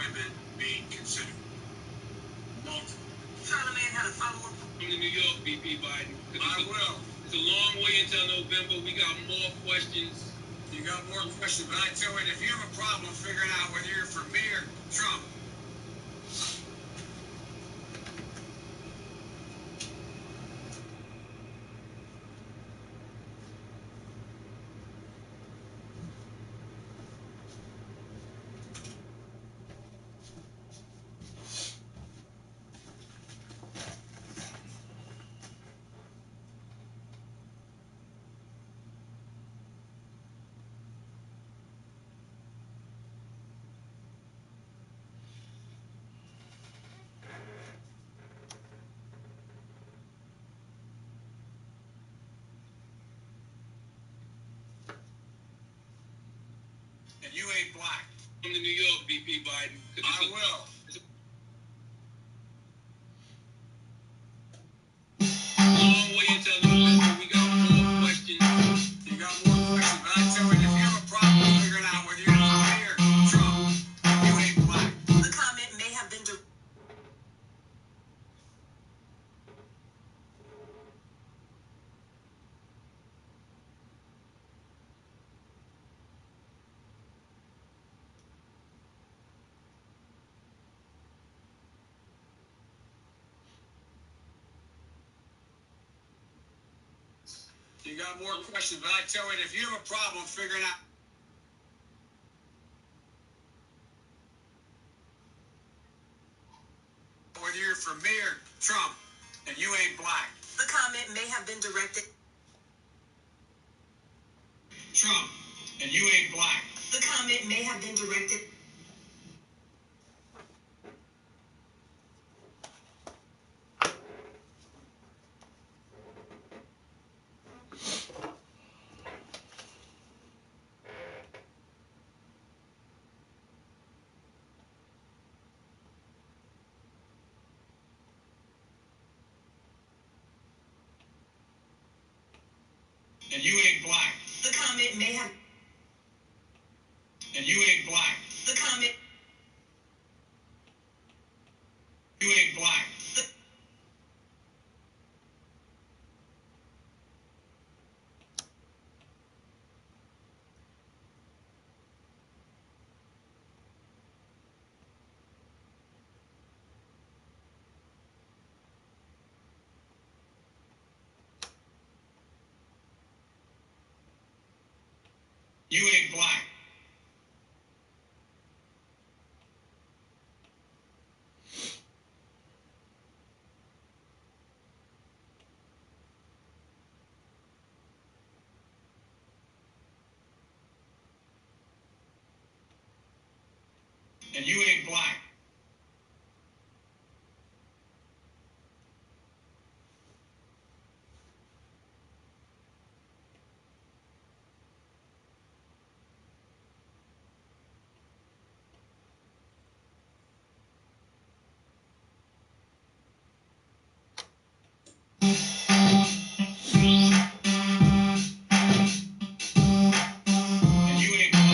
women being considered. Multiple. Charlamagne had a follow-up from the New York, VP Biden. I will. It's a long way until November. We got more questions. You got more questions, but I tell you, if you have a problem figuring out whether you're for me or Trump, and you ain't black. From the New York, VP Biden. I will. Long way until November. We got more questions. You got more questions, but I tell you, if you have a problem figuring out whether you're for me or Trump, you ain't black. The comment may have been You got more questions, but I tell you, if you have a problem figuring out whether you're for me or Trump, and you ain't black. The comment may have been directed. Trump, and you ain't black. The comment may have been directed. And you ain't black. The comment may have. And you ain't black. The comment. You ain't black. You ain't black. And you ain't black. And you ain't black.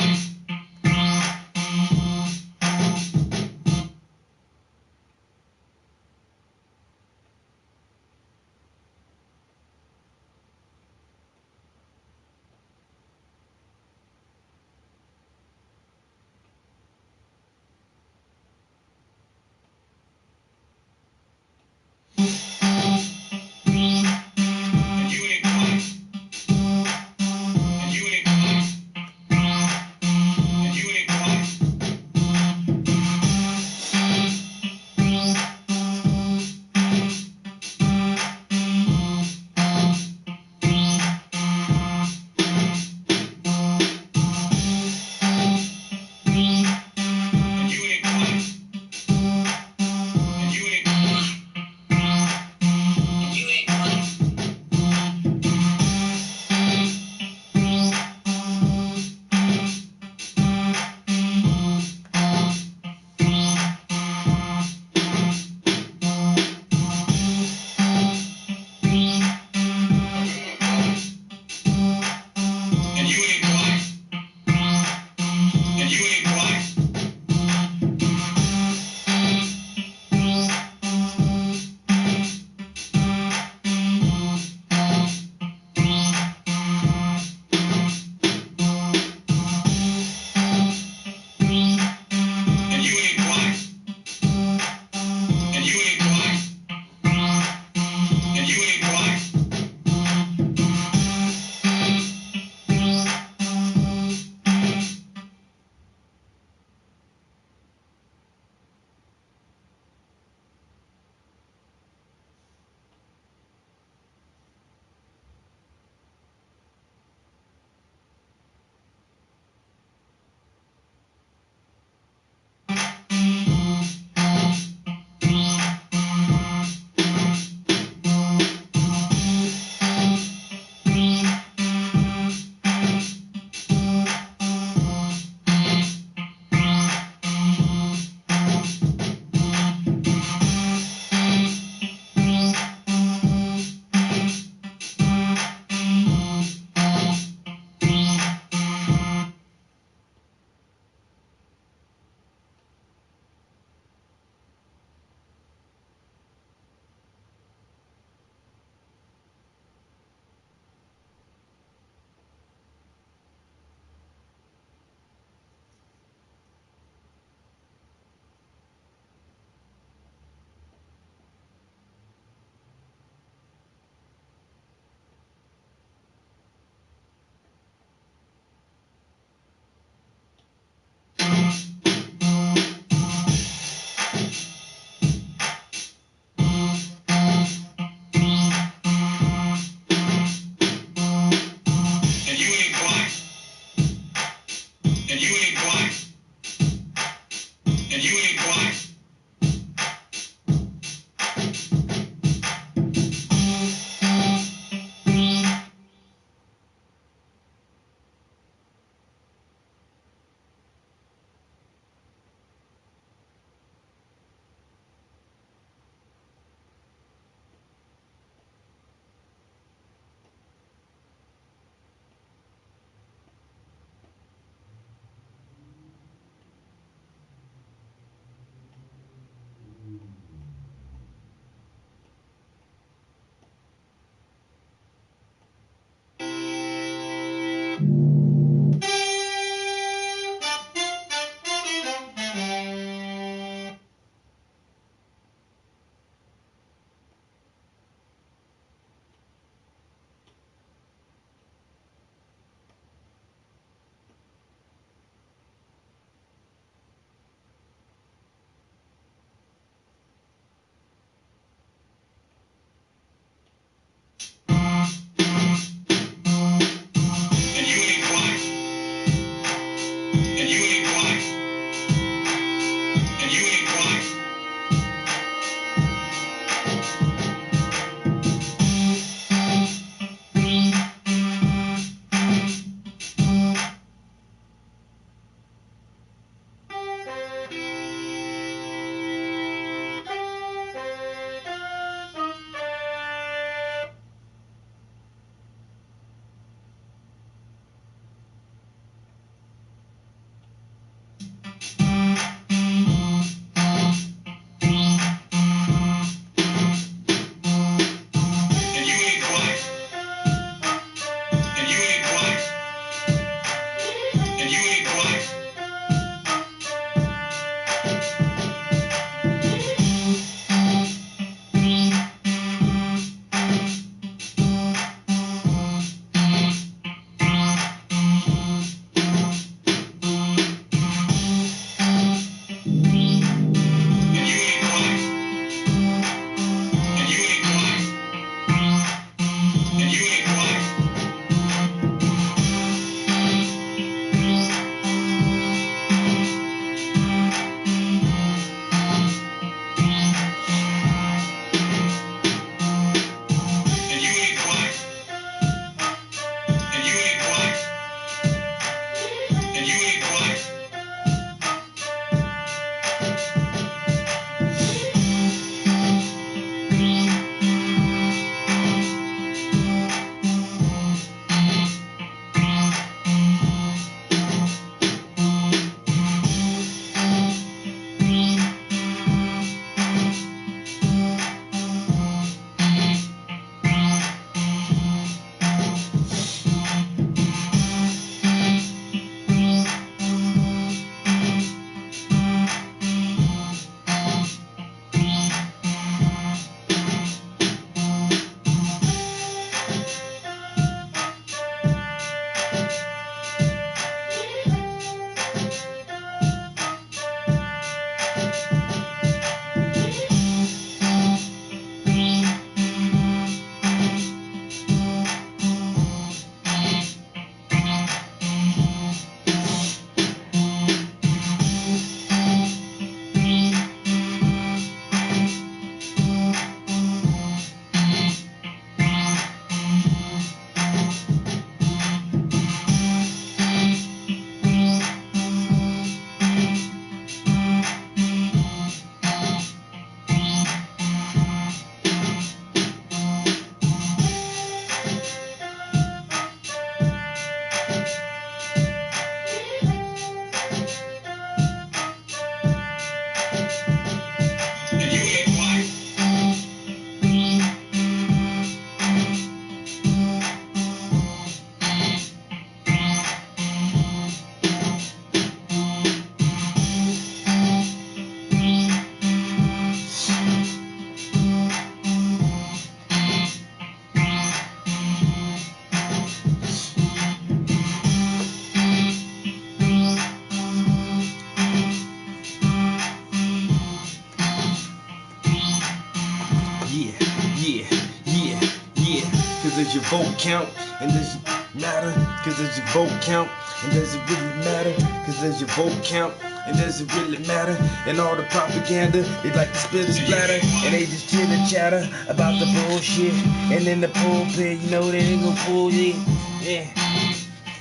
does your vote count? And does it matter? Cause does your vote count? And does it really matter? Cause does your vote count? And does it really matter? And all the propaganda, they like to spit a splatter. And they just chitter chatter about the bullshit. And in the pulpit, you know they ain't gon' pull it. Yeah.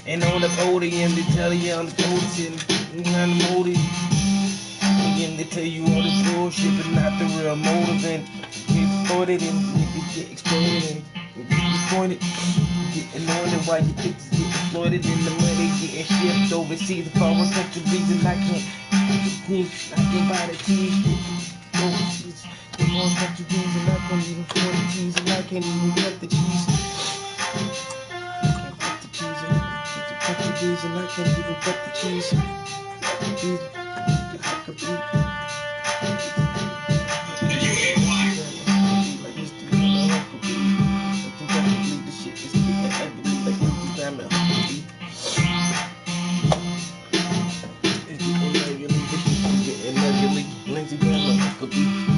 And on the podium, they tell you I'm the coldest and I'm the motive. Again, they tell you all this bullshit, but not the real motive. And get exploited and niggas get exploded and get disappointed. Get anointed while you think get exploited and the money getting shipped overseas to foreign countries and I can't buy the cheese overseas. The foreign countries and I can't even afford the cheese and I can't even cut the cheese. I can't cut the cheese and I can't even cut the cheese. I could be.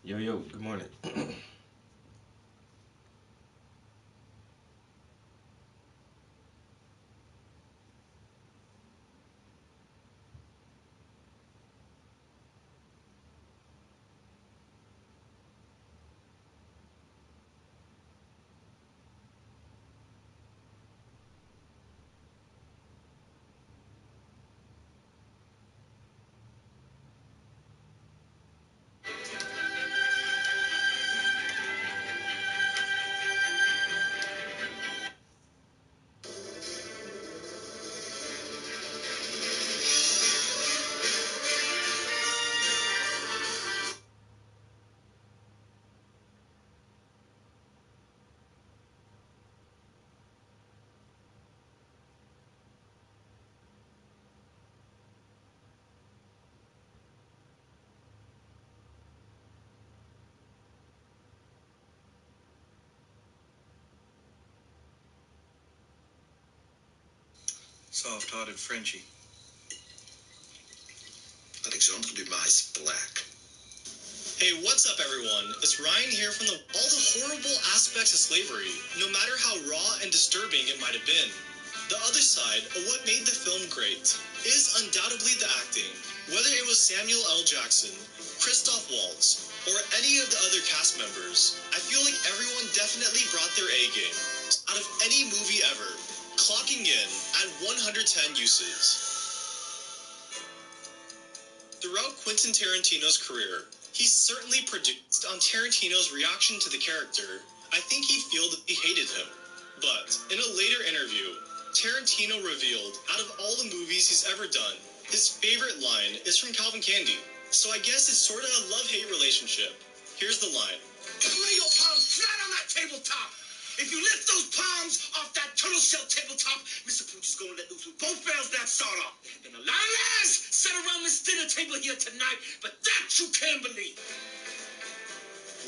Yo, good morning. Soft-hearted Frenchie. Alexandre Dumas is black. Hey, what's up, everyone? It's Ryan here from all the horrible aspects of slavery, no matter how raw and disturbing it might have been. The other side of what made the film great is undoubtedly the acting. Whether it was Samuel L. Jackson, Christoph Waltz, or any of the other cast members, I feel like everyone definitely brought their A game out of any movie ever, clocking in at 110 uses. Throughout Quentin Tarantino's career, he certainly produced on Tarantino's reaction to the character. I think he'd feel that he hated him. But in a later interview, Tarantino revealed out of all the movies he's ever done, his favorite line is from Calvin Candy. So I guess it's sort of a love-hate relationship. Here's the line. Lay your palms flat on that tabletop. If you lift those palms off that turtle shell tabletop, Mr. Pooch is going to let loose with both barrels that sawed off. And a lot of lies sat around this dinner table here tonight, but that you can't believe.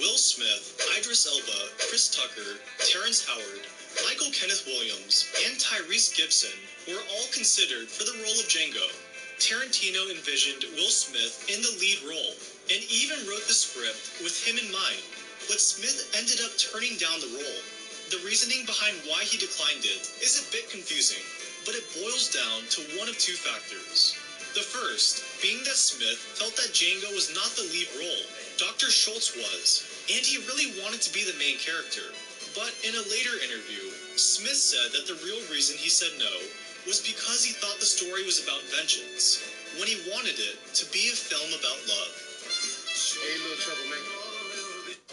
Will Smith, Idris Elba, Chris Tucker, Terrence Howard, Michael Kenneth Williams, and Tyrese Gibson were all considered for the role of Django. Tarantino envisioned Will Smith in the lead role, and even wrote the script with him in mind, but Smith ended up turning down the role. The reasoning behind why he declined it is a bit confusing, but it boils down to one of two factors. The first being that Smith felt that Django was not the lead role, Dr. Schultz was, and he really wanted to be the main character. But in a later interview, Smith said that the real reason he said no was because he thought the story was about vengeance, when he wanted it to be a film about love. Hey, little troublemaker.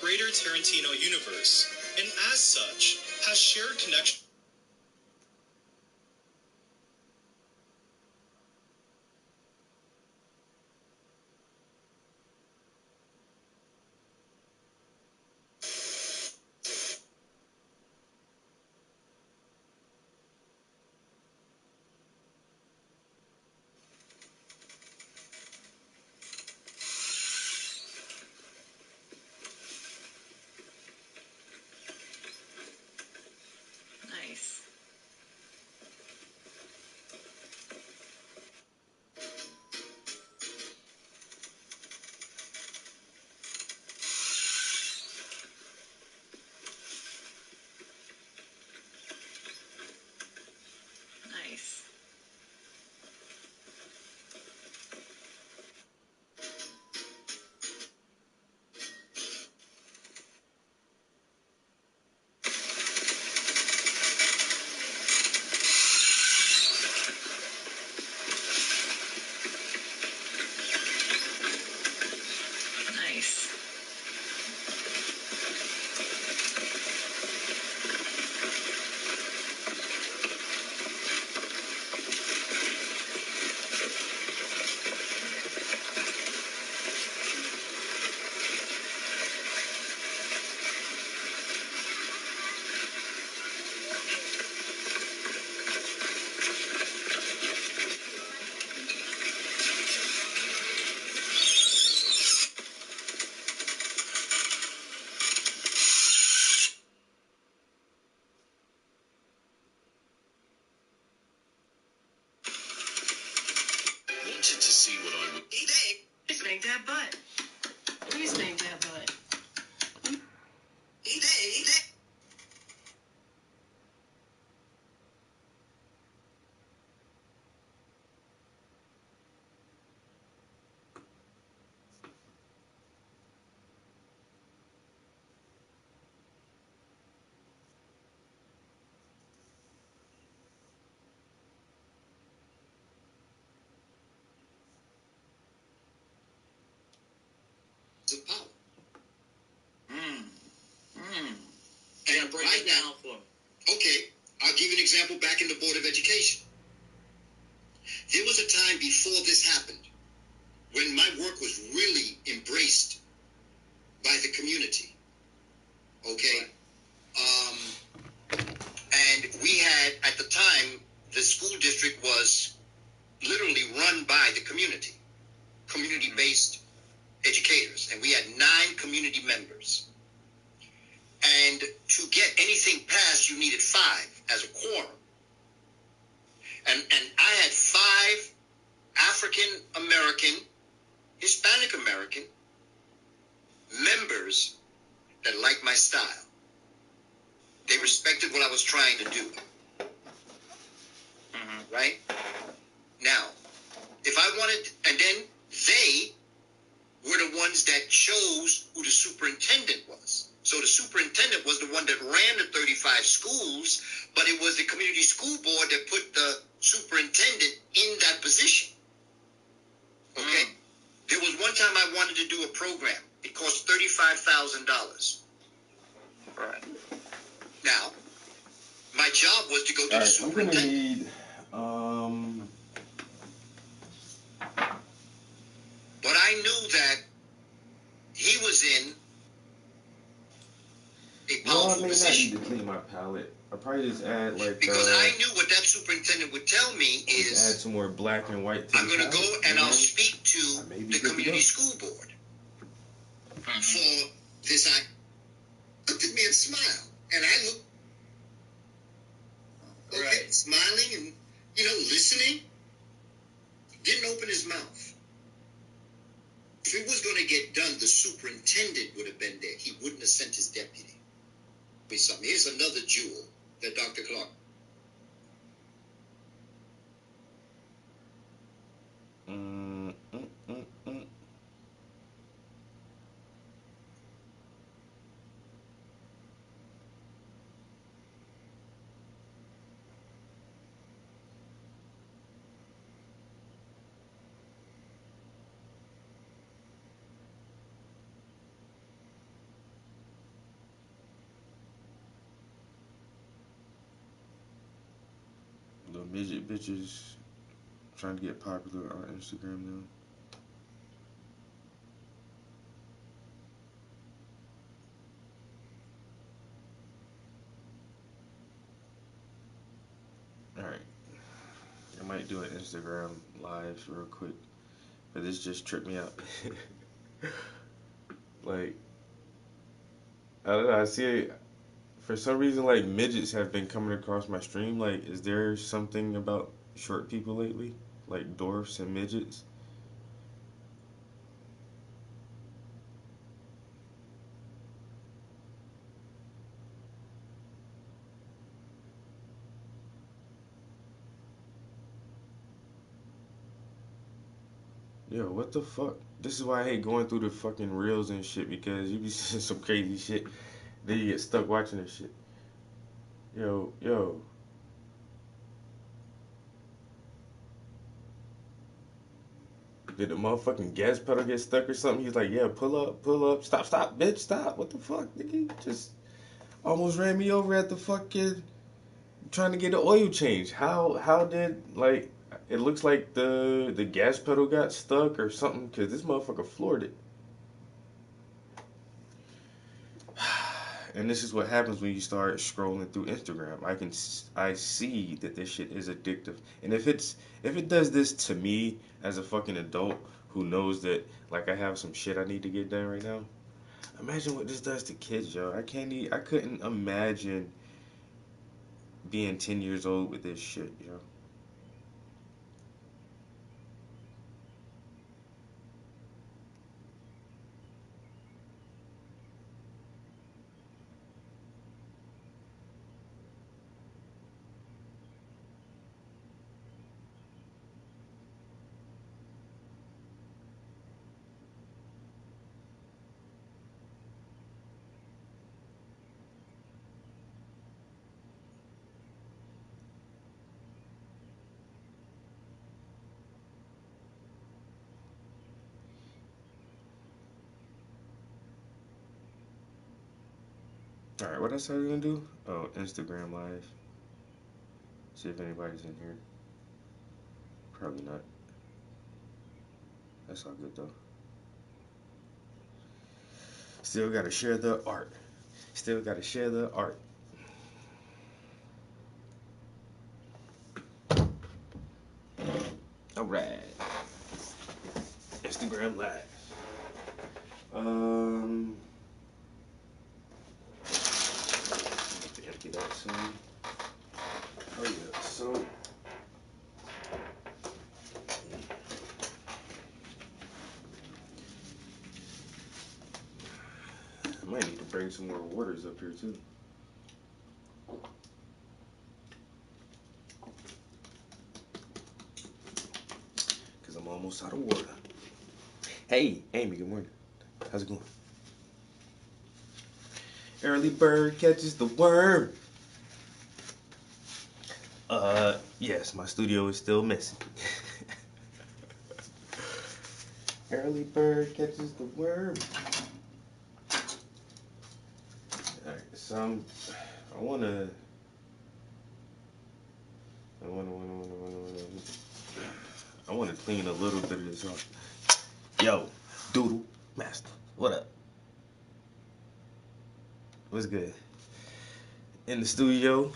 Greater Tarantino universe, and as such, has shared connection. Nice. Nice. Nice. Wanted to see what I would... Snake that butt. Please snake that butt. of power. And break it down for me. Okay, I'll give you an example back in the Board of Education. There was a time before this happened when my work was really embraced by the community. Okay? And we had, at the time, the school district was literally run by the community-based educators, and we had 9 community members. And to get anything passed, you needed 5 as a quorum. And I had 5 African American, Hispanic American members that liked my style. They respected what I was trying to do. Right? Now, if I wanted, and then they were the ones that chose who the superintendent was. So the superintendent was the one that ran the 35 schools, but it was the community school board that put the superintendent in that position. Okay? There was one time I wanted to do a program. It cost $35,000. Right. Now, my job was to go to the superintendent. I'm gonna need But I knew that he was in a well, I powerful may not position. need to clean my palette. I'll probably just add like Because I knew what that superintendent would tell me add is, some more black and white to I'm the going to go palette, and I'll then speak to I may be the good to community go. school board for this. I looked at me and smiled. And I looked, okay, smiling and, listening. Didn't open his mouth. If it was going to get done, the superintendent would have been there. He wouldn't have sent his deputy. Here's another jewel that Dr. Clark. The midget bitches trying to get popular on Instagram now. Alright. I might do an Instagram live real quick. But this just tripped me out. Like, I don't know, I see it. For some reason, like, midgets have been coming across my stream. Like, is there something about short people lately? Like dwarfs and midgets? Yo, what the fuck? This is why I hate going through the fucking reels and shit, because you be seeing some crazy shit. Then you get stuck watching this shit. Yo. Did the motherfucking gas pedal get stuck or something? He's like, yeah, pull up, stop, bitch, stop. What the fuck, nigga? You just almost ran me over at the fucking trying to get an oil change. How did, like, it looks like the gas pedal got stuck or something, because this motherfucker floored it. And this is what happens when you start scrolling through Instagram. I see that this shit is addictive. And if it does this to me as a fucking adult who knows that, like, I have some shit I need to get done right now, imagine what this does to kids, yo. I couldn't imagine being 10 years old with this shit, yo. Alright, what else are we gonna do? Oh, Instagram Live. See if anybody's in here. Probably not. That's all good though. Still gotta share the art. Alright. Instagram Live. Have to empty that soon. Oh yeah, so bring some more waters up here too. Cause I'm almost out of water. Hey, Amy, good morning. How's it going? Early bird catches the worm. Yes, my studio is still messy. Early bird catches the worm. Alright, so I wanna clean a little bit of this off. Yo, Doodle Master, what up? What's good? In the studio,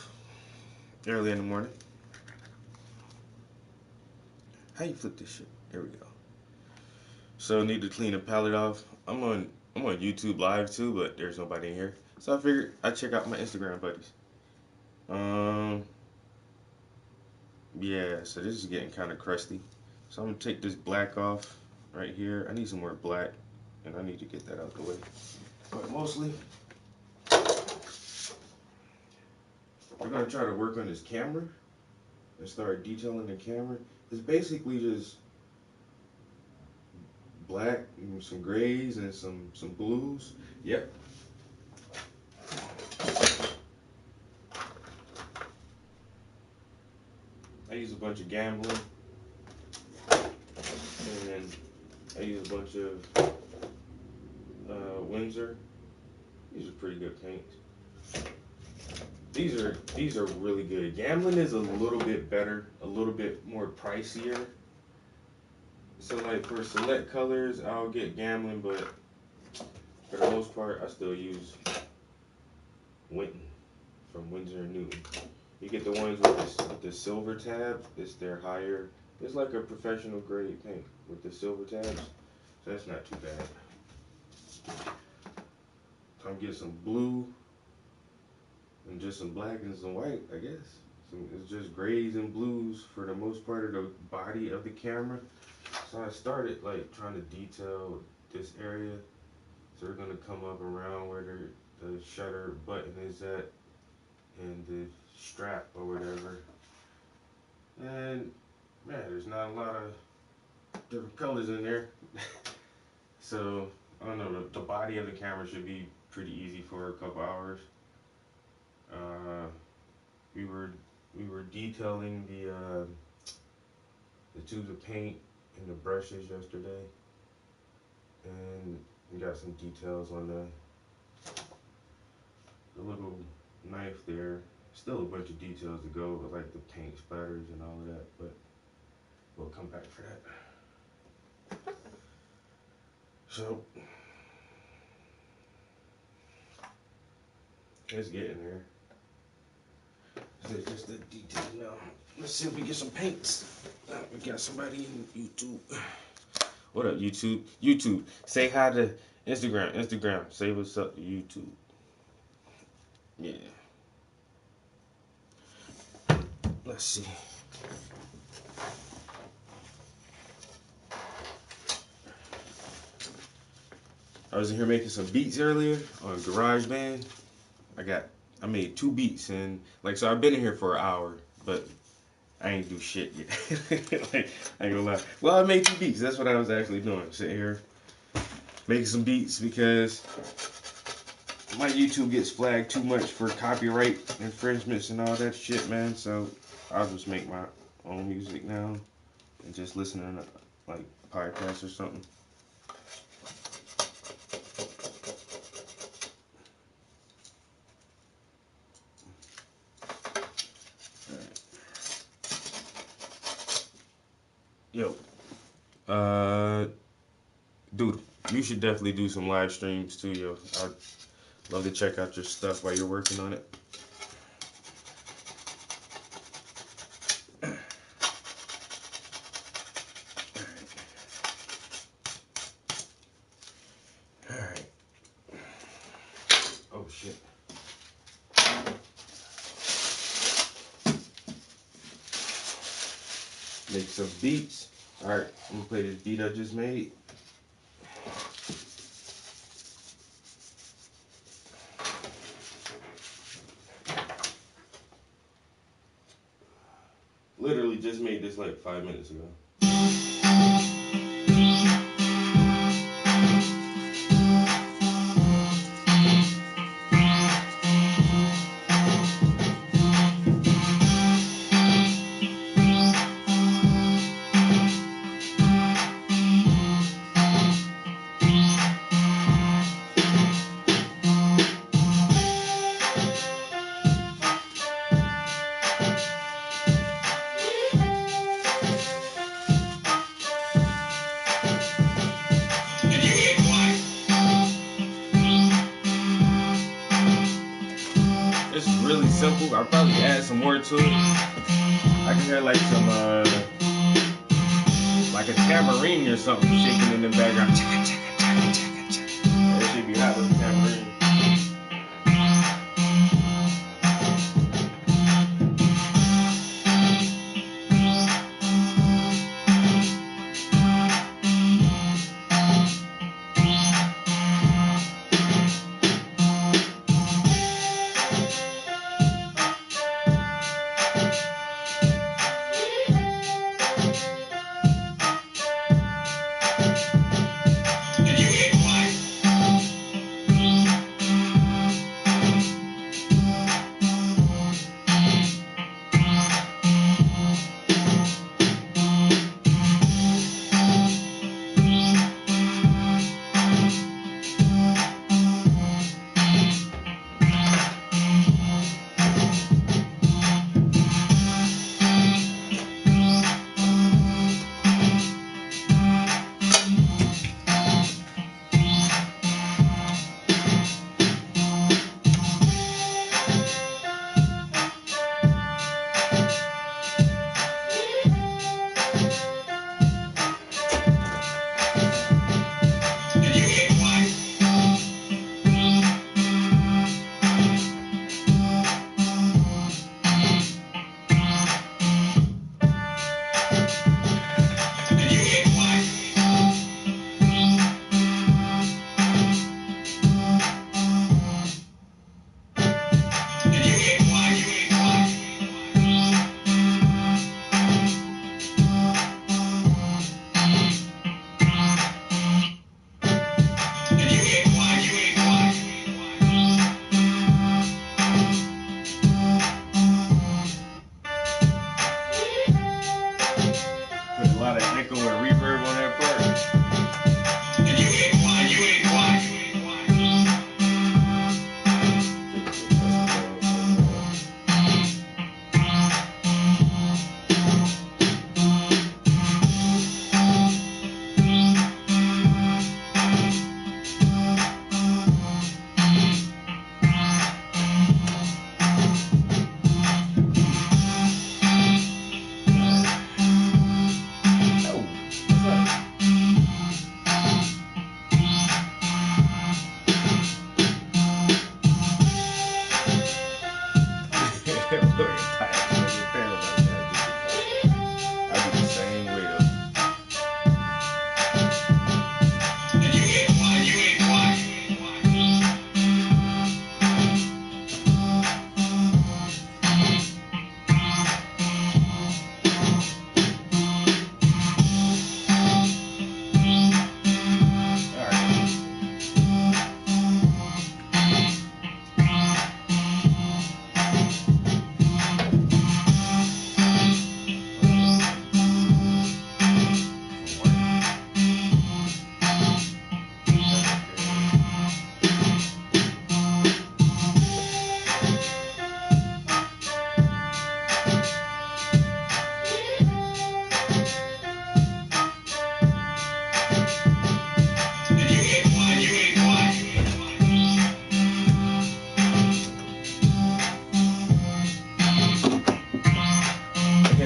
early in the morning. How you flip this shit? There we go. So need to clean the palette off. I'm on YouTube Live too, but there's nobody in here. So I figured I'd check out my Instagram buddies. Yeah, so this is getting kind of crusty. So I'm gonna take this black off right here. I need some more black, and I need to get that out the way. But mostly, we're gonna try to work on this camera and start detailing the camera. It's basically just black, and some grays, and some blues. Yep. I use a bunch of Gambling, and then I use a bunch of Windsor. These are pretty good paints. These are really good. Gambling is a little bit better, a little bit more pricier. So like for select colors, I'll get Gambling, but for the most part, I still use Winton from Winsor & Newton. You get the ones with the silver tab. They're higher. It's like a professional grade paint with the silver tabs. So that's not too bad. I'm getting some blue and just some black and some white, I guess. So it's just grays and blues for the most part of the body of the camera. So I started like trying to detail this area. So we're gonna come up around where the shutter button is at and the strap or whatever. And man, there's not a lot of different colors in there. So I don't know, the body of the camera should be pretty easy for a couple hours. We were detailing the tubes of paint and the brushes yesterday, and we got some details on the little knife there. Still a bunch of details to go, with like the paint splatters and all of that, but we'll come back for that. So it's getting there. It's just the detail now. Let's see if we get some paints. We got somebody in YouTube. What up, YouTube? YouTube, say hi to Instagram. Instagram, say what's up to YouTube. Yeah. Let's see. I was in here making some beats earlier on GarageBand. I made 2 beats, and like, so I've been in here for an hour, but I ain't do shit yet. Like, I ain't gonna lie. Well, I made 2 beats. That's what I was actually doing. Sitting here making some beats because my YouTube gets flagged too much for copyright infringements and all that shit, man. So I'll just make my own music now and just listen to like podcasts or something. Yo, dude, you should definitely do some live streams too, yo. I'd love to check out your stuff while you're working on it. Alright. Oh, shit. Make some beats. Alright, I'm gonna play this beat I just made. Literally just made this like 5 minutes ago. It's really simple. I'll probably add some more to it. I can hear like some like a tambourine or something shaking in the background. That should be hot with a tambourine.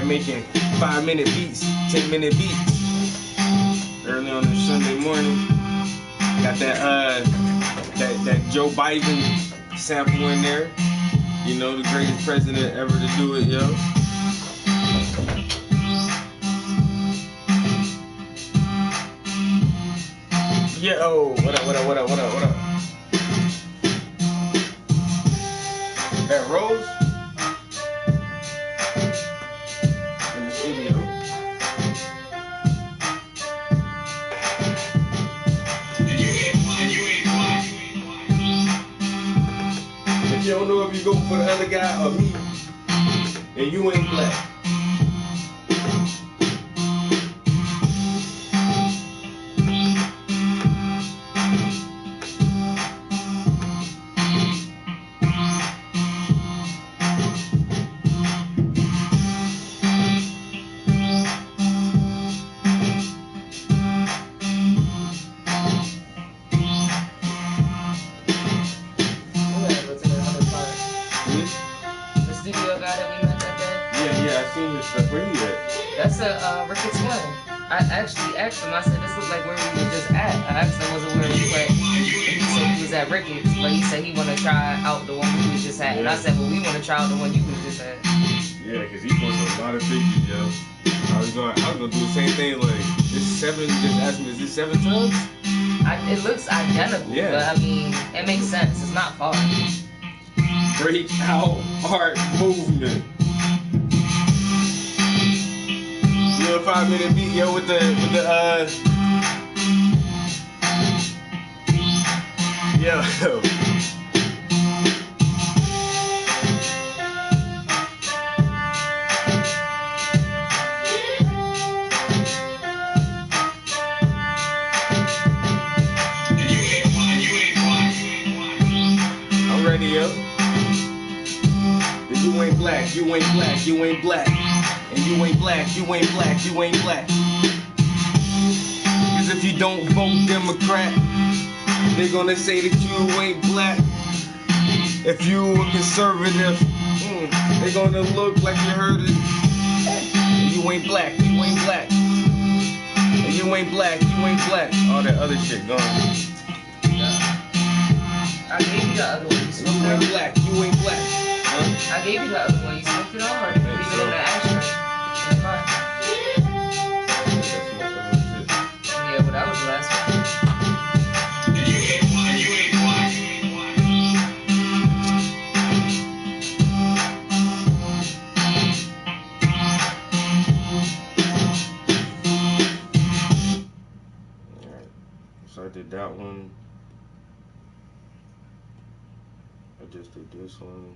Making 5-minute beats, 10-minute beats early on a Sunday morning. Got that Joe Biden sample in there. You know, the greatest president ever to do it, yo. Yo, what up? That Rose? go for the other guy or me, and you ain't black. Yeah, I seen his stuff. Where he at? That's a Ricketts one. I actually asked him. I said, "This looked like where we were just at." I asked him, "Was it where we were?" And he said he was at Ricketts, but he said he want to try out the one we was just at. And I said, "Well, we want to try out the one you was just at." Yeah, cause he posted a lot of pictures, yo. I was gonna do the same thing. Like, this 7. Just asked me, is this 7 tubs? It looks identical, but I mean, it makes sense. It's not far. Breakout art movement. Little 5-minute beat, yo, with the yo. I'm ready, yo. You ain't black, you ain't black, you ain't black. And you ain't black, you ain't black, you ain't black. Cause if you don't vote Democrat, they're gonna say that you ain't black. If you a conservative, they're gonna look like you heard it. And you ain't black, you ain't black. And you ain't black, you ain't black. All that other shit gone. I gave you the other one. You ain't black, you ain't black. Huh? I gave you the other one. You smoked it all, or did you leave it in the ashtray? In the car. Yeah, but that was the last one. You ain't black, you ain't black. Alright, so I did that one. I just did this one.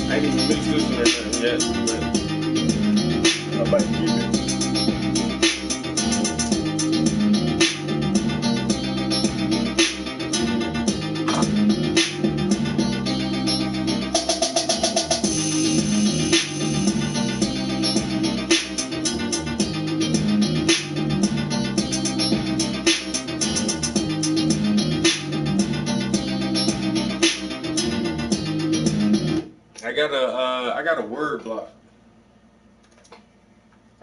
I didn't even mix this one or nothing yet, but I might keep it. I got a word block.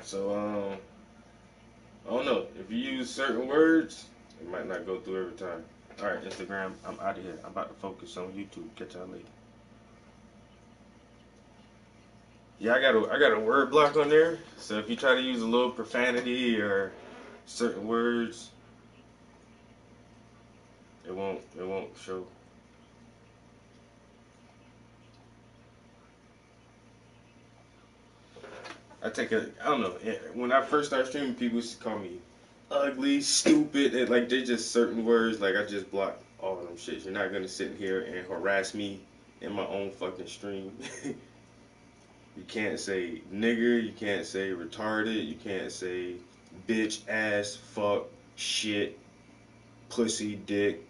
So I don't know. If you use certain words, it might not go through every time. Alright, Instagram, I'm out of here. I'm about to focus on YouTube. Catch y'all later. Yeah, I got a word block on there. So if you try to use a little profanity or certain words, it won't show. I don't know, when I first started streaming, people used to call me ugly, stupid, and like they're just certain words, like I just blocked all of them shits. You're not gonna sit in here and harass me in my own fucking stream. You can't say nigger, you can't say retarded, you can't say bitch, ass, fuck, shit, pussy, dick,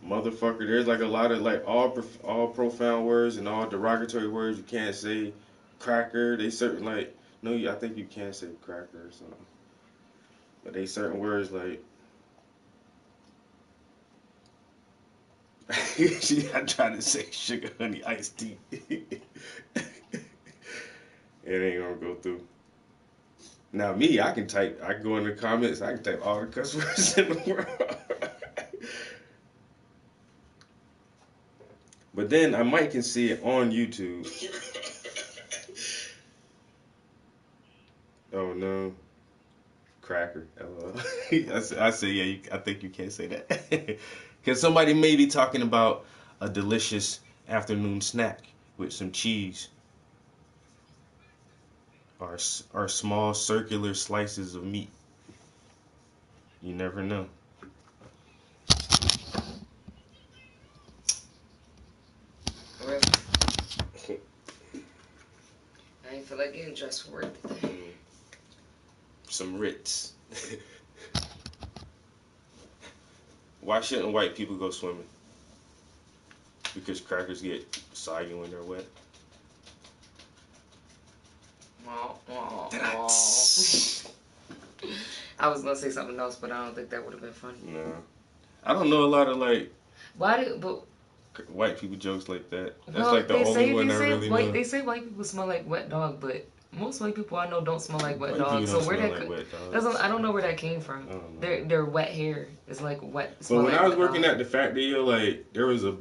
motherfucker. There's like a lot of like all profound words and all derogatory words you can't say. Cracker, they certain like I think you can say cracker or something, but they certain words like I tried to say sugar honey iced tea. It ain't gonna go through. Now me, I can go in the comments, I can type all the cuss words in the world. But then I might can see it on YouTube. Oh no. Cracker. LOL. I say, yeah, I think you can't say that. Because somebody may be talking about a delicious afternoon snack with some cheese or small circular slices of meat. You never know. Really? I ain't feel like getting dressed for work today. Some Ritz. Why shouldn't white people go swimming? Because crackers get soggy when they're wet. I was gonna say something else, but I don't think that would have been funny. No. I don't know a lot of like but white people jokes like that. That's well, like the only one I really know. They say white people smell like wet dog, but most white people I know don't smell like wet White dog. people So don't where smell that like wet dogs. doesn't I don't know where that came from. Their wet hair is like wet. But when like I was wet working dog. at the factory, like there was a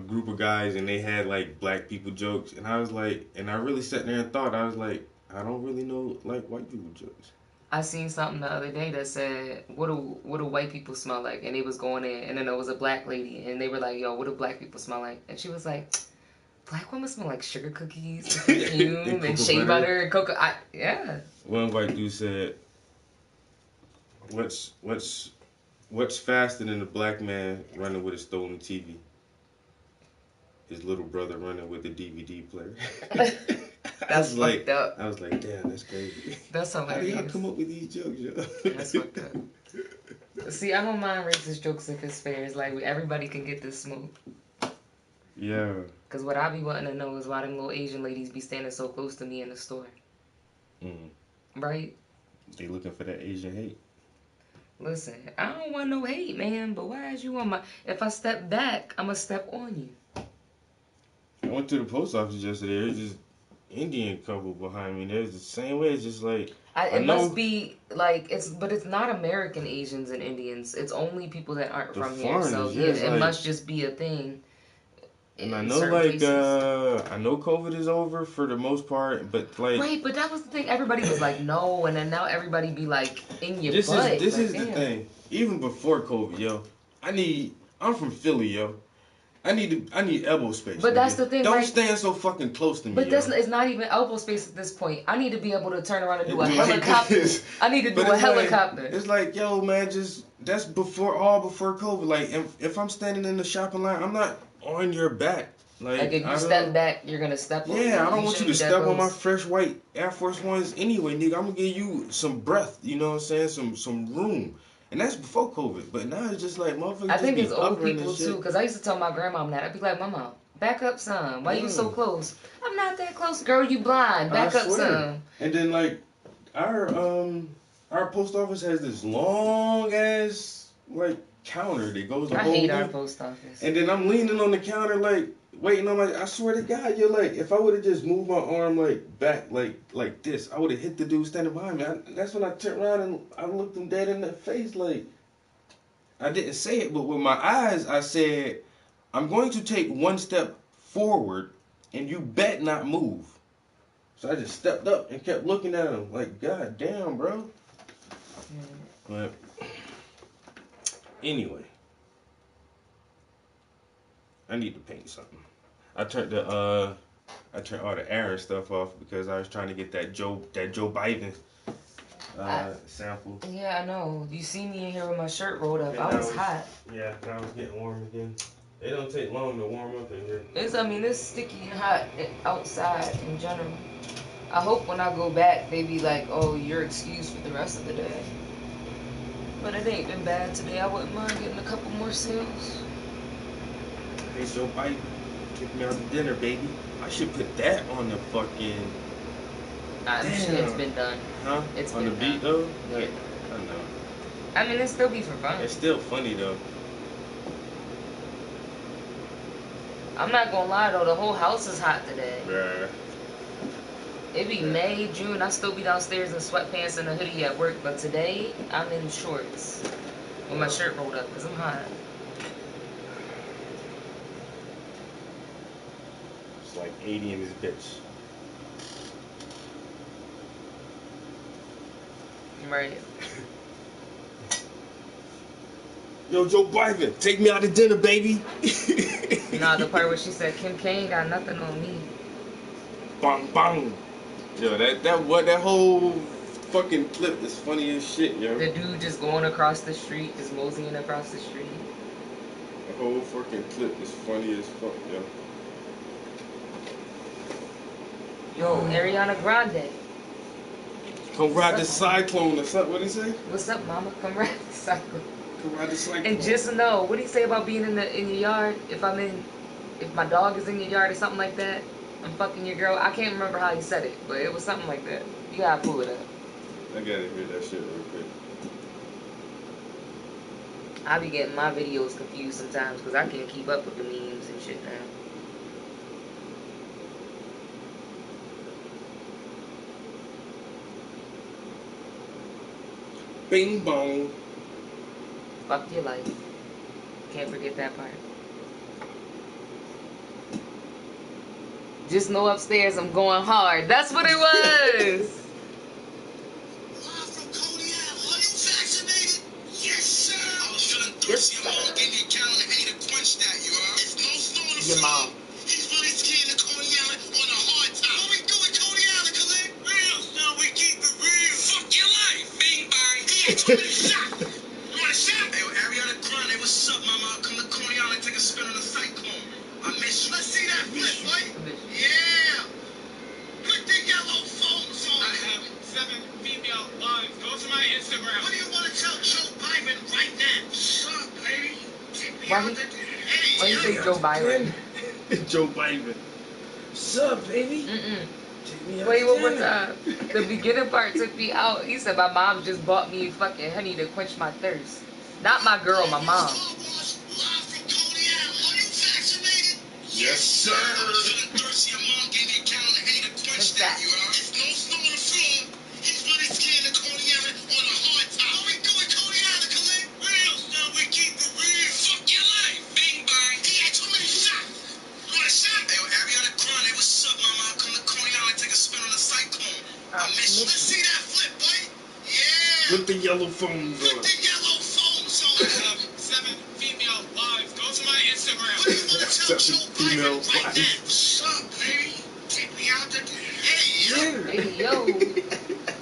group of guys and they had like black people jokes, and I was like, and I really sat there and thought, I was like, I don't really know like white people jokes. I seen something the other day that said, what do white people smell like? And they was going in, and then there was a black lady, and they were like, yo, what do black people smell like? And she was like, black women smell like sugar cookies, perfume, and shea butter, and cocoa. Yeah. One white dude said, what's faster than a black man running with a stolen TV? His little brother running with a DVD player. That's fucked up. I was like, damn, that's crazy. That's hilarious. How do y'all come up with these jokes, yo? That's fucked up. See, I don't mind racist jokes if it's fair. It's like everybody can get this smoke. Yeah. Because what I be wanting to know is why them little Asian ladies be standing so close to me in the store. Right? They looking for that Asian hate. Listen, I don't want no hate, man, but why is you on my... If I step back, I'm going to step on you. I went to the post office yesterday. There's this Indian couple behind me. There's the same way. It's just like... It must be like but it's not American Asians and Indians. It's only people that aren't from here. So yeah, it must just be a thing. And I know, like, I know COVID is over for the most part, but like... Right, but that was the thing. Everybody was like, no, and then now everybody be like, in your butt. This is the thing. Even before COVID, yo, I'm from Philly, yo. I need elbow space. But that's the thing, Don't right? stand so fucking close to me, But it's not even elbow space at this point. I need to be able to turn around and do a helicopter. I need to do a helicopter. It's like, yo, man, that's before COVID. Like, if I'm standing in the shopping line, I'm not on your back. Like if you step back, you're gonna step on me. Yeah, I don't want you to step on my fresh white Air Force Ones anyway, nigga. I'm gonna give you some breath, you know what I'm saying? Some room. And that's before COVID. But now it's just like, motherfuckers. I think it's old people too, because I used to tell my grandma that. I'd be like, Mama, back up some. Why you so close? I'm not that close, girl. You blind. Back up some. And then like our post office has this long ass like counter that goes the whole way. I hate our post office. And then I'm leaning on the counter like waiting on I swear to God, you're like, if I would have just moved my arm like back like this, I would have hit the dude standing behind me. That's when I turned around and I looked him dead in the face. Like, I didn't say it, but with my eyes I said, I'm going to take one step forward and you bet not move. So I just stepped up and kept looking at him like, God damn, bro. But anyway, I need to paint something. I turned all the Aaron stuff off because I was trying to get that Joe Biden sample. Yeah, I know. You see me in here with my shirt rolled up. I was hot. Yeah, now it's getting warm again. It don't take long to warm up in here. It's sticky and hot outside in general. I hope when I go back, they be like, oh, you're excused for the rest of the day. But it ain't been bad today. I wouldn't mind getting a couple more sales. Hey, Joe Biden, take me out to dinner, baby. I should put that on the fucking... I'm sure it's been done. Huh? It's on been the beat, done. though? Yeah. I know. I mean, it still be for fun. It's still funny, though. I'm not gonna lie, though. The whole house is hot today. Bruh. It be May, June. I still be downstairs in sweatpants and a hoodie at work, but today I'm in shorts with my shirt rolled up because I'm hot. It's like 80 in this bitch. Right. Yo, Joe Biden, take me out to dinner, baby. Nah, the part where she said Kim K ain't got nothing on me. Bang bang. Yo, that whole fucking clip is funny as shit, yo. The dude just going across the street, just moseying across the street. The whole fucking clip is funny as fuck, yo. Yo, Ariana Grande. Come ride the cyclone or something. What he say? What's up, mama? Come ride the cycle. Come ride the cyclone. And just know, what do you say about being in your yard? If my dog is in your yard or something like that, I'm fucking your girl. I can't remember how he said it, but it was something like that. You gotta pull it up. I gotta hear that shit real quick. I be getting my videos confused sometimes because I can't keep up with the memes and shit now. Bing bong. Fuck your life. Can't forget that part. Just know upstairs I'm going hard. That's what it was. Live from Coney Island. Are you vaccinated? Yes, sir. I was feeling thirsty. Your mom gave me a gallon of honey to quench that, you heard? It's no snow on the Your floor. mom. He's really skiing to Coney Island on a hard top. What we doing, Coney Island, Khalid? Real, son. We keep it real. Fuck your life. Bing, bang. He had too many shots. You want a shot? Hey, Ariana Grande, what's up, mama? I'll come to Coney Island and take a spin on the cyclone. I miss you. Let's see that flip, boy. Yeah. Put the yellow phones on. I have 7 female lines. Go to my Instagram. What do you want to tell Joe Biden right now? What's up, baby? Take me Why out he- the... Why you say Joe Biden? Joe Biden. What's up, baby? Mm-mm. Take me out Wait, to one more dinner. time. The beginning part took me out. He said my mom just bought me fucking honey to quench my thirst. Not my girl, my mom. Live from Coney Island. Are you vaccinated? Yes, sir. I was feeling thirsty. Your mom gave me a gallon of honey to quench What's that, that? you heard? It's no snow on the floor. He's really skiing to Coney Island on a hard top. What we doing, Coney Island, Khalid? Real, son. We keep it real. Fuck your life. Bing, bang. He had too many shots. You want a shot? Hey, Ariana Grande, what's up, mama? I'll come to Coney Island and take a spin on the cyclone. I miss you. Let's see that flip, boy. Yeah. With the yellow phones Put on. the yellow phones on. I have 7 female lives. Go to my Instagram. What do you want to tell 7 Joe female Biden right wives. now? What's up, baby? Take me out to dinner. Hey, yo. Hey, yo.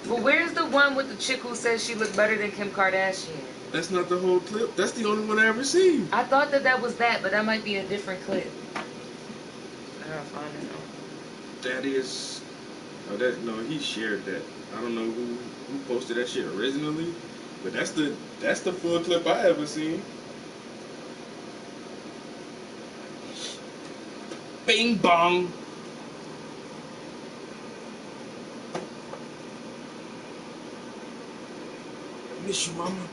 But where's the one with the chick who says she looked better than Kim Kardashian? That's not the whole clip. That's the only one I ever seen. I thought that was that, but that might be a different clip. I gotta find it now. That is. Oh, no, he shared that. I don't know who posted that shit originally, but that's the full clip I ever seen. Bing bong. I miss you, mama.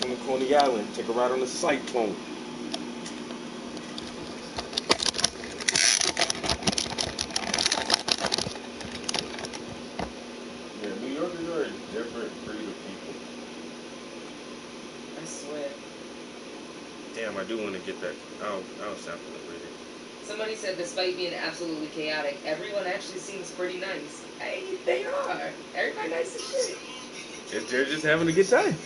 Come to Coney Island, take a ride on the cyclone. Yeah, New Yorkers are a different breed of people. I swear. Damn, I do want to get that. I'll sample it later. Somebody said despite being absolutely chaotic, everyone actually seems pretty nice. Hey, they are. Everybody nice as shit. They're just having a good time.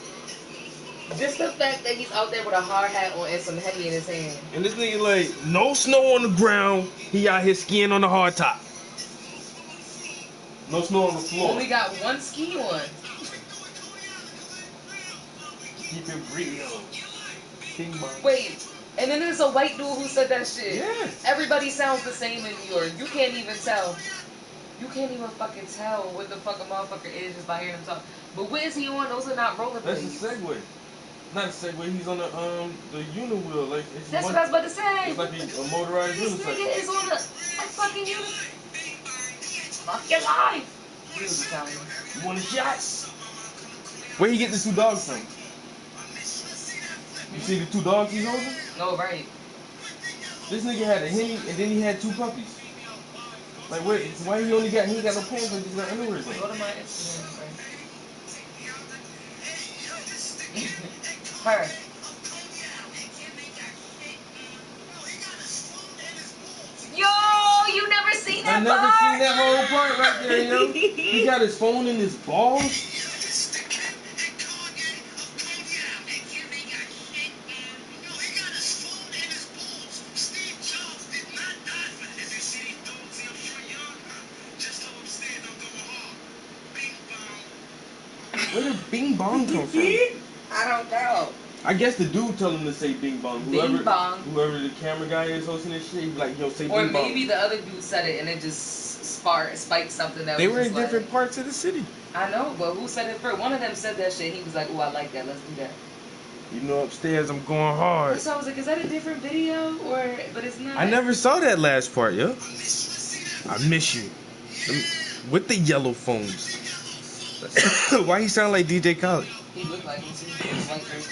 Just the fact that he's out there with a hard hat on and some honey in his hand. And this nigga like, no snow on the ground. He out here skiing on the hard top. No snow on the floor. Only got one ski on. Keep it real. King Bong. Wait, and then there's a white dude who said that shit. Yes. Everybody sounds the same in New York. You can't even tell. You can't even fucking tell what the fuck a motherfucker is just by hearing him talk. But what is he on? Those are not rollerblades. That's a Segway. Not a Segway. He's on the Uniwheel. Like it's That's one, what I was about to say. It's like a motorized This unicycle. nigga is on a fucking unicycle. Fuck your life. He was Italian. You want a shot? Where he get the 2 dogs from? You see the 2 dogs he's holding? No, right. This nigga had a Henny and then he had 2 puppies. Like, wait, why he ain't got no pants on? He's got underwear on. Go to my Instagram, friend. Her. Yo, you never seen that I never part? seen that whole part right there, yo. He got his phone in his balls. Where did Bing Bong come from? I don't know. I guess the dude told him to say Bing Bong. Bing Bong. Whoever the camera guy is hosting this shit, he be like, yo, say Or Bing Bong. maybe the other dude said it and it just spiked something that They was were just in different like, parts of the city. I know, but who said it first? One of them said that shit. He was like, "Oh, I like that. Let's do that." You know, upstairs I'm going hard. So I was like, "Is that a different video?" But it's not. I never saw that last part, yo. I miss you. With the yellow phones. Why he sound like DJ Khaled? He looked like him too. White shirt.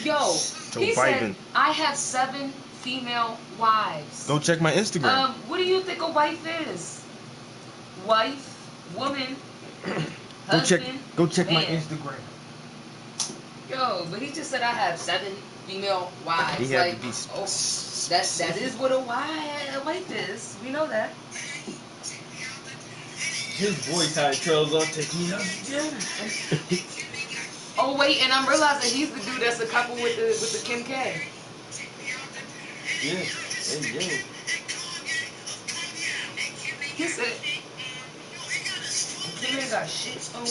Yo, he vibing. said, "I have 7 female wives." Go check my Instagram. What do you think a wife is? Wife, woman, husband. Go check my man. Instagram. Yo, but he just said I have 7 female wives. He had Like, to be oh, that is what a wife is. We know that. His voice how it trails off. Take me up. Oh wait, and I'm realizing he's the dude that's a couple with the Kim K. Yeah. Hey, yo. He said Kim ain't got shit on me.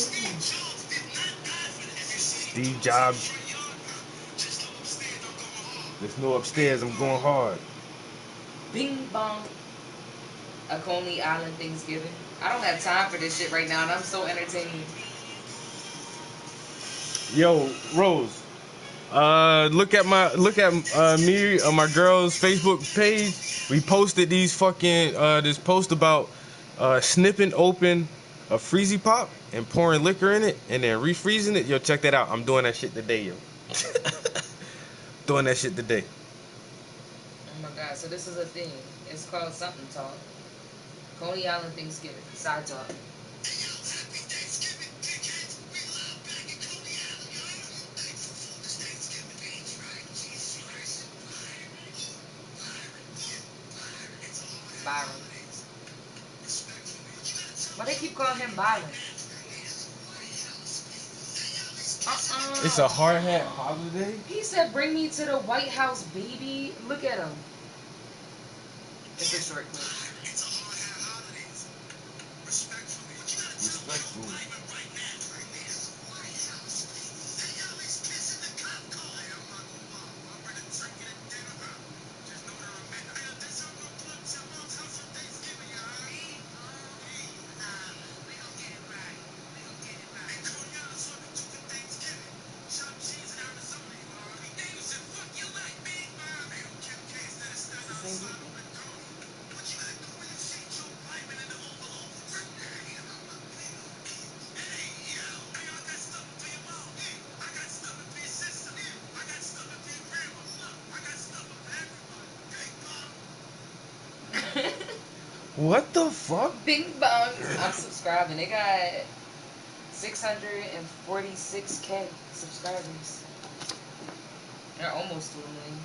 Steve Jobs. There's no upstairs. I'm going hard. Bing bong. A Coney Island Thanksgiving. I don't have time for this shit right now, and I'm so entertained. Yo, Rose. Look at me on my girl's Facebook page. We posted these fucking this post about snipping open a Freezy Pop and pouring liquor in it and then refreezing it. Yo, check that out. I'm doing that shit today, yo. Doing that shit today. Oh my god, so this is a thing. It's called Something Talk. Coney Island Thanksgiving. Side talk. Byron. Why they keep calling him Byron? It's a hard hat holiday. He said, "Bring me to the White House, baby." Look at him. It's a short clip. Respectfully. What the fuck? Bing bong. I'm subscribing. They got 646K subscribers. They're almost to 1 million.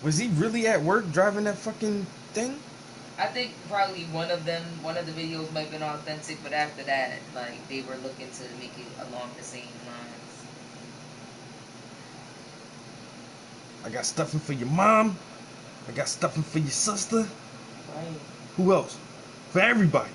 Was he really at work driving that fucking thing? I think probably one of the videos might have been authentic, but after that, like, they were looking to make it along the same lines. I got stuffing for your mom. I got stuffing for your sister. Right. Who else? For everybody.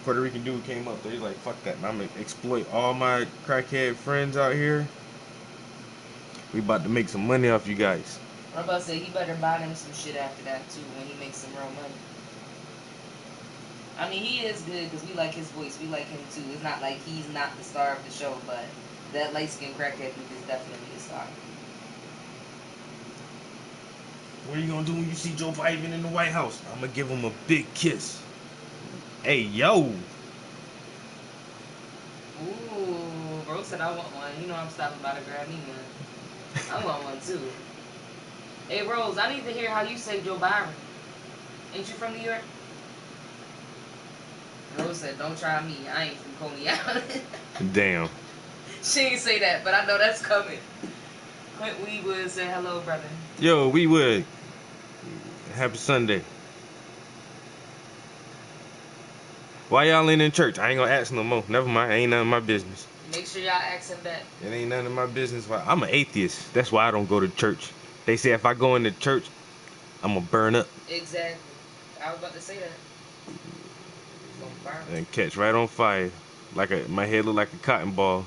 Puerto Rican dude came up there. He's like, fuck that. I'm going to exploit all my crackhead friends out here. We about to make some money off you guys. I'm about to say, he better buy them some shit after that, too, when he makes some real money. I mean, he is good because we like his voice. We like him, too. It's not like he's not the star of the show, but that light-skinned crackhead dude is definitely the star. What are you going to do when you see Joe Biden in the White House? I'm going to give him a big kiss. Hey, yo. Ooh, bro said I want one. You know I'm stopping by to grab me one. I want one too. Hey Rose, I need to hear how you say Joe Byron. Ain't you from New York? Rose said, don't try me. I ain't from Coney Island. Damn. She ain't say that, but I know that's coming. Clint Weewood said hello, brother. Yo, we would. Happy Sunday. Why y'all ain't in church? I ain't gonna ask no more. Never mind. Ain't none of my business. Make sure y'all ask him that. It ain't none of my business. Why? I'm an atheist. That's why I don't go to church. They say if I go into church, I'm gonna burn up. Exactly. I was about to say that. It's gonna burn. And catch right on fire. My head look like a cotton ball.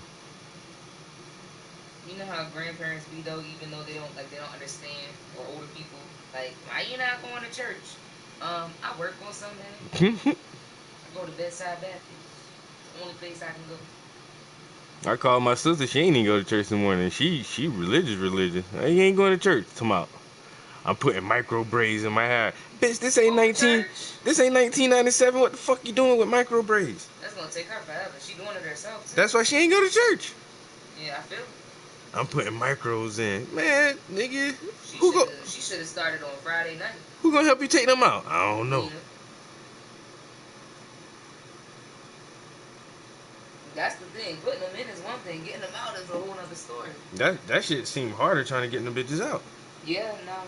You know how grandparents be though, even though they don't understand, or older people, like, why you not going to church? I work on Sunday. I go to Bedside Baptist. It's the only place I can go. I called my sister. She ain't even go to church in the morning. She religious. You ain't going to church. Tomorrow. I'm putting micro braids in my hair. Bitch, this ain't 1997. What the fuck you doing with micro braids? That's gonna take her forever. She doing it herself too. That's why she ain't go to church. Yeah, I feel it. I'm putting micros in. Man, nigga. She should have started on Friday night. Who gonna help you take them out? I don't know. Yeah. That's the thing. Putting them in is one thing. Getting them out is a whole other story. That shit seemed harder trying to get them bitches out. Yeah, no.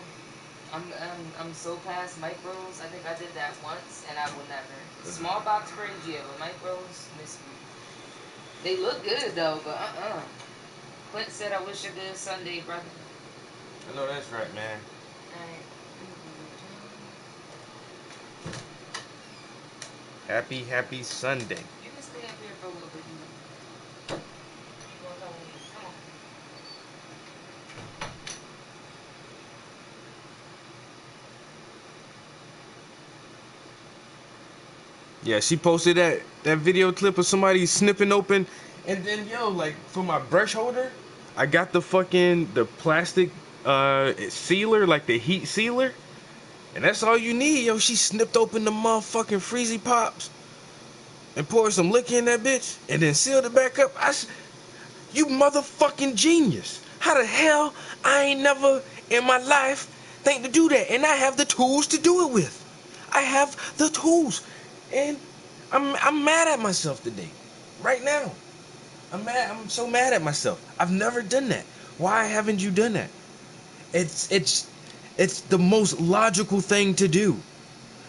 I'm so past micros. I think I did that once, and I will never. Small box braids, yeah, but micros, miss me. They look good though, but Clint said, "I wish you a good Sunday, brother." I know that's right, man. Alright. Happy Sunday. You can stay up here for a little bit. You wanna come with me? Come on. Yeah, she posted that video clip of somebody snipping open, and then like for my brush holder, I got the plastic sealer, like the heat sealer, and that's all you need, yo. She snipped open the motherfucking Freezy Pops and poured some liquor in that bitch, and then sealed it back up. You motherfucking genius! How the hell I ain't never in my life think to do that, and I have the tools to do it with. I have the tools. And I'm mad at myself today. Right now. I'm so mad at myself. I've never done that. Why haven't you done that? It's the most logical thing to do.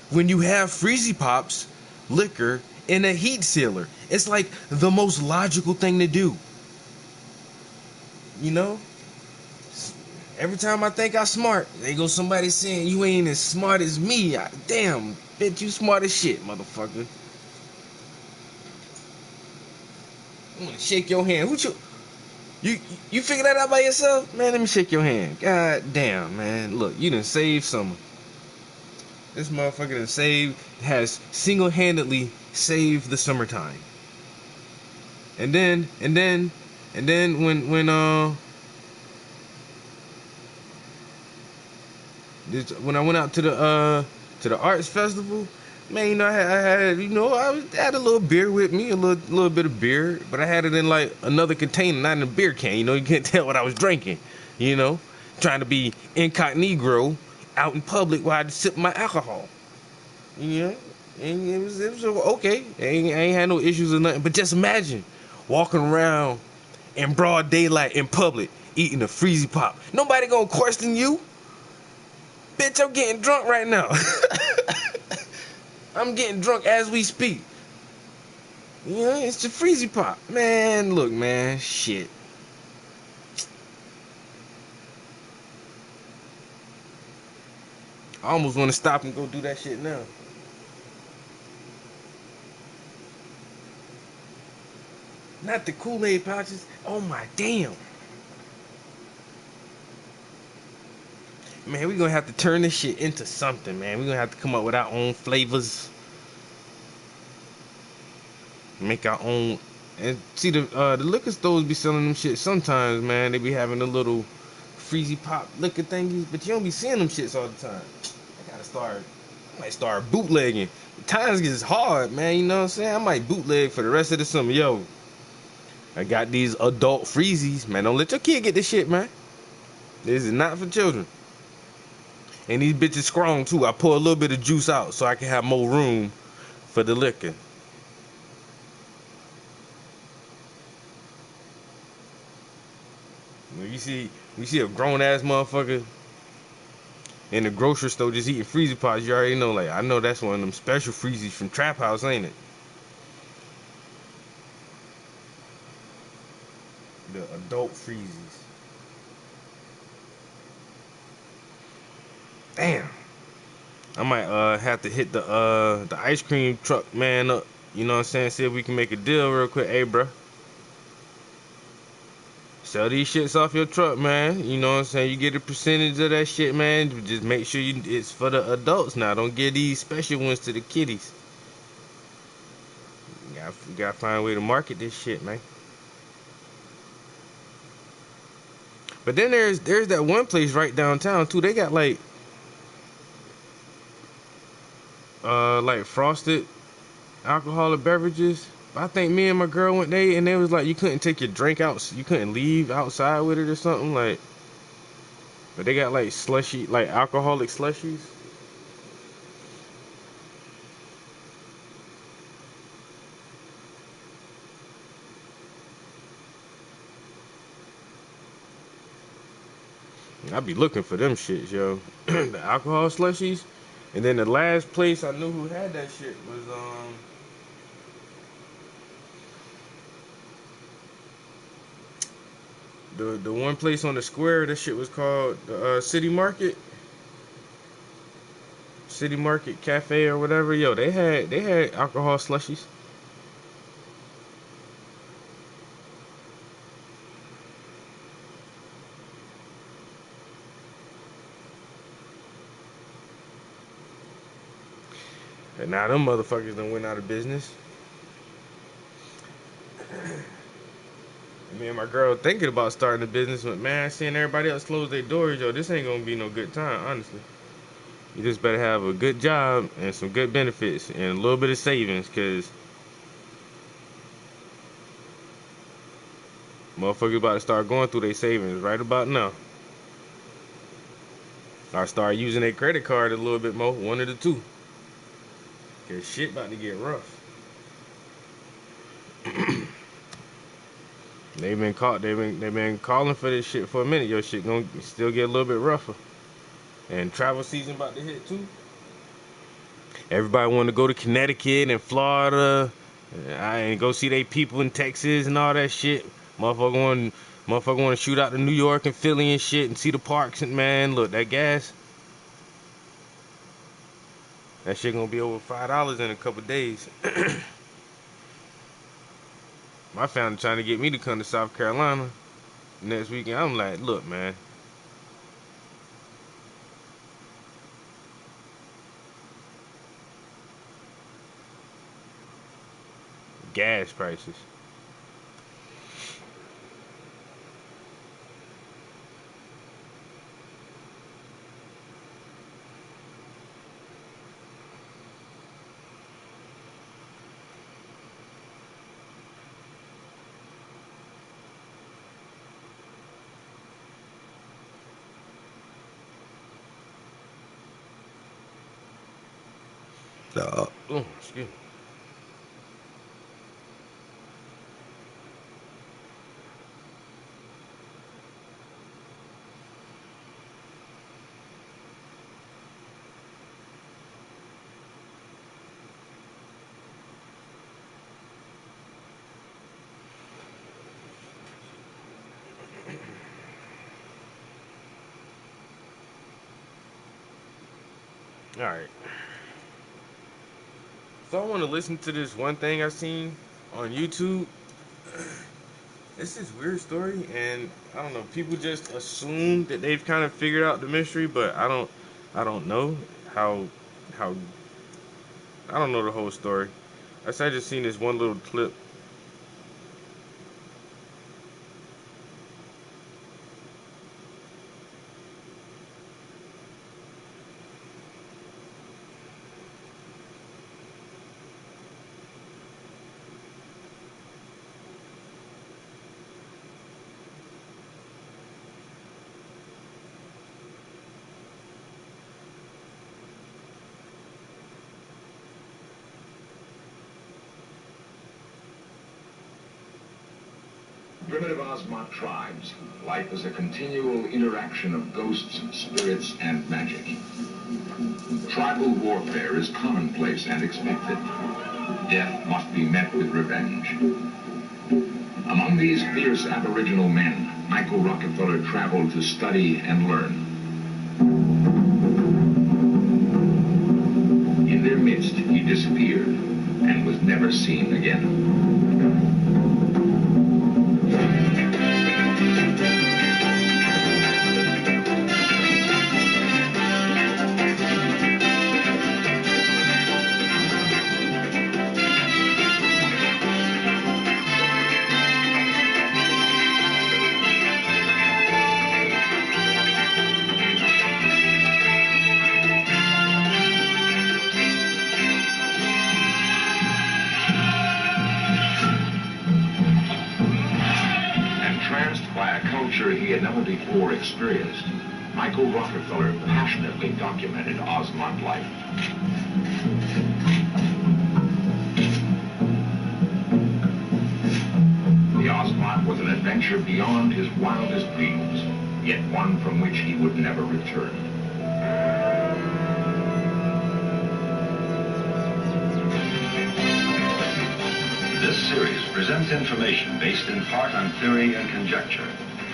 When you have Freezy Pops, liquor, and a heat sealer. It's like the most logical thing to do. You know? Every time I think I'm smart, they go somebody saying you ain't as smart as me. Damn, bitch, you smart as shit, motherfucker. I'm gonna shake your hand. You figure that out by yourself? Man, let me shake your hand. God damn, man. Look, you done saved summer. This motherfucker has single-handedly saved the summertime. And then when I went out to the arts festival, man, I had a little beer with me, a little bit of beer, but I had it in like another container, not in a beer can. You can't tell what I was drinking. Trying to be incognito out in public while I sip my alcohol. And it was okay. I ain't had no issues or nothing. But just imagine walking around in broad daylight in public eating a Freezy Pop. Nobody gonna question you. Bitch, I'm getting drunk right now. I'm getting drunk as we speak. It's the Freezy Pop. Man, look, man, shit. I almost want to stop and go do that shit now. Not the Kool-Aid pouches. Oh my damn. Man, we're gonna have to turn this shit into something, man. We're gonna have to come up with our own flavors. Make our own. And see, the liquor stores be selling them shit sometimes, man. They be having the little Freezy Pop liquor thingies, but you don't be seeing them shits all the time. I gotta start I might start bootlegging. Times gets hard, man. You know what I'm saying? I might bootleg for the rest of the summer. Yo, I got these adult freezies, man. Don't let your kid get this shit, man. This is not for children. And these bitches strong too. I pour a little bit of juice out so I can have more room for the liquor. When you see a grown ass motherfucker in the grocery store just eating freezy pots, you already know, like, I know that's one of them special freezies from Trap House, ain't it? The adult freezies. Damn. I might have to hit the ice cream truck man up. You know what I'm saying? See if we can make a deal real quick. Hey, bro. Sell these shits off your truck, man. You know what I'm saying? You get a percentage of that shit, man. Just make sure it's for the adults now. Don't give these special ones to the kiddies. You gotta find a way to market this shit, man. But then there's that one place right downtown too. They got like frosted alcoholic beverages. I think me and my girl went there and they was like you couldn't take your drink out, you couldn't leave outside with it or something like. But they got like slushy, like alcoholic slushies. I be looking for them shits, yo. The alcohol slushies. And then the last place I knew who had that shit was the one place on the square. That shit was called City Market. City Market Cafe or whatever. Yo, they had alcohol slushies. And now them motherfuckers done went out of business. Me and my girl thinking about starting a business, but man, seeing everybody else close their doors, yo, this ain't gonna be no good time, honestly. You just better have a good job and some good benefits and a little bit of savings, cause motherfuckers about to start going through their savings right about now. Or start using their credit card a little bit more, one of the two. Cause shit about to get rough. They've been calling for this shit for a minute. Yo, shit gonna still get a little bit rougher. And travel season about to hit too. Everybody want to go to Connecticut and Florida. And go see they people in Texas and all that shit. Motherfucker want to shoot out to New York and Philly and shit and see the parks. And man, look, that gas, that shit gonna be over $5 in a couple days. My family trying to get me to come to South Carolina next weekend. I'm like, look, man. Gas prices. Excuse me. All right. So I want to listen to this one thing I seen on YouTube. It's this weird story, and I don't know. People just assume that they've kind of figured out the mystery, but I don't know how. I don't know the whole story. I just seen this one little clip. primitive Osmot tribes, life is a continual interaction of ghosts, spirits, and magic. Tribal warfare is commonplace and expected. Death must be met with revenge. Among these fierce Aboriginal men, Michael Rockefeller traveled to study and learn. In their midst, he disappeared and was never seen again. He had never before experienced, Michael Rockefeller passionately documented Osmot life. The Osmot was an adventure beyond his wildest dreams, yet one from which he would never return. This series presents information based in part on theory and conjecture.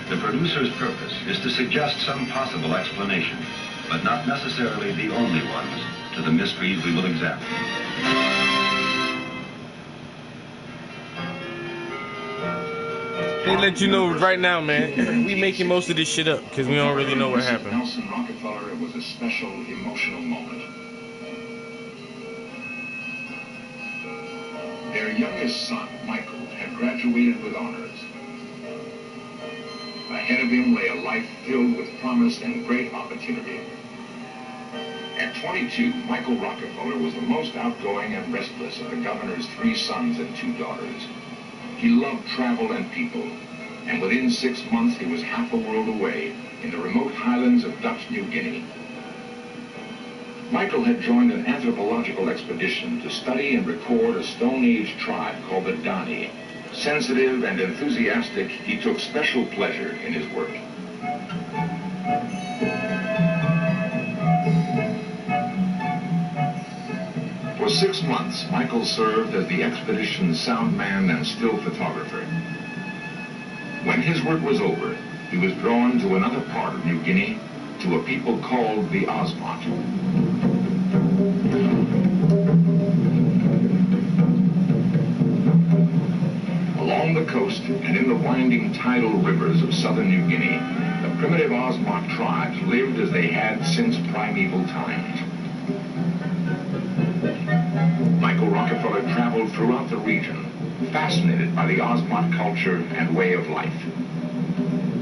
The producer's purpose is to suggest some possible explanation, but not necessarily the only ones, to the mysteries we will examine. They let you know right now, man. We making most of this shit up because we don't really know what happened. Nelson Rockefeller, it was a special emotional moment. Their youngest son, Michael, had graduated with honors. Ahead of him lay a life filled with promise and great opportunity. At 22, Michael Rockefeller was the most outgoing and restless of the governor's 3 sons and 2 daughters. He loved travel and people, and within 6 months he was half a world away in the remote highlands of Dutch New Guinea. Michael had joined an anthropological expedition to study and record a Stone Age tribe called the Dani. Sensitive and enthusiastic, he took special pleasure in his work. For 6 months, Michael served as the expedition's sound man and still photographer. When his work was over, he was drawn to another part of New Guinea, to a people called the Osmot. Along the coast and in the winding tidal rivers of southern New Guinea, the primitive Osmot tribes lived as they had since primeval times. Michael Rockefeller traveled throughout the region, fascinated by the Osmot culture and way of life.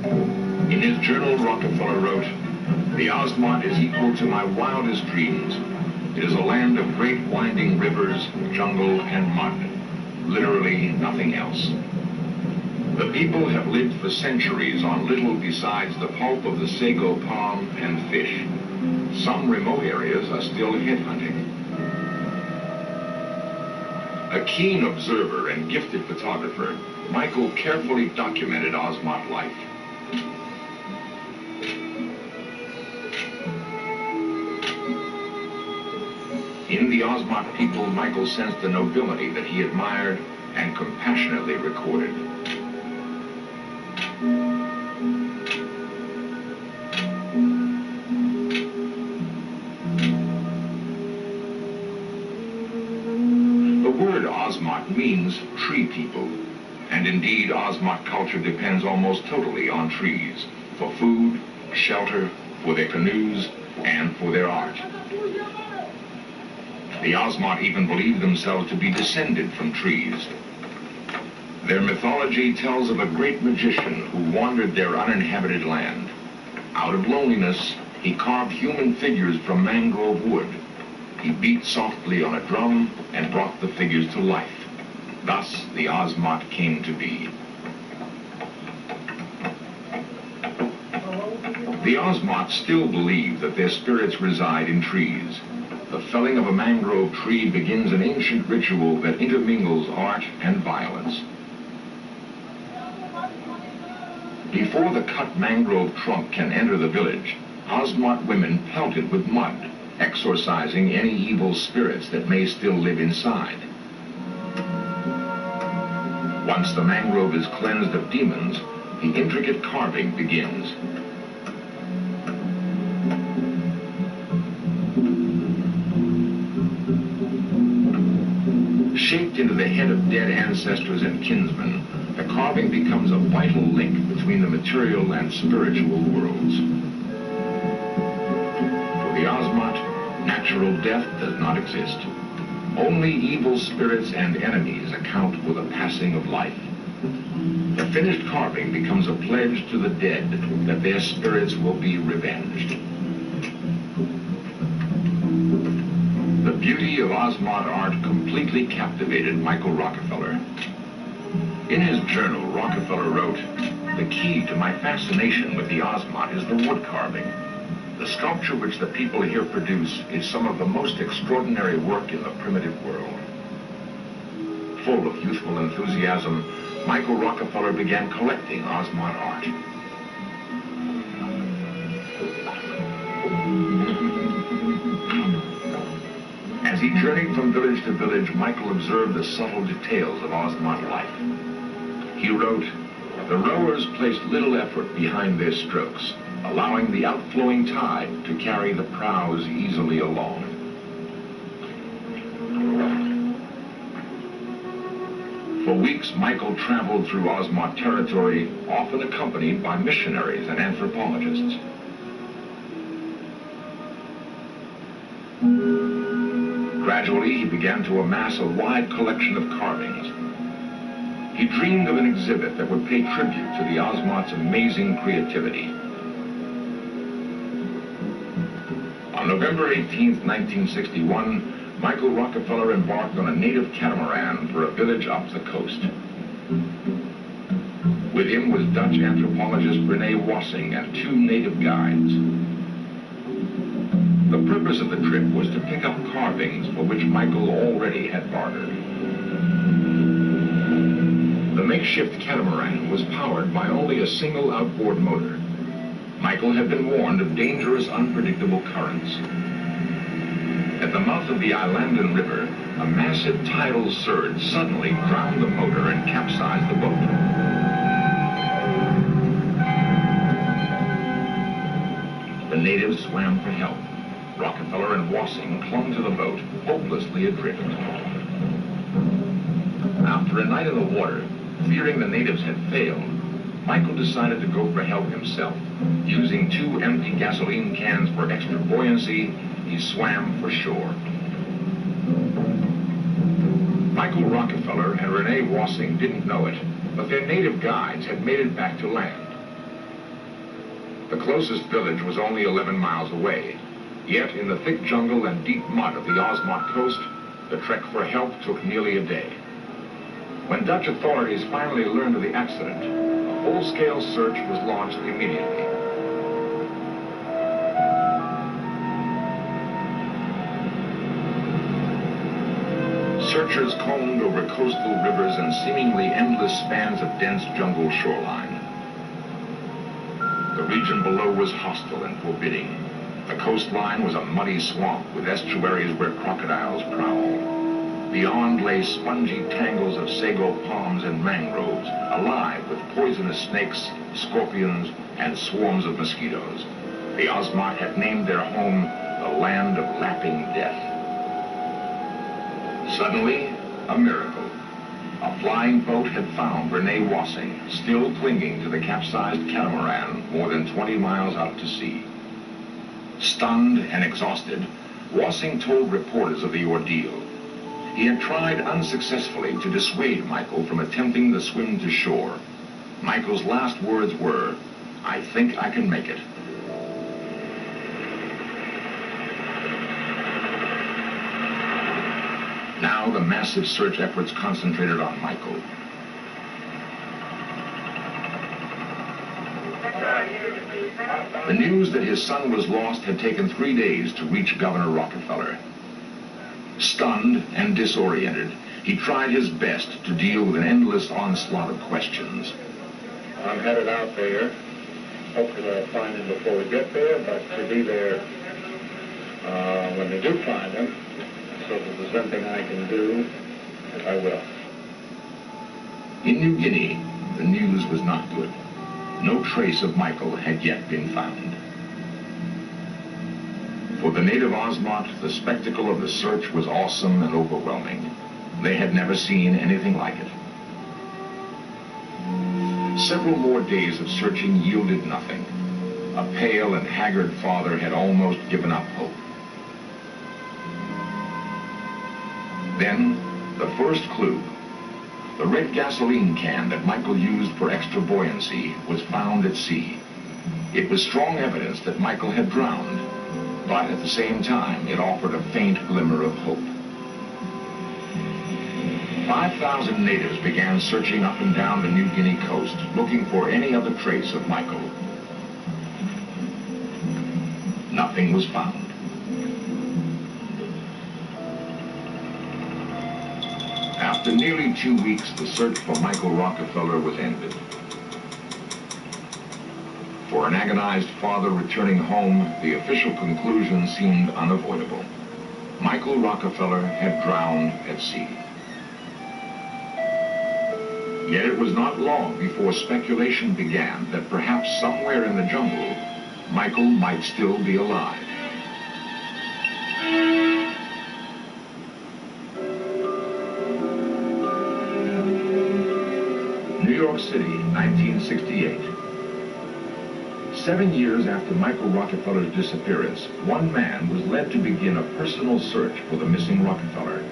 In his journal, Rockefeller wrote, "The Osmot is equal to my wildest dreams. It is a land of great winding rivers, jungle, and mud. Literally nothing else. The people have lived for centuries on little besides the pulp of the sago palm and fish. Some remote areas are still headhunting." A keen observer and gifted photographer, Michael carefully documented Osmot life. In the Osmot people, Michael sensed a nobility that he admired and compassionately recorded. The word Osmot means tree people, and indeed Osmot culture depends almost totally on trees, for food, shelter, for their canoes, and for their art. The Osmot even believe themselves to be descended from trees. Their mythology tells of a great magician who wandered their uninhabited land. Out of loneliness, he carved human figures from mangrove wood. He beat softly on a drum and brought the figures to life. Thus, the Osmot came to be. The Osmot still believe that their spirits reside in trees. The felling of a mangrove tree begins an ancient ritual that intermingles art and violence. Before the cut mangrove trunk can enter the village, Osmot women pelt it with mud, exorcising any evil spirits that may still live inside. Once the mangrove is cleansed of demons, the intricate carving begins. Shaped into the head of dead ancestors and kinsmen, the carving becomes a vital link between the material and spiritual worlds. For the Osmot, natural death does not exist. Only evil spirits and enemies account for the passing of life. The finished carving becomes a pledge to the dead that their spirits will be revenged. The beauty of Osmot art completely captivated Michael Rockefeller. In his journal, Rockefeller wrote, "The key to my fascination with the Osmot is the wood carving. The sculpture which the people here produce is some of the most extraordinary work in the primitive world." Full of youthful enthusiasm, Michael Rockefeller began collecting Osmot art. As he journeyed from village to village, Michael observed the subtle details of Osmot life. He wrote, "The rowers placed little effort behind their strokes, allowing the outflowing tide to carry the prows easily along." For weeks, Michael traveled through Osmot territory, often accompanied by missionaries and anthropologists. Gradually, he began to amass a wide collection of carvings. He dreamed of an exhibit that would pay tribute to the Osmot's amazing creativity. On November 18, 1961, Michael Rockefeller embarked on a native catamaran for a village up the coast. With him was Dutch anthropologist Renee Wassing and 2 native guides. The purpose of the trip was to pick up carvings for which Michael already had bartered. The makeshift catamaran was powered by only a single outboard motor. Michael had been warned of dangerous, unpredictable currents. At the mouth of the Islandan River, a massive tidal surge suddenly drowned the motor and capsized the boat. The natives swam for help. Rockefeller and Wassing clung to the boat, hopelessly adrift. After a night in the water, fearing the natives had failed, Michael decided to go for help himself. Using 2 empty gasoline cans for extra buoyancy, he swam for shore. Michael Rockefeller and Renee Wassing didn't know it, but their native guides had made it back to land. The closest village was only 11 miles away, yet in the thick jungle and deep mud of the Osmot coast, the trek for help took nearly a day. When Dutch authorities finally learned of the accident, a full-scale search was launched immediately. Searchers combed over coastal rivers and seemingly endless spans of dense jungle shoreline. The region below was hostile and forbidding. The coastline was a muddy swamp with estuaries where crocodiles prowl. Beyond lay spongy tangles of sago palms and mangroves, alive with poisonous snakes, scorpions, and swarms of mosquitoes. The Osmot had named their home the Land of Lapping Death. Suddenly, a miracle. A flying boat had found Renee Wassing, still clinging to the capsized catamaran more than 20 miles out to sea. Stunned and exhausted, Wassing told reporters of the ordeal. He had tried unsuccessfully to dissuade Michael from attempting the swim to shore. Michael's last words were, "I think I can make it." Now the massive search efforts concentrated on Michael. The news that his son was lost had taken 3 days to reach Governor Rockefeller. Stunned and disoriented, he tried his best to deal with an endless onslaught of questions. I'm headed out there. Hopefully I'll find him before we get there, but to be there when they do find him, so if there's anything I can do, I will. In New Guinea, the news was not good. No trace of Michael had yet been found. For the native Osmont, the spectacle of the search was awesome and overwhelming. They had never seen anything like it. Several more days of searching yielded nothing. A pale and haggard father had almost given up hope. Then, the first clue. The red gasoline can that Michael used for extra buoyancy was found at sea. It was strong evidence that Michael had drowned, but at the same time, it offered a faint glimmer of hope. 5,000 natives began searching up and down the New Guinea coast, looking for any other trace of Michael. Nothing was found. After nearly 2 weeks, the search for Michael Rockefeller was ended. For an agonized father returning home, the official conclusion seemed unavoidable. Michael Rockefeller had drowned at sea. Yet it was not long before speculation began that perhaps somewhere in the jungle, Michael might still be alive. New York City, 1968. 7 years after Michael Rockefeller's disappearance, one man was led to begin a personal search for the missing Rockefeller.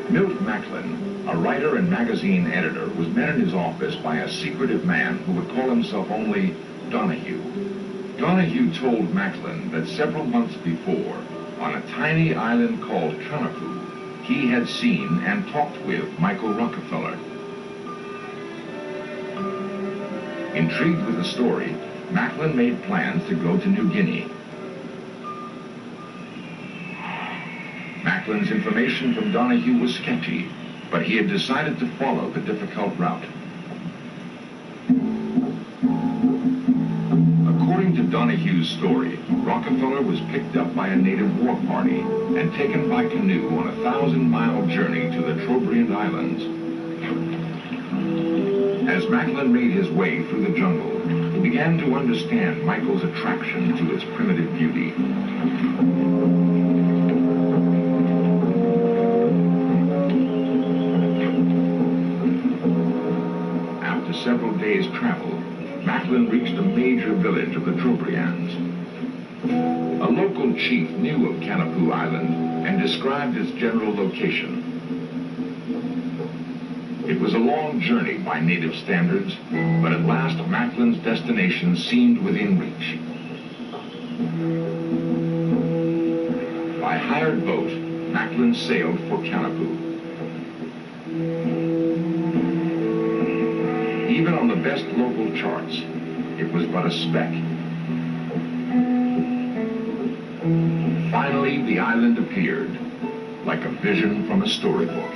Milt Macklin, a writer and magazine editor, was met in his office by a secretive man who would call himself only Donahue. Donahue told Macklin that several months before, on a tiny island called Kanapu, he had seen and talked with Michael Rockefeller. Intrigued with the story, Macklin made plans to go to New Guinea. Macklin's information from Donahue was sketchy, but he had decided to follow the difficult route. According to Donahue's story, Rockefeller was picked up by a native war party and taken by canoe on a 1,000-mile journey to the Trobriand Islands. As Macklin made his way through the jungle, he began to understand Michael's attraction to its primitive beauty. After several days' travel, Macklin reached a major village of the Trobriands. A local chief knew of Kanapu Island and described its general location. It was a long journey by native standards, but at last Macklin's destination seemed within reach. By hired boat, Macklin sailed for Kanapu. Even on the best local charts, it was but a speck. Finally, the island appeared, like a vision from a storybook.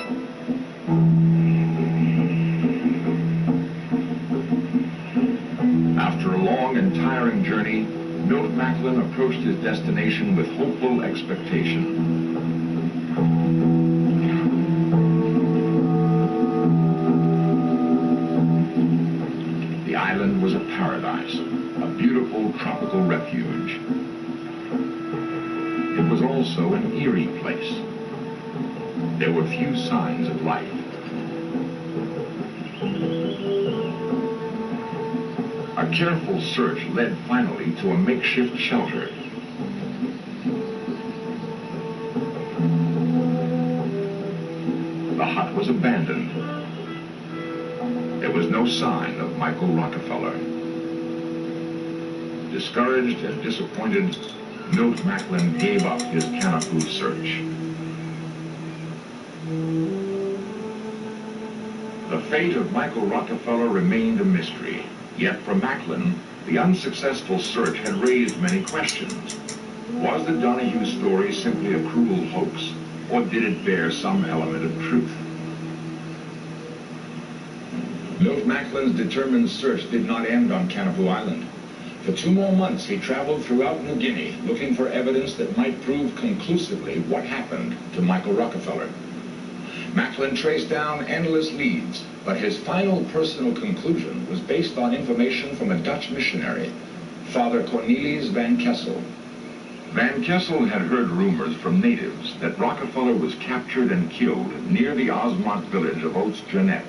After a long and tiring journey, Milt Macklin approached his destination with hopeful expectation. The island was a paradise, a beautiful tropical refuge. It was also an eerie place. There were few signs of life. A careful search led finally to a makeshift shelter. The hut was abandoned. There was no sign of Michael Rockefeller. Discouraged and disappointed, Milt Macklin gave up his Kanapu search. The fate of Michael Rockefeller remained a mystery. Yet for Macklin, the unsuccessful search had raised many questions. Was the Donahue story simply a cruel hoax, or did it bear some element of truth? Milt Macklin's determined search did not end on Kanapu Island. For 2 more months, he traveled throughout New Guinea, looking for evidence that might prove conclusively what happened to Michael Rockefeller. Macklin traced down endless leads, but his final personal conclusion was based on information from a Dutch missionary, Father Cornelis van Kessel. Van Kessel had heard rumors from natives that Rockefeller was captured and killed near the Osmont village of Oostjanet.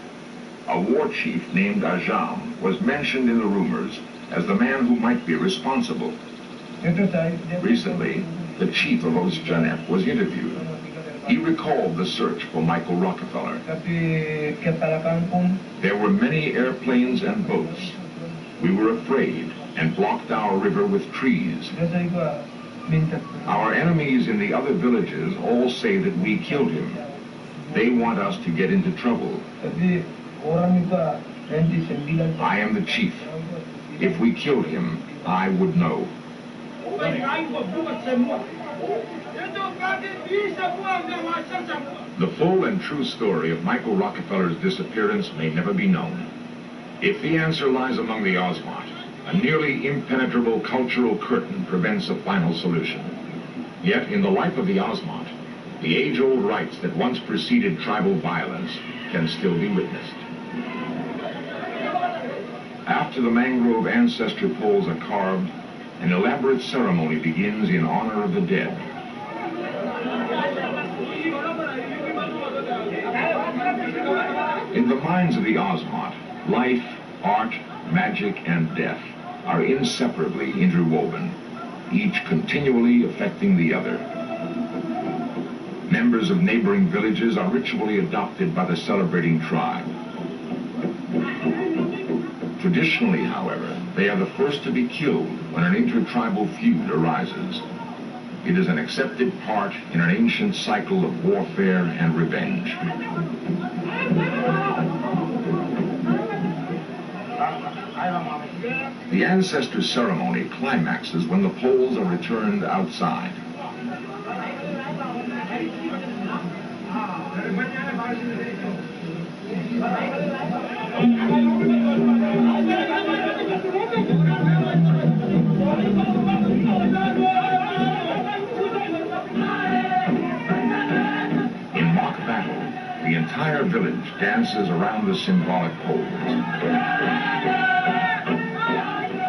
A war chief named Ajam was mentioned in the rumors as the man who might be responsible. Recently, the chief of Oostjanet was interviewed. He recalled the search for Michael Rockefeller. There were many airplanes and boats. We were afraid and blocked our river with trees. Our enemies in the other villages all say that we killed him. They want us to get into trouble. I am the chief. If we killed him, I would know. The full and true story of Michael Rockefeller's disappearance may never be known. If the answer lies among the Osmont, a nearly impenetrable cultural curtain prevents a final solution. Yet, in the life of the Osmont, the age-old rites that once preceded tribal violence can still be witnessed. After the mangrove ancestor poles are carved, an elaborate ceremony begins in honor of the dead. In the minds of the Osmont, life, art, magic, and death are inseparably interwoven, each continually affecting the other. Members of neighboring villages are ritually adopted by the celebrating tribe. Traditionally, however, they are the first to be killed when an intertribal feud arises. It is an accepted part in an ancient cycle of warfare and revenge. The ancestor ceremony climaxes when the poles are returned outside. In mock battle, the entire village dances around the symbolic poles.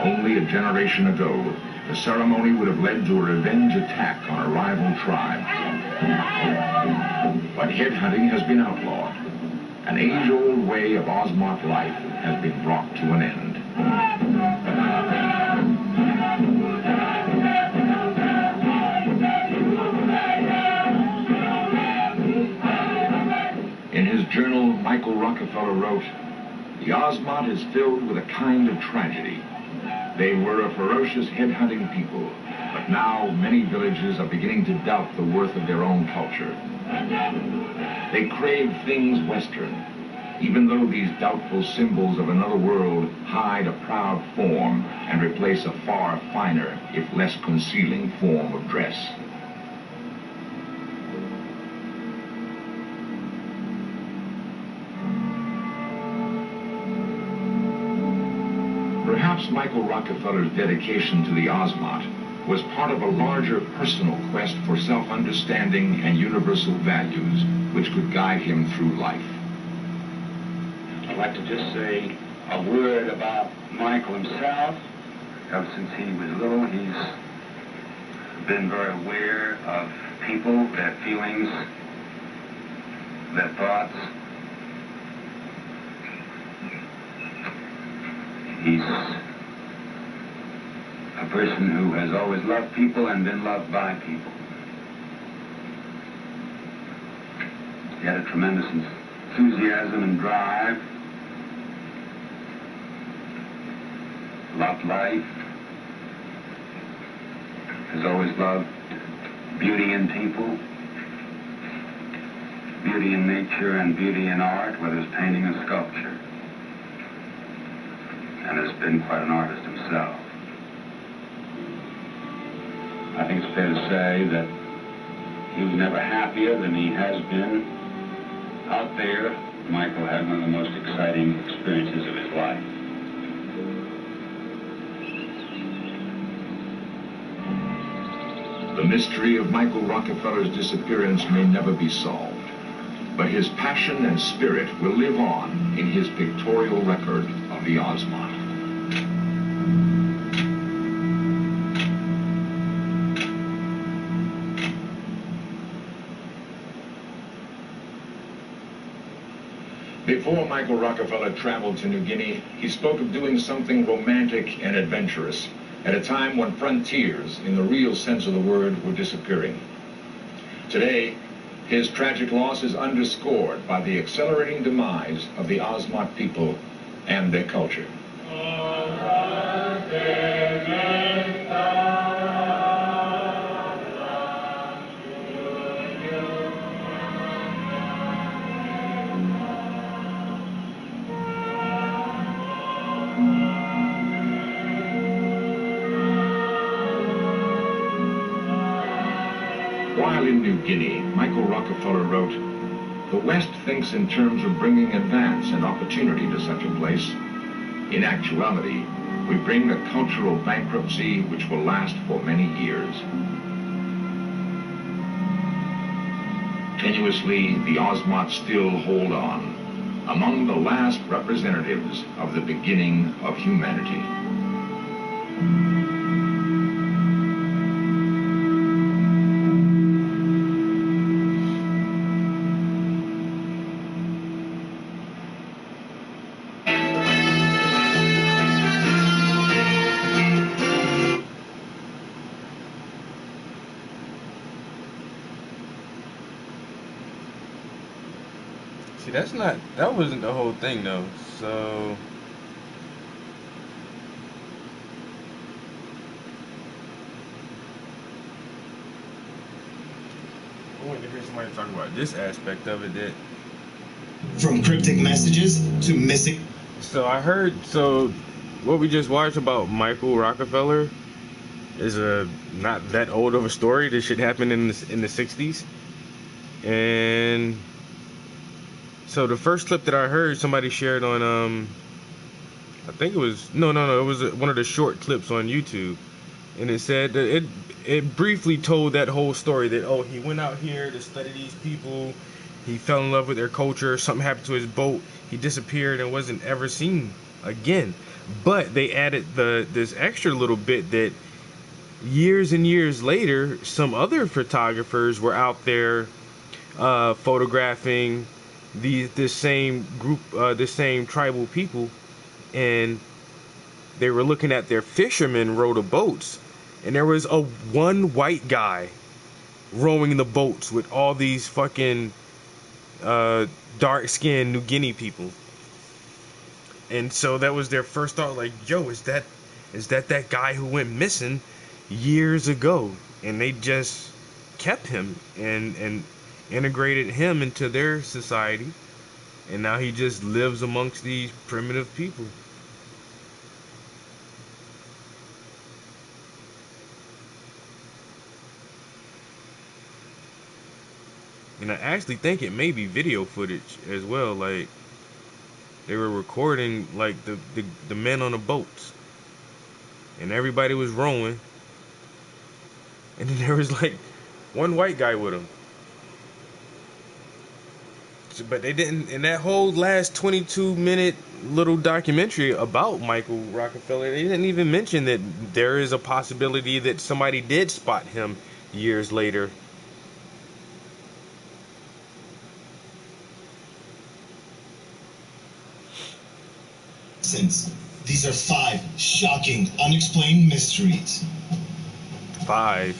Only a generation ago, the ceremony would have led to a revenge attack on a rival tribe. But headhunting has been outlawed. An age-old way of Osmont life has been brought to an end. In his journal, Michael Rockefeller wrote, "The Osmont is filled with a kind of tragedy. They were a ferocious headhunting people, but now many villages are beginning to doubt the worth of their own culture. They crave things Western, even though these doubtful symbols of another world hide a proud form and replace a far finer, if less concealing, form of dress." Perhaps Michael Rockefeller's dedication to the Osmont was part of a larger personal quest for self-understanding and universal values which could guide him through life. I'd like to just say a word about Michael himself. Ever since he was little, he's been very aware of people, their feelings, their thoughts. He's a person who has always loved people and been loved by people. He had a tremendous enthusiasm and drive, loved life, has always loved beauty in people, beauty in nature and beauty in art, whether it's painting or sculpture, and has been quite an artist himself. I think it's fair to say that he was never happier than he has been out there Michael had one of the most exciting experiences of his life. The mystery of Michael Rockefeller's disappearance may never be solved, but his passion and spirit will live on in his pictorial record of the Ozmont. Before Michael Rockefeller traveled to New Guinea, he spoke of doing something romantic and adventurous at a time when frontiers, in the real sense of the word, were disappearing. Today, his tragic loss is underscored by the accelerating demise of the Ozmont people and their culture. While in New Guinea, Michael Rockefeller wrote, "The West thinks in terms of bringing advance and opportunity to such a place. In actuality, we bring a cultural bankruptcy which will last for many years." Tenuously, the Ozmont still hold on, among the last representatives of the beginning of humanity. See, that wasn't the whole thing though. So I wanted to hear somebody talk about this aspect of it. That from cryptic messages to missing. So I heard. So what we just watched about Michael Rockefeller is a not that old of a story. This shit happened in the 60s, and so the first clip that I heard, somebody shared on I think it was it was one of the short clips on YouTube, and it said that it briefly told that whole story that, oh, he went out here to study these people, he fell in love with their culture, something happened to his boat, he disappeared and wasn't ever seen again. But they added this extra little bit that years and years later, some other photographers were out there photographing this same group, this same tribal people, and they were looking at their fishermen row the boats, and there was one white guy rowing the boats with all these fucking dark-skinned New Guinea people. And so that was their first thought, like, yo, is that guy who went missing years ago? And they just kept him and integrated him into their society, and now he just lives amongst these primitive people. And I actually think it may be video footage as well. Like, they were recording like the men on the boats, and everybody was rowing, and then there was like one white guy with him. But they didn't, in that whole last 22-minute little documentary about Michael Rockefeller, they didn't even mention that there is a possibility that somebody did spot him years later. Since these are 5 shocking, unexplained mysteries. 5.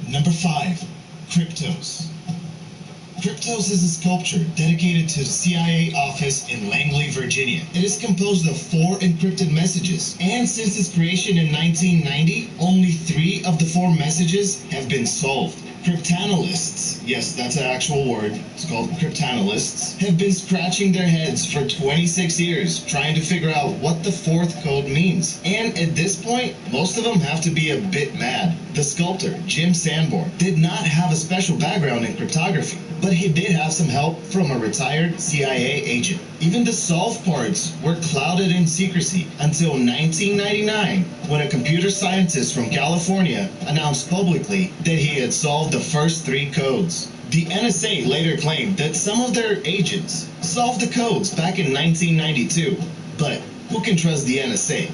Number 5. Kryptos. Kryptos is a sculpture dedicated to the CIA office in Langley, Virginia. It is composed of 4 encrypted messages, and since its creation in 1990, only 3 of the 4 messages have been solved. Cryptanalysts, yes, that's an actual word, it's called cryptanalysts, have been scratching their heads for 26 years trying to figure out what the 4th code means. And at this point, most of them have to be a bit mad. The sculptor, Jim Sanborn, did not have a special background in cryptography, but he did have some help from a retired CIA agent. Even the solved parts were clouded in secrecy until 1999, when a computer scientist from California announced publicly that he had solved the first 3 codes. The NSA later claimed that some of their agents solved the codes back in 1992, but who can trust the NSA?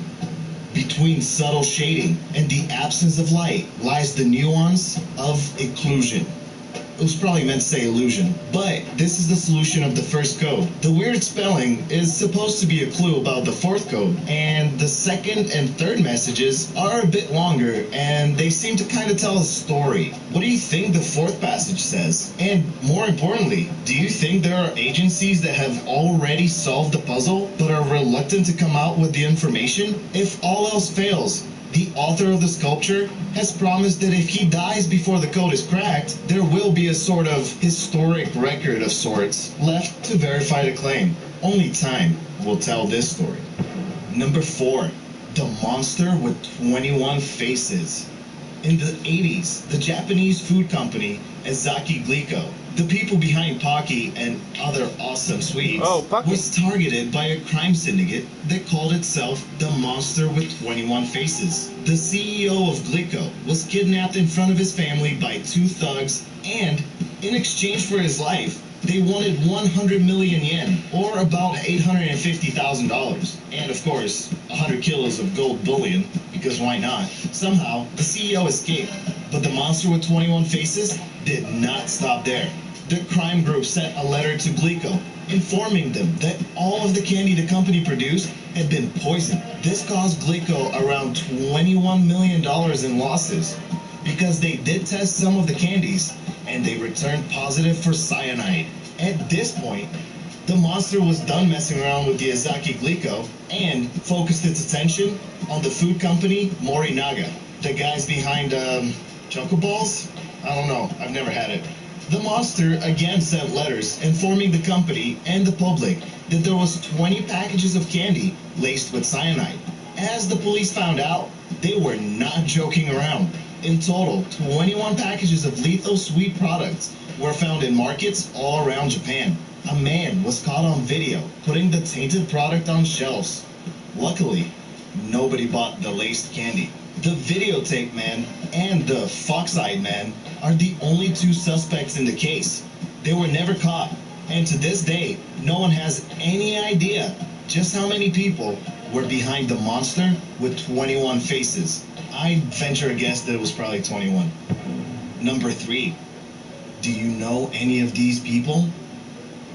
Between subtle shading and the absence of light lies the nuance of occlusion. It was probably meant to say illusion, but this is the solution of the first code. The weird spelling is supposed to be a clue about the 4th code, and the 2nd and 3rd messages are a bit longer, and they seem to kind of tell a story. What do you think the 4th passage says? And more importantly, do you think there are agencies that have already solved the puzzle, but are reluctant to come out with the information? If all else fails, the author of the sculpture has promised that if he dies before the code is cracked, there will be a sort of historic record of sorts left to verify the claim. Only time will tell this story. Number 4. The monster with 21 faces. In the 80s, the Japanese food company Ezaki Glico, the people behind Pocky and other awesome sweets, was targeted by a crime syndicate that called itself the Monster with 21 Faces. The CEO of Glico was kidnapped in front of his family by 2 thugs, and in exchange for his life, they wanted 100 million yen, or about $850,000. And of course, 100 kilos of gold bullion, because why not? Somehow, the CEO escaped, but the Monster with 21 Faces did not stop there. The crime group sent a letter to Glico, informing them that all of the candy the company produced had been poisoned. This caused Glico around $21 million in losses, because they did test some of the candies, and they returned positive for cyanide. At this point, the monster was done messing around with the Ezaki Glico and focused its attention on the food company Morinaga. The guys behind Choco Balls? I don't know, I've never had it. The monster again sent letters informing the company and the public that there was 20 packages of candy laced with cyanide. As the police found out, they were not joking around. In total, 21 packages of lethal sweet products were found in markets all around Japan. A man was caught on video putting the tainted product on shelves. Luckily, nobody bought the laced candy. The videotape man and the fox-eyed man are the only 2 suspects in the case. They were never caught, and to this day, no one has any idea just how many people were behind the monster with 21 faces. I venture a guess that it was probably 21. Number 3. Do you know any of these people?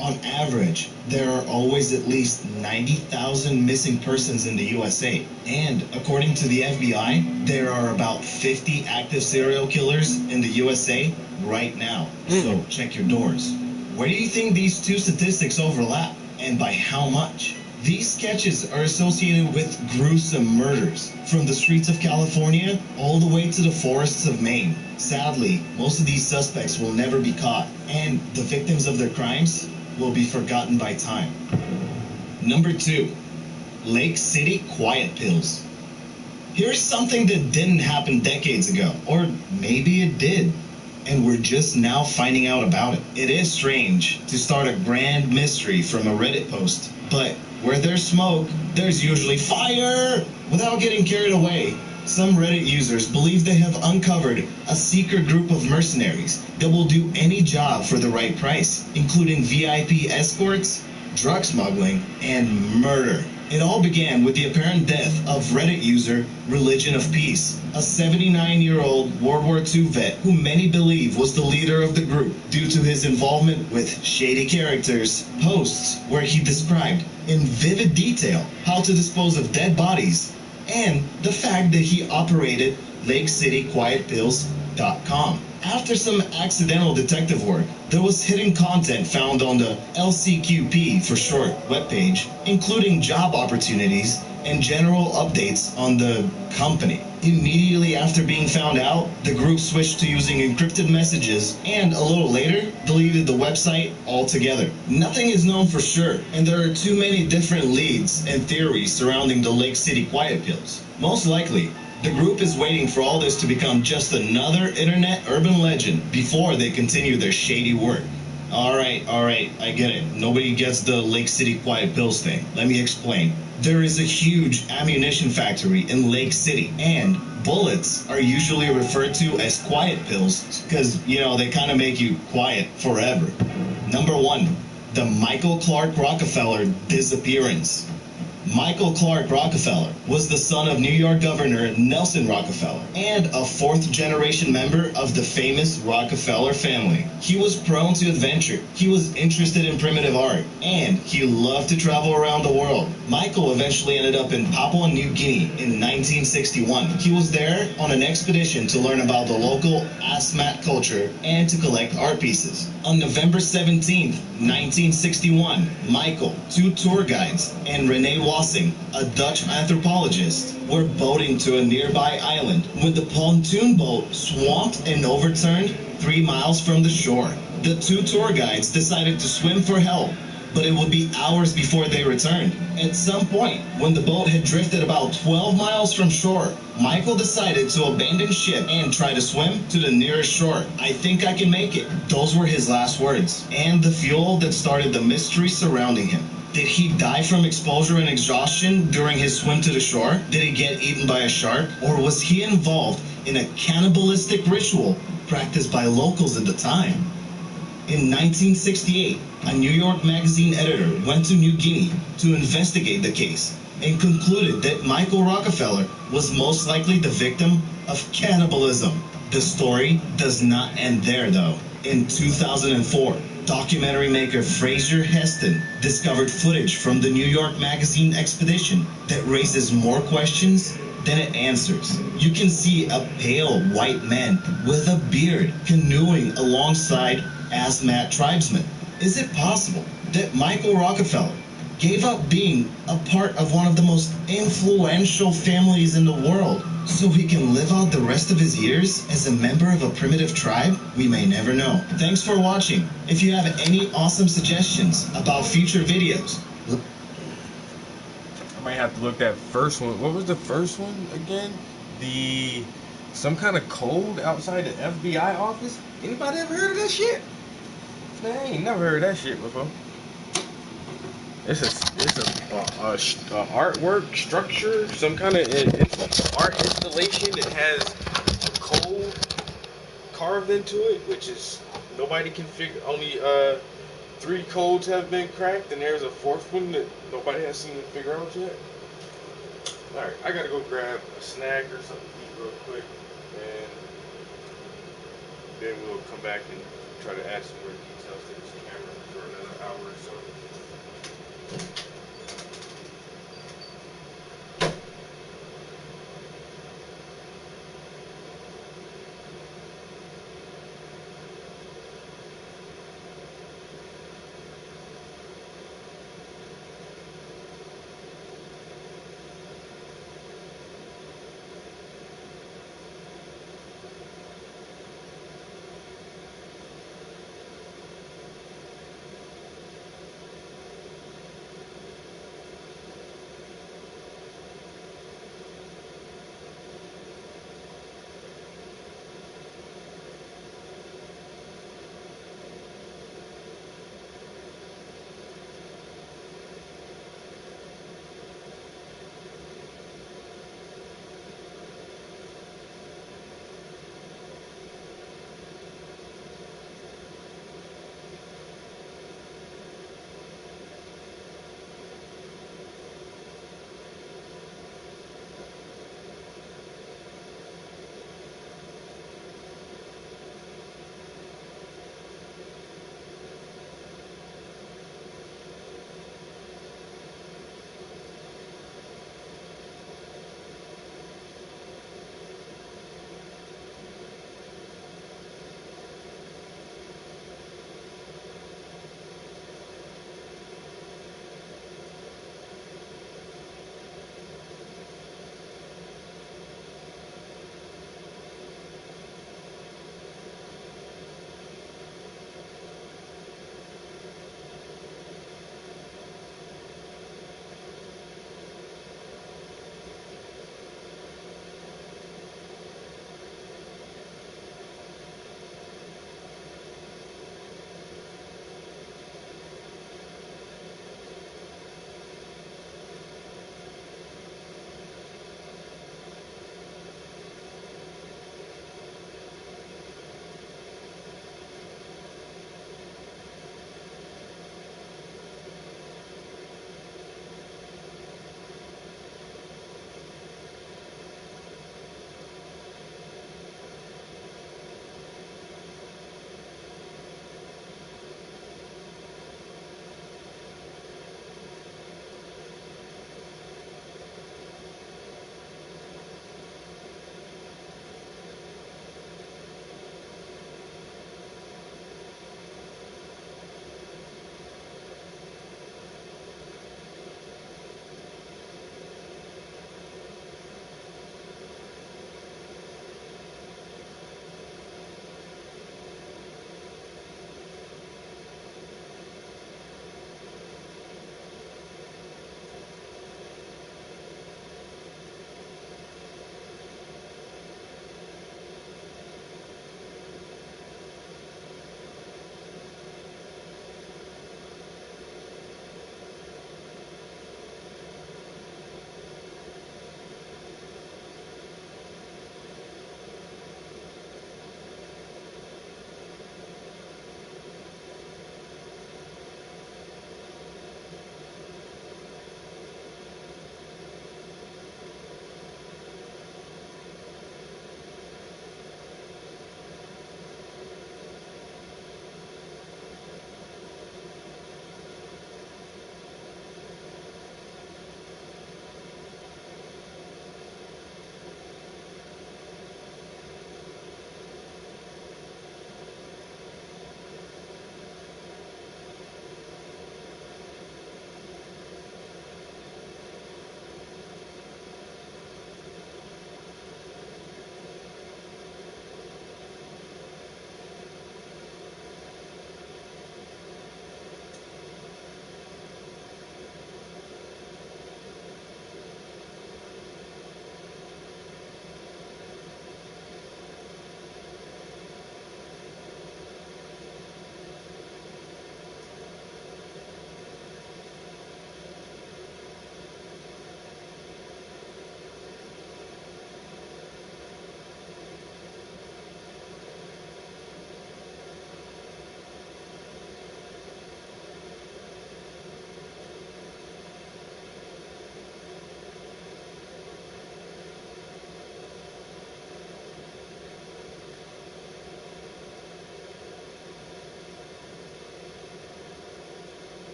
On average, there are always at least 90,000 missing persons in the USA. And according to the FBI, there are about 50 active serial killers in the USA right now. So check your doors. Where do you think these 2 statistics overlap? And by how much? These sketches are associated with gruesome murders, from the streets of California all the way to the forests of Maine. Sadly, most of these suspects will never be caught, and the victims of their crimes will be forgotten by time. Number 2. Lake City Quiet Pills. Here's something that didn't happen decades ago, or maybe it did, and we're just now finding out about it. It is strange to start a grand mystery from a Reddit post, but where there's smoke, there's usually fire! Without getting carried away, some Reddit users believe they have uncovered a secret group of mercenaries that will do any job for the right price, including VIP escorts, drug smuggling, and murder. It all began with the apparent death of Reddit user Religion of Peace, a 79-year-old World War II vet who many believe was the leader of the group due to his involvement with shady characters' posts where he described in vivid detail how to dispose of dead bodies, and the fact that he operated LakeCityQuietPills.com. After some accidental detective work, there was hidden content found on the LCQP for short webpage, including job opportunities and general updates on the company. Immediately after being found out, the group switched to using encrypted messages and a little later deleted the website altogether. Nothing is known for sure, and there are too many different leads and theories surrounding the Lake City Quiet Pills. Most likely, The group is waiting for all this to become just another internet urban legend before they continue their shady work. Alright, I get it. Nobody gets the Lake City Quiet Pills thing. Let me explain. There is a huge ammunition factory in Lake City, and bullets are usually referred to as quiet pills because, you know, they kind of make you quiet forever. Number 1, the Michael Clark Rockefeller disappearance. Michael Clark Rockefeller was the son of New York Governor Nelson Rockefeller and a fourth-generation member of the famous Rockefeller family. He was prone to adventure, he was interested in primitive art, and he loved to travel around the world. Michael eventually ended up in Papua New Guinea in 1961. He was there on an expedition to learn about the local Asmat culture and to collect art pieces. On November 17, 1961, Michael, 2 tour guides, and Renee Wassing, a Dutch anthropologist, were boating to a nearby island when the pontoon boat swamped and overturned 3 miles from the shore. The 2 tour guides decided to swim for help, but it would be hours before they returned. At some point, when the boat had drifted about 12 miles from shore, Michael decided to abandon ship and try to swim to the nearest shore. I think I can make it. Those were his last words, and the fuel that started the mystery surrounding him. Did he die from exposure and exhaustion during his swim to the shore? Did he get eaten by a shark? Or was he involved in a cannibalistic ritual practiced by locals at the time? In 1968, a New York Magazine editor went to New Guinea to investigate the case and concluded that Michael Rockefeller was most likely the victim of cannibalism. The story does not end there, though. In 2004, documentary maker Fraser Heston discovered footage from the New York Magazine expedition that raises more questions than it answers. You can see a pale white man with a beard canoeing alongside Asmat tribesmen. Is it possible that Michael Rockefeller gave up being a part of one of the most influential families in the world so he can live out the rest of his years as a member of a primitive tribe? We may never know. Thanks for watching. If you have any awesome suggestions about future videos, I might have to look that first one. What was the first one again? Some kind of code outside the FBI office? Anybody ever heard of that shit? Man, I ain't never heard of that shit before. It's a artwork structure, some kind of art installation that has a code carved into it, which is nobody can figure. Only 3 codes have been cracked, and there's a 4th one that nobody has seemed to figure out yet. All right, I gotta go grab a snack or something to eat real quick, and then we'll come back and try to add some more details to this camera for another hour or so.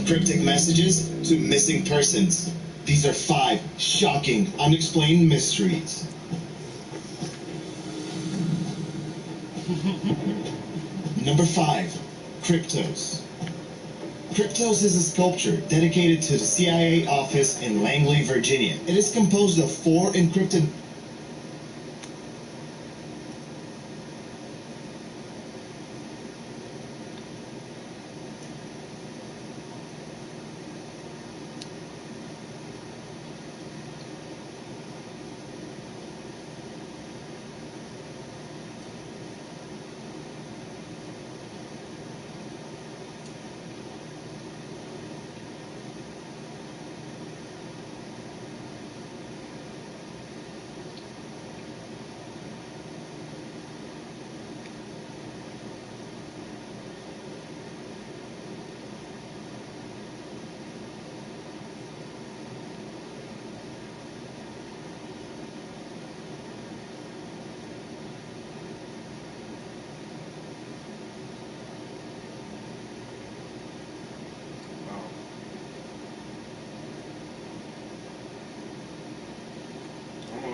cryptic messages to missing persons. These are 5 shocking, unexplained mysteries. Number 5. Kryptos. Kryptos is a sculpture dedicated to the CIA office in Langley, Virginia. It is composed of 4 encrypted...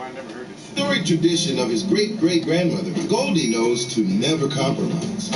I never heard this shit. Storied tradition of his great-great-grandmother, Goldie knows to never compromise.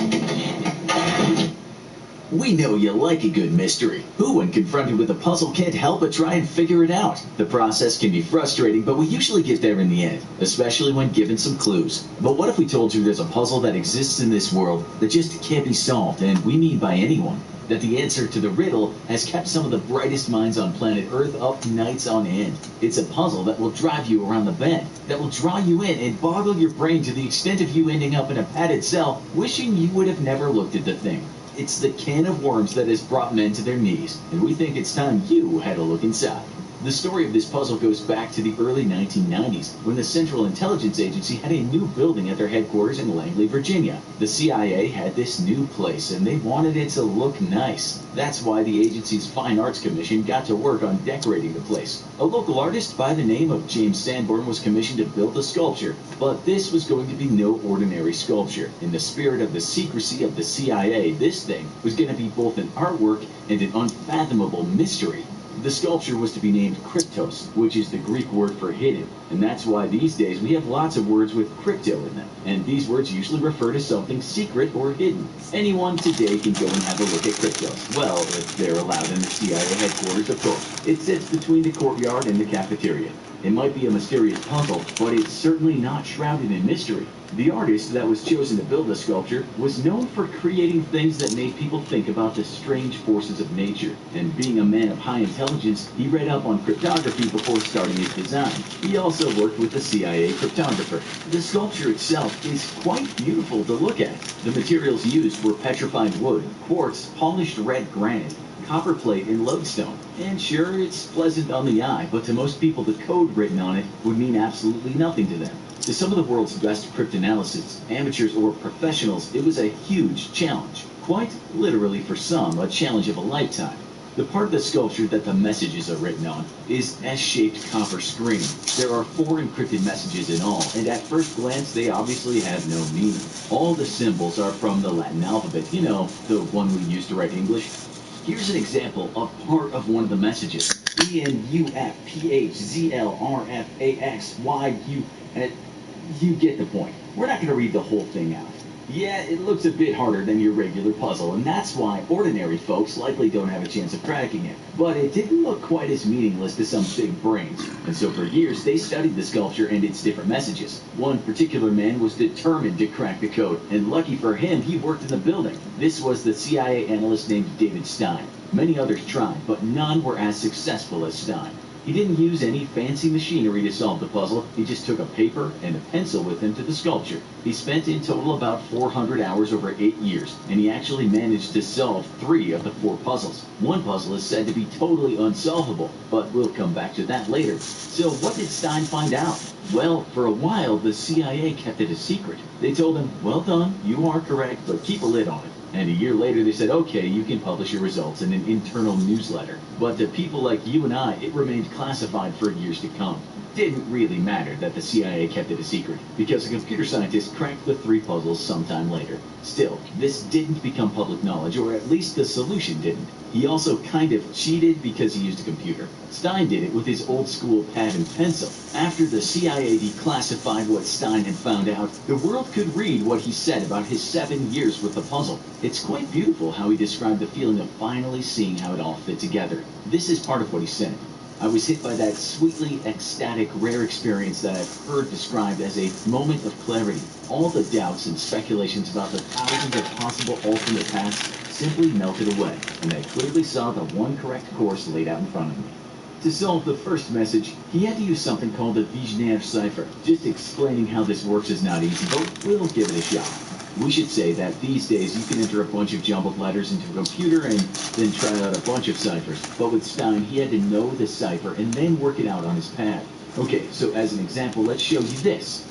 We know you like a good mystery. Who, when confronted with a puzzle, can't help but try and figure it out? The process can be frustrating, but we usually get there in the end, especially when given some clues. But what if we told you there's a puzzle that exists in this world that just can't be solved, and we mean by anyone? That the answer to the riddle has kept some of the brightest minds on planet Earth up nights on end. It's a puzzle that will drive you around the bend, that will draw you in and boggle your brain to the extent of you ending up in a padded cell, wishing you would have never looked at the thing. It's the can of worms that has brought men to their knees, and we think it's time you had a look inside. The story of this puzzle goes back to the early 1990s, when the Central Intelligence Agency had a new building at their headquarters in Langley, Virginia. The CIA had this new place, and they wanted it to look nice. That's why the agency's Fine Arts Commission got to work on decorating the place. A local artist by the name of James Sanborn was commissioned to build the sculpture, but this was going to be no ordinary sculpture. In the spirit of the secrecy of the CIA, this thing was going to be both an artwork and an unfathomable mystery. The sculpture was to be named Kryptos, which is the Greek word for hidden, and that's why these days we have lots of words with crypto in them, and these words usually refer to something secret or hidden. Anyone today can go and have a look at Kryptos. Well, if they're allowed in the CIA headquarters, of course. It sits between the courtyard and the cafeteria. It might be a mysterious puzzle, but it's certainly not shrouded in mystery. The artist that was chosen to build the sculpture was known for creating things that made people think about the strange forces of nature. And being a man of high intelligence, he read up on cryptography before starting his design. He also worked with the CIA cryptographer. The sculpture itself is quite beautiful to look at. The materials used were petrified wood, quartz, polished red granite, copper plate, and lodestone. And sure, it's pleasant on the eye, but to most people the code written on it would mean absolutely nothing to them. To some of the world's best cryptanalysts, amateurs or professionals, it was a huge challenge. Quite literally for some, a challenge of a lifetime. The part of the sculpture that the messages are written on is S-shaped copper screen. There are 4 encrypted messages in all, and at first glance they obviously have no meaning. All the symbols are from the Latin alphabet, you know, the one we use to write English. Here's an example of part of one of the messages. ENUFPHZLRFAXYU. You get the point. We're not going to read the whole thing out. Yeah, it looks a bit harder than your regular puzzle, and that's why ordinary folks likely don't have a chance of cracking it. But it didn't look quite as meaningless to some big brains, and so for years they studied the sculpture and its different messages. One particular man was determined to crack the code, and lucky for him, he worked in the building. This was the CIA analyst named David Stein. Many others tried, but none were as successful as Stein. He didn't use any fancy machinery to solve the puzzle. He just took a paper and a pencil with him to the sculpture. He spent in total about 400 hours over 8 years, and he actually managed to solve 3 of the 4 puzzles. One puzzle is said to be totally unsolvable, but we'll come back to that later. So what did Stein find out? Well, for a while, the CIA kept it a secret. They told him, well done, you are correct, but keep a lid on it. And a year later, they said, okay, you can publish your results in an internal newsletter. But to people like you and I, it remained classified for years to come. Didn't really matter that the CIA kept it a secret, because a computer scientist cracked the 3 puzzles sometime later. Still, this didn't become public knowledge, or at least the solution didn't. He also kind of cheated because he used a computer. Stein did it with his old school pad and pencil. After the CIA declassified what Stein had found out, the world could read what he said about his 7 years with the puzzle. It's quite beautiful how he described the feeling of finally seeing how it all fit together. This is part of what he said. I was hit by that sweetly ecstatic, rare experience that I've heard described as a moment of clarity. All the doubts and speculations about the thousands of possible alternate paths simply melted away, and I clearly saw the one correct course laid out in front of me. To solve the first message, he had to use something called the Vigenère cipher. Just explaining how this works is not easy, but we'll give it a shot. We should say that these days you can enter a bunch of jumbled letters into a computer and then try out a bunch of ciphers. But with Stein, he had to know the cipher and then work it out on his pad. Okay, so as an example, let's show you this.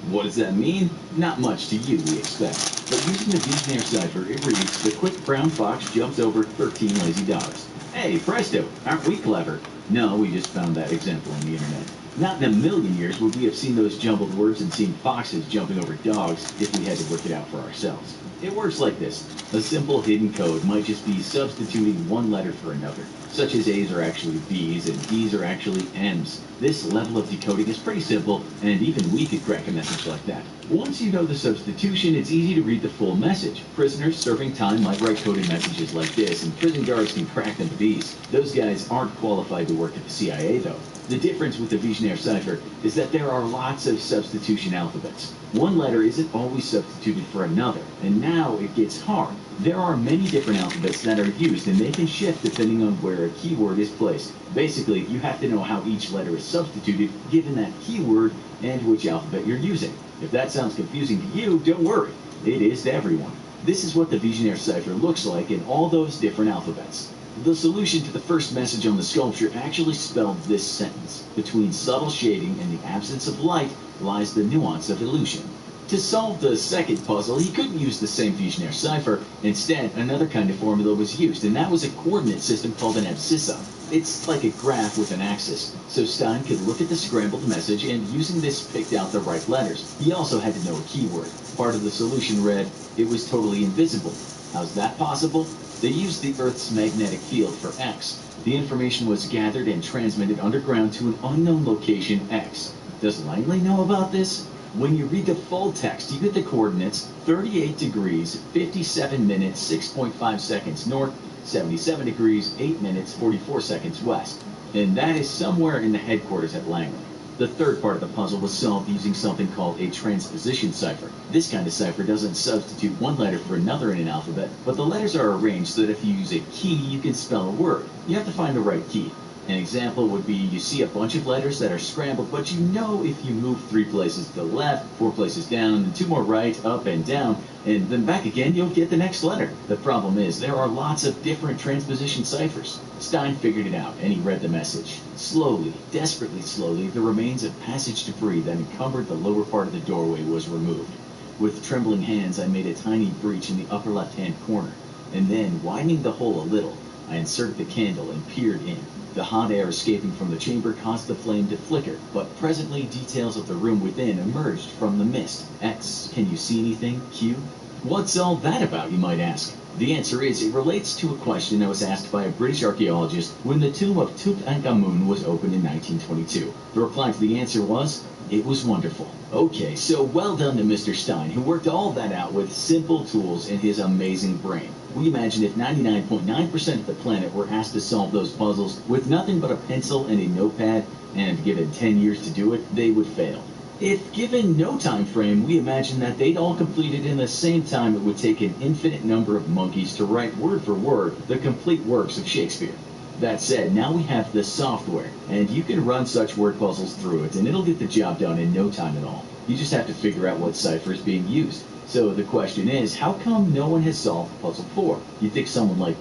What does that mean? Not much to you, we expect. But using the Vigenère cipher, it reads, the quick brown fox jumps over 13 lazy dogs. Hey, presto, aren't we clever? No, we just found that example on the internet. Not in a million years would we have seen those jumbled words and seen foxes jumping over dogs if we had to work it out for ourselves. It works like this. A simple hidden code might just be substituting one letter for another, such as A's are actually B's and D's are actually M's. This level of decoding is pretty simple, and even we could crack a message like that. Once you know the substitution, it's easy to read the full message. Prisoners serving time might write coded messages like this, and prison guards can crack them with ease. Those guys aren't qualified to work at the CIA, though. The difference with the Vigenère cipher is that there are lots of substitution alphabets. One letter isn't always substituted for another, and now it gets hard. There are many different alphabets that are used, and they can shift depending on where a keyword is placed. Basically, you have to know how each letter is substituted given that keyword and which alphabet you're using. If that sounds confusing to you, don't worry. It is to everyone. This is what the Vigenère cipher looks like in all those different alphabets. The solution to the first message on the sculpture actually spelled this sentence. Between subtle shading and the absence of light lies the nuance of illusion. To solve the second puzzle, he couldn't use the same Vigenère cipher. Instead, another kind of formula was used, and that was a coordinate system called an abscissa. It's like a graph with an axis, so Stein could look at the scrambled message and using this picked out the right letters. He also had to know a keyword. Part of the solution read, it was totally invisible. How's that possible? They used the Earth's magnetic field for X. The information was gathered and transmitted underground to an unknown location X. Does Langley know about this? When you read the full text, you get the coordinates 38 degrees, 57 minutes, 6.5 seconds north, 77 degrees, 8 minutes, 44 seconds west. And that is somewhere in the headquarters at Langley. The third part of the puzzle was solved using something called a transposition cipher. This kind of cipher doesn't substitute one letter for another in an alphabet, but the letters are arranged so that if you use a key, you can spell a word. You have to find the right key. An example would be you see a bunch of letters that are scrambled, but you know if you move 3 places to the left, 4 places down, and 2 more right, up and down, and then back again, you'll get the next letter. The problem is there are lots of different transposition ciphers. Stein figured it out, and he read the message. Slowly, desperately slowly, the remains of passage debris that encumbered the lower part of the doorway was removed. With trembling hands, I made a tiny breach in the upper left-hand corner, and then, widening the hole a little, I inserted the candle and peered in. The hot air escaping from the chamber caused the flame to flicker, but presently details of the room within emerged from the mist. X, can you see anything? Q? What's all that about, you might ask? The answer is, it relates to a question that was asked by a British archaeologist when the tomb of Tutankhamun was opened in 1922. The reply to the answer was, it was wonderful. Okay, so well done to Mr. Stein, who worked all that out with simple tools in his amazing brain. We imagine if 99.9% of the planet were asked to solve those puzzles with nothing but a pencil and a notepad, and given 10 years to do it, they would fail. If given no time frame, we imagine that they'd all complete it in the same time it would take an infinite number of monkeys to write word for word the complete works of Shakespeare. That said, now we have the software, and you can run such word puzzles through it, and it'll get the job done in no time at all. You just have to figure out what cipher is being used. So the question is, how come no one has solved puzzle 4? You'd think someone like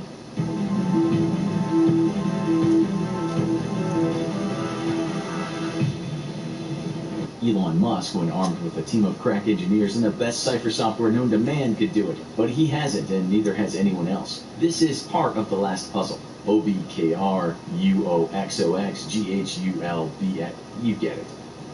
Elon Musk, when armed with a team of crack engineers and the best cipher software known to man, could do it. But he hasn't, and neither has anyone else. This is part of the last puzzle. OBKRUOXOXGHULB. You get it.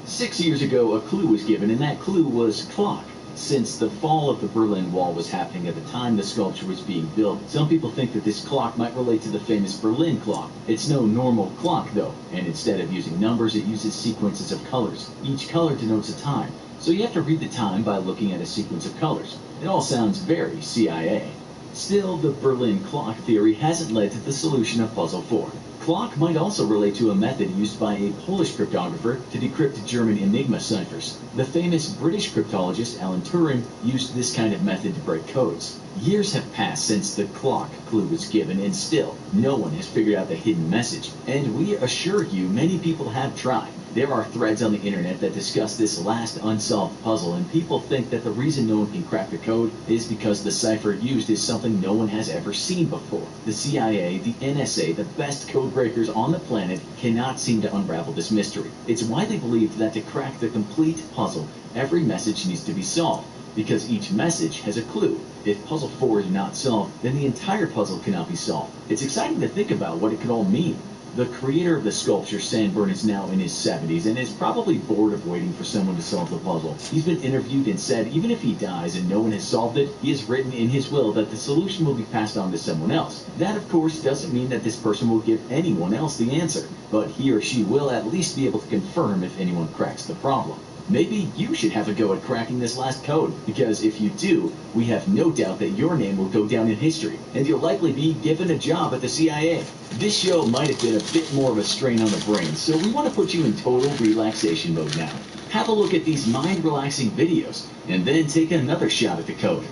6 years ago, a clue was given, and that clue was clock. Since the fall of the Berlin Wall was happening at the time the sculpture was being built, some people think that this clock might relate to the famous Berlin clock. It's no normal clock, though, and instead of using numbers, it uses sequences of colors. Each color denotes a time, so you have to read the time by looking at a sequence of colors. It all sounds very CIA. Still, the Berlin clock theory hasn't led to the solution of Puzzle 4. Clock might also relate to a method used by a Polish cryptographer to decrypt German Enigma ciphers. The famous British cryptologist Alan Turing used this kind of method to break codes. Years have passed since the clock clue was given, and still, no one has figured out the hidden message. And we assure you, many people have tried. There are threads on the internet that discuss this last unsolved puzzle, and people think that the reason no one can crack the code is because the cipher used is something no one has ever seen before. The CIA, the NSA, the best code breakers on the planet cannot seem to unravel this mystery. It's widely believed that to crack the complete puzzle, every message needs to be solved, because each message has a clue. If Puzzle 4 is not solved, then the entire puzzle cannot be solved. It's exciting to think about what it could all mean. The creator of the sculpture, Sanborn, is now in his 70s and is probably bored of waiting for someone to solve the puzzle. He's been interviewed and said even if he dies and no one has solved it, he has written in his will that the solution will be passed on to someone else. That, of course, doesn't mean that this person will give anyone else the answer, but he or she will at least be able to confirm if anyone cracks the problem. Maybe you should have a go at cracking this last code, because if you do, we have no doubt that your name will go down in history, and you'll likely be given a job at the CIA. This show might have been a bit more of a strain on the brain, so we want to put you in total relaxation mode now. Have a look at these mind-relaxing videos, and then take another shot at the code.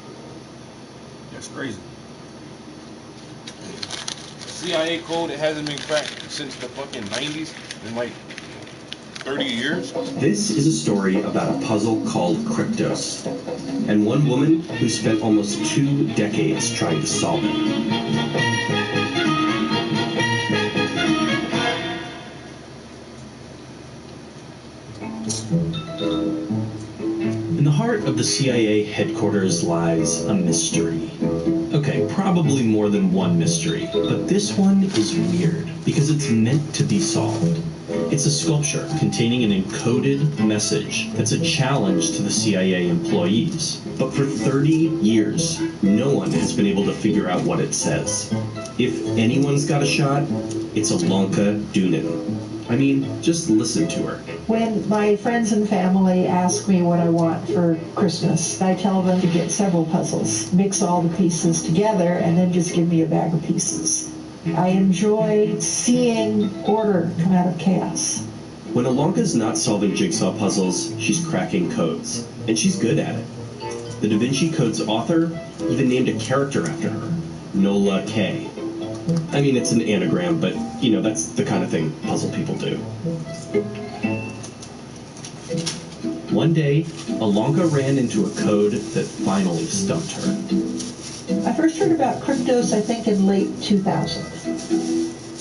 That's crazy. CIA code, it hasn't been cracked since the fucking 90s, in like 30 years? This is a story about a puzzle called Kryptos, and one woman who spent almost 2 decades trying to solve it. In the heart of the CIA headquarters lies a mystery. Okay, probably more than one mystery, but this one is weird because it's meant to be solved. It's a sculpture containing an encoded message that's a challenge to the CIA employees. But for 30 years, no one has been able to figure out what it says. If anyone's got a shot, it's Ilonka Dunin. I mean, just listen to her. When my friends and family ask me what I want for Christmas, I tell them to get several puzzles, mix all the pieces together, and then just give me a bag of pieces. I enjoy seeing order come out of chaos. When Ilonka's not solving jigsaw puzzles, she's cracking codes, and she's good at it. The Da Vinci Code's author even named a character after her, Nola K. I mean, it's an anagram, but, you know, that's the kind of thing puzzle people do. One day, Ilonka ran into a code that finally stumped her. I first heard about Kryptos, I think, in late 2000.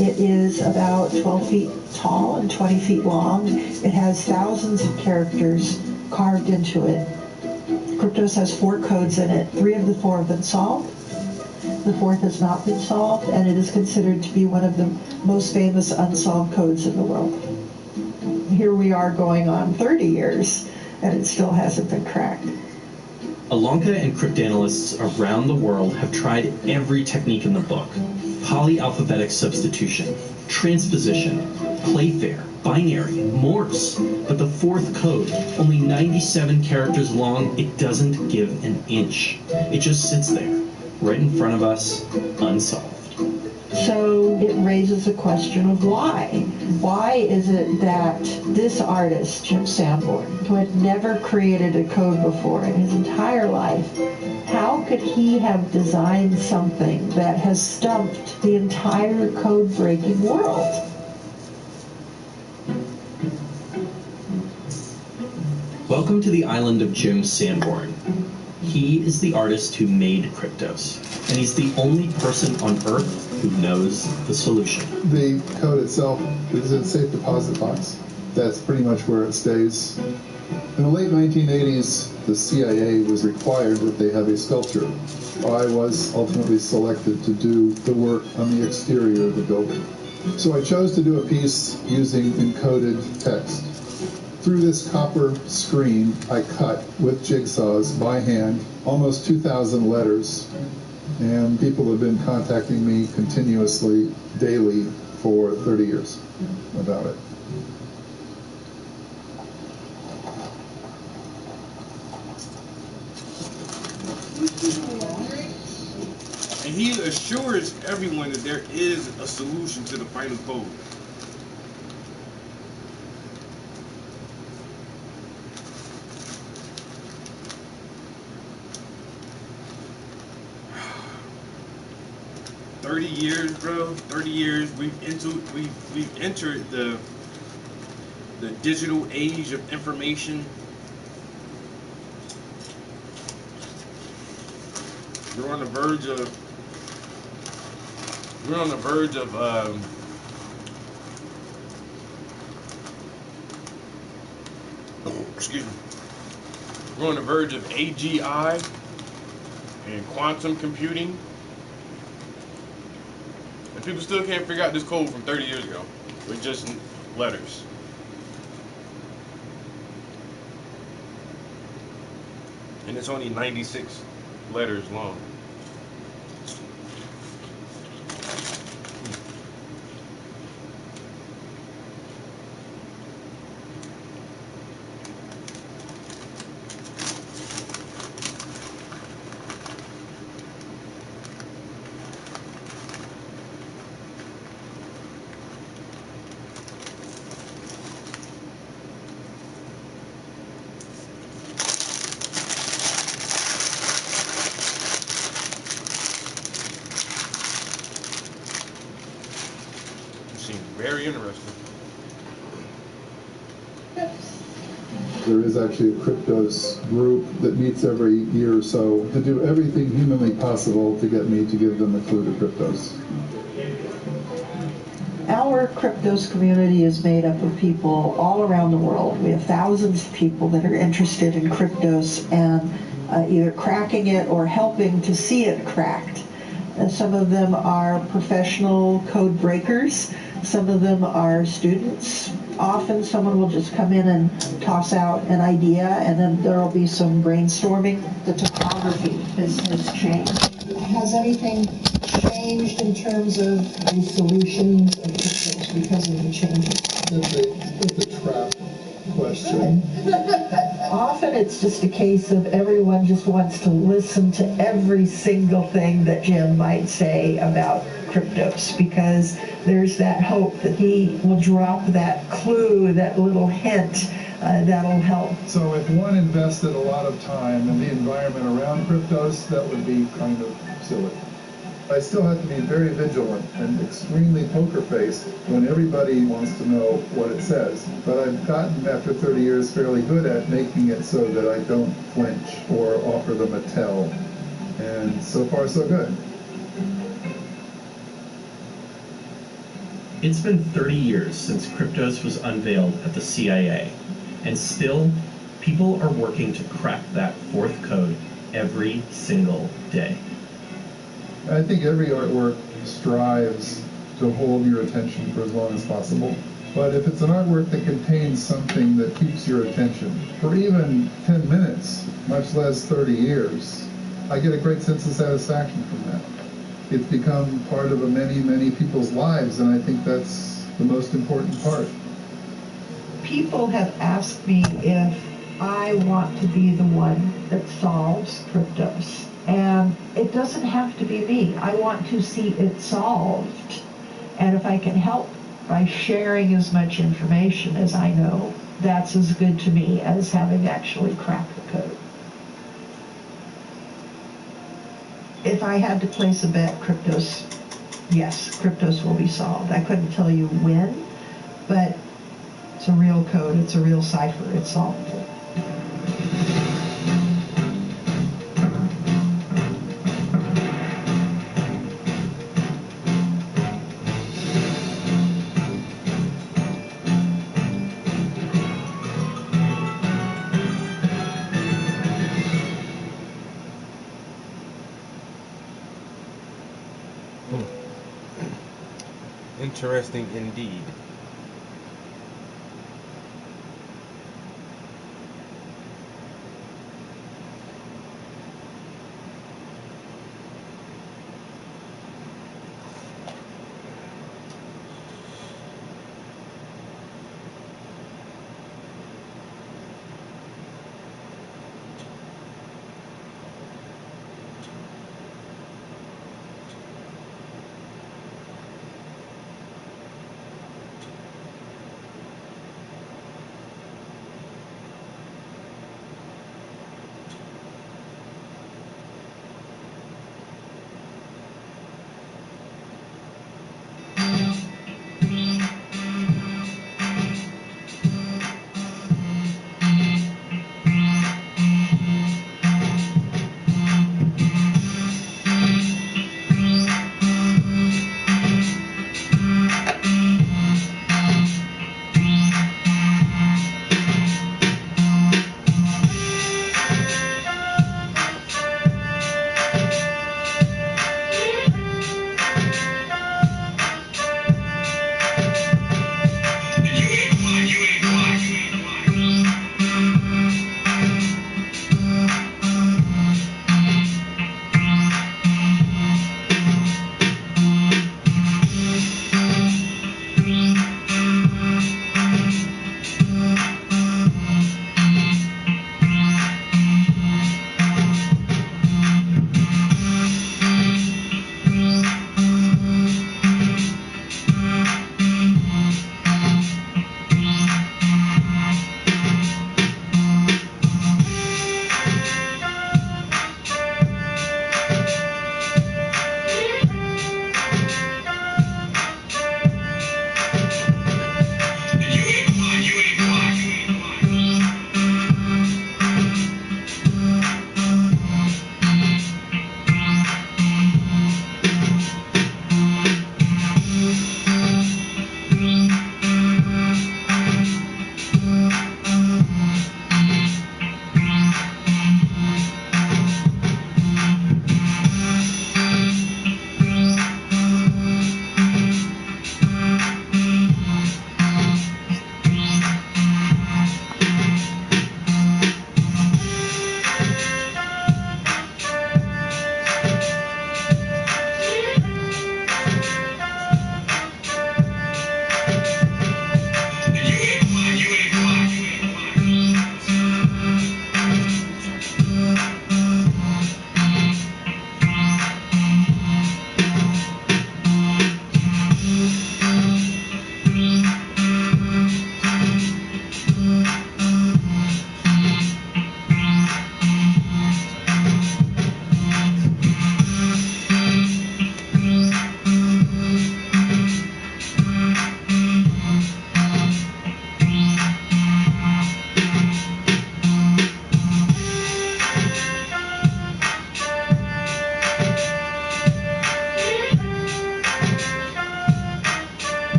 It is about 12 feet tall and 20 feet long. It has thousands of characters carved into it. Kryptos has 4 codes in it. 3 of the 4 have been solved. The 4th has not been solved, and it is considered to be one of the most famous unsolved codes in the world. Here we are going on 30 years, and it still hasn't been cracked. Ilonka and cryptanalysts around the world have tried every technique in the book. Polyalphabetic substitution, transposition, Playfair, binary, Morse. But the 4th code, only 97 characters long, it doesn't give an inch. It just sits there, right in front of us, unsolved. So it raises a question of why. Why is it that this artist, Jim Sanborn, who had never created a code before in his entire life, how could he have designed something that has stumped the entire code-breaking world? Welcome to the island of Jim Sanborn. He is the artist who made Kryptos, and he's the only person on Earth who knows the solution. The code itself is in a safe deposit box. That's pretty much where it stays. In the late 1980s, the CIA was required that they have a sculpture. I was ultimately selected to do the work on the exterior of the building. So I chose to do a piece using encoded text. Through this copper screen, I cut with jigsaws by hand almost 2,000 letters, and people have been contacting me continuously, daily, for 30 years about it. And he assures everyone that there is a solution to the final code. $30 years, bro. 30 years. We've entered the digital age of information. We're on the verge of excuse me. We're on the verge of AGI and quantum computing. And people still can't figure out this code from 30 years ago with just letters. And it's only 96 letters long. Very interesting. There is actually a Kryptos group that meets every year or so to do everything humanly possible to get me to give them a clue to Kryptos. Our Kryptos community is made up of people all around the world. We have thousands of people that are interested in Kryptos and either cracking it or helping to see it cracked. And some of them are professional code breakers. Some of them are students. Often someone will just come in and toss out an idea, and then there will be some brainstorming. The topography has changed. Has anything changed in terms of the solutions of Kryptos because of the changes? That's a trap question. Often it's just a case of everyone just wants to listen to every single thing that Jim might say about Kryptos, because there's that hope that he will drop that clue, that little hint that'll help. So if one invested a lot of time in the environment around Kryptos, that would be kind of silly. I still have to be very vigilant and extremely poker faced when everybody wants to know what it says. But I've gotten, after 30 years, fairly good at making it so that I don't flinch or offer them a tell. And so far, so good. It's been 30 years since Kryptos was unveiled at the CIA, and still, people are working to crack that fourth code every single day. I think every artwork strives to hold your attention for as long as possible. But if it's an artwork that contains something that keeps your attention for even 10 minutes, much less 30 years, I get a great sense of satisfaction from that. It's become part of many, many people's lives, and I think that's the most important part. People have asked me if I want to be the one that solves Kryptos. And it doesn't have to be me. I want to see it solved. And if I can help by sharing as much information as I know, that's as good to me as having actually cracked the code. If I had to place a bet, Kryptos, yes, Kryptos will be solved. I couldn't tell you when, but it's a real code, it's a real cipher, it's solvable. Interesting indeed.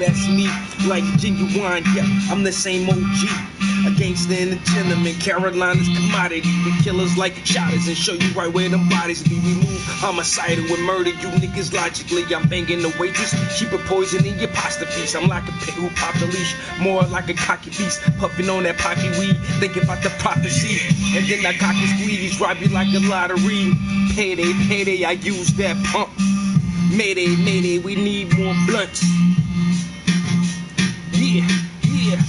that's me, like genuine, yeah, I'm the same OG. A gangster and a gentleman, Carolina's commodity. We killers like shotters and show you right where them bodies be. We move homicidal with murder, you niggas logically. I'm banging the waitress, she put poison in your pasta piece. I'm like a pit who popped the leash, more like a cocky beast. Puffing on that pocky weed, thinking about the prophecy. And then I cock and squeeze, rob you like a lottery. Payday, payday, I use that pump. Mayday, mayday, we need more blunts. Yeah, yeah.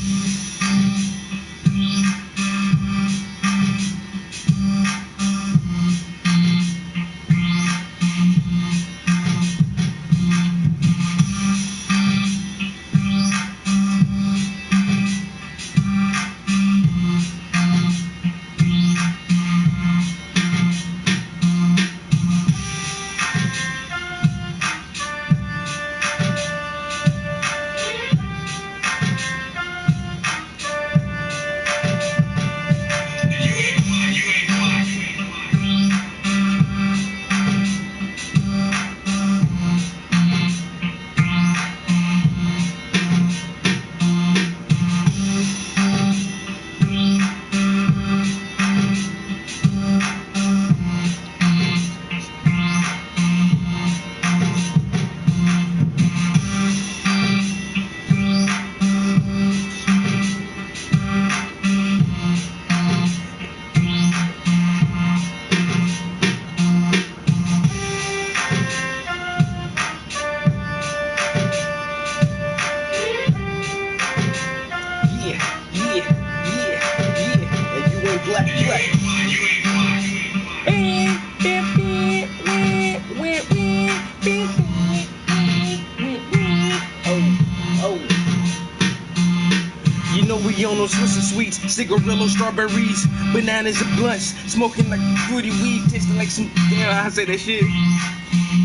Cigarillo, strawberries, bananas and blunts, smoking like fruity weed, tasting like some, damn, I say that shit.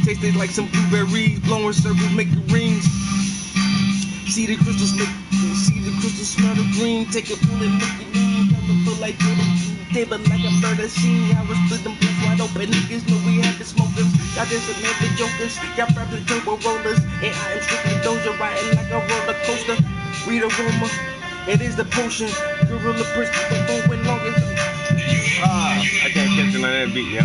Tasting like some blueberries, blowing circles, making rings. See the crystals smell the green. Take a pull and make it lean, colorful like little table like a murder scene. I was split them blunts wide open, niggas know we had the smokers. Y'all just admit the jokers, y'all grab the turbo rollers, and I am strictly doja riding like a roller coaster. Read aroma. It is the potion, gorilla brisk, the phone went long as I can't catch it on that beat, yo.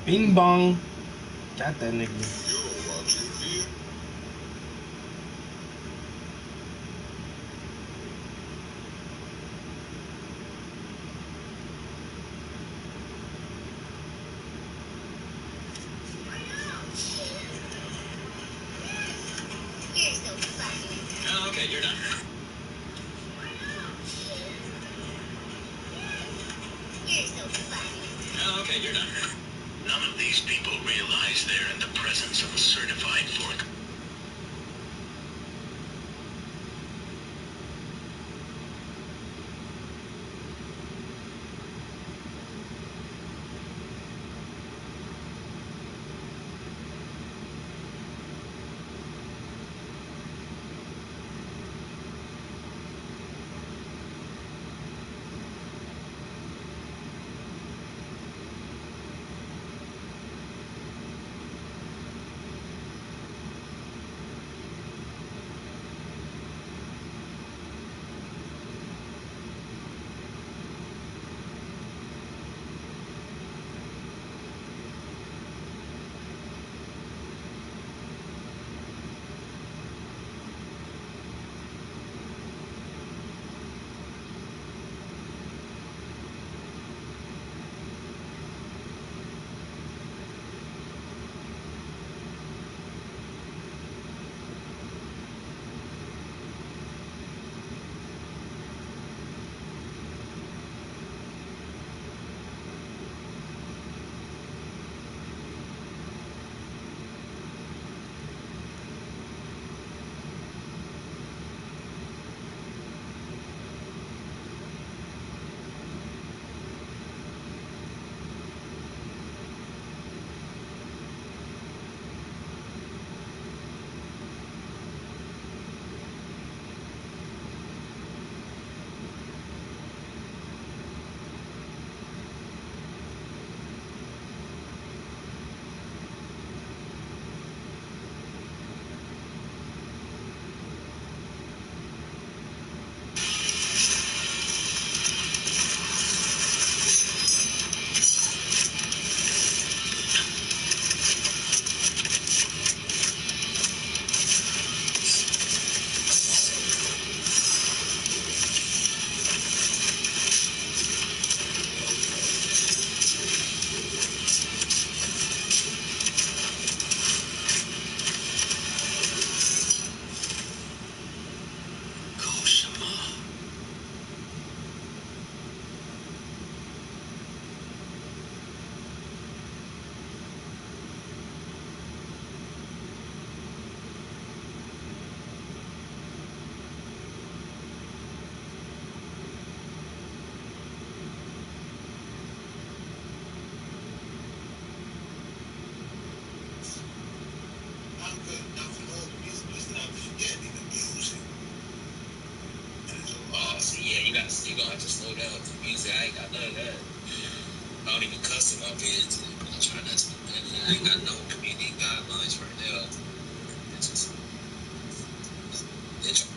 Bing bong. Got that nigga. Oh, okay, you're done. Oh, okay, you're done. None of these people realize they're in the presence of a certified fork. You gonna have to slow down with the music. I ain't got none of that. I don't even cuss in my bed. I try not to. I ain't got no community guidelines right now. It's just, it's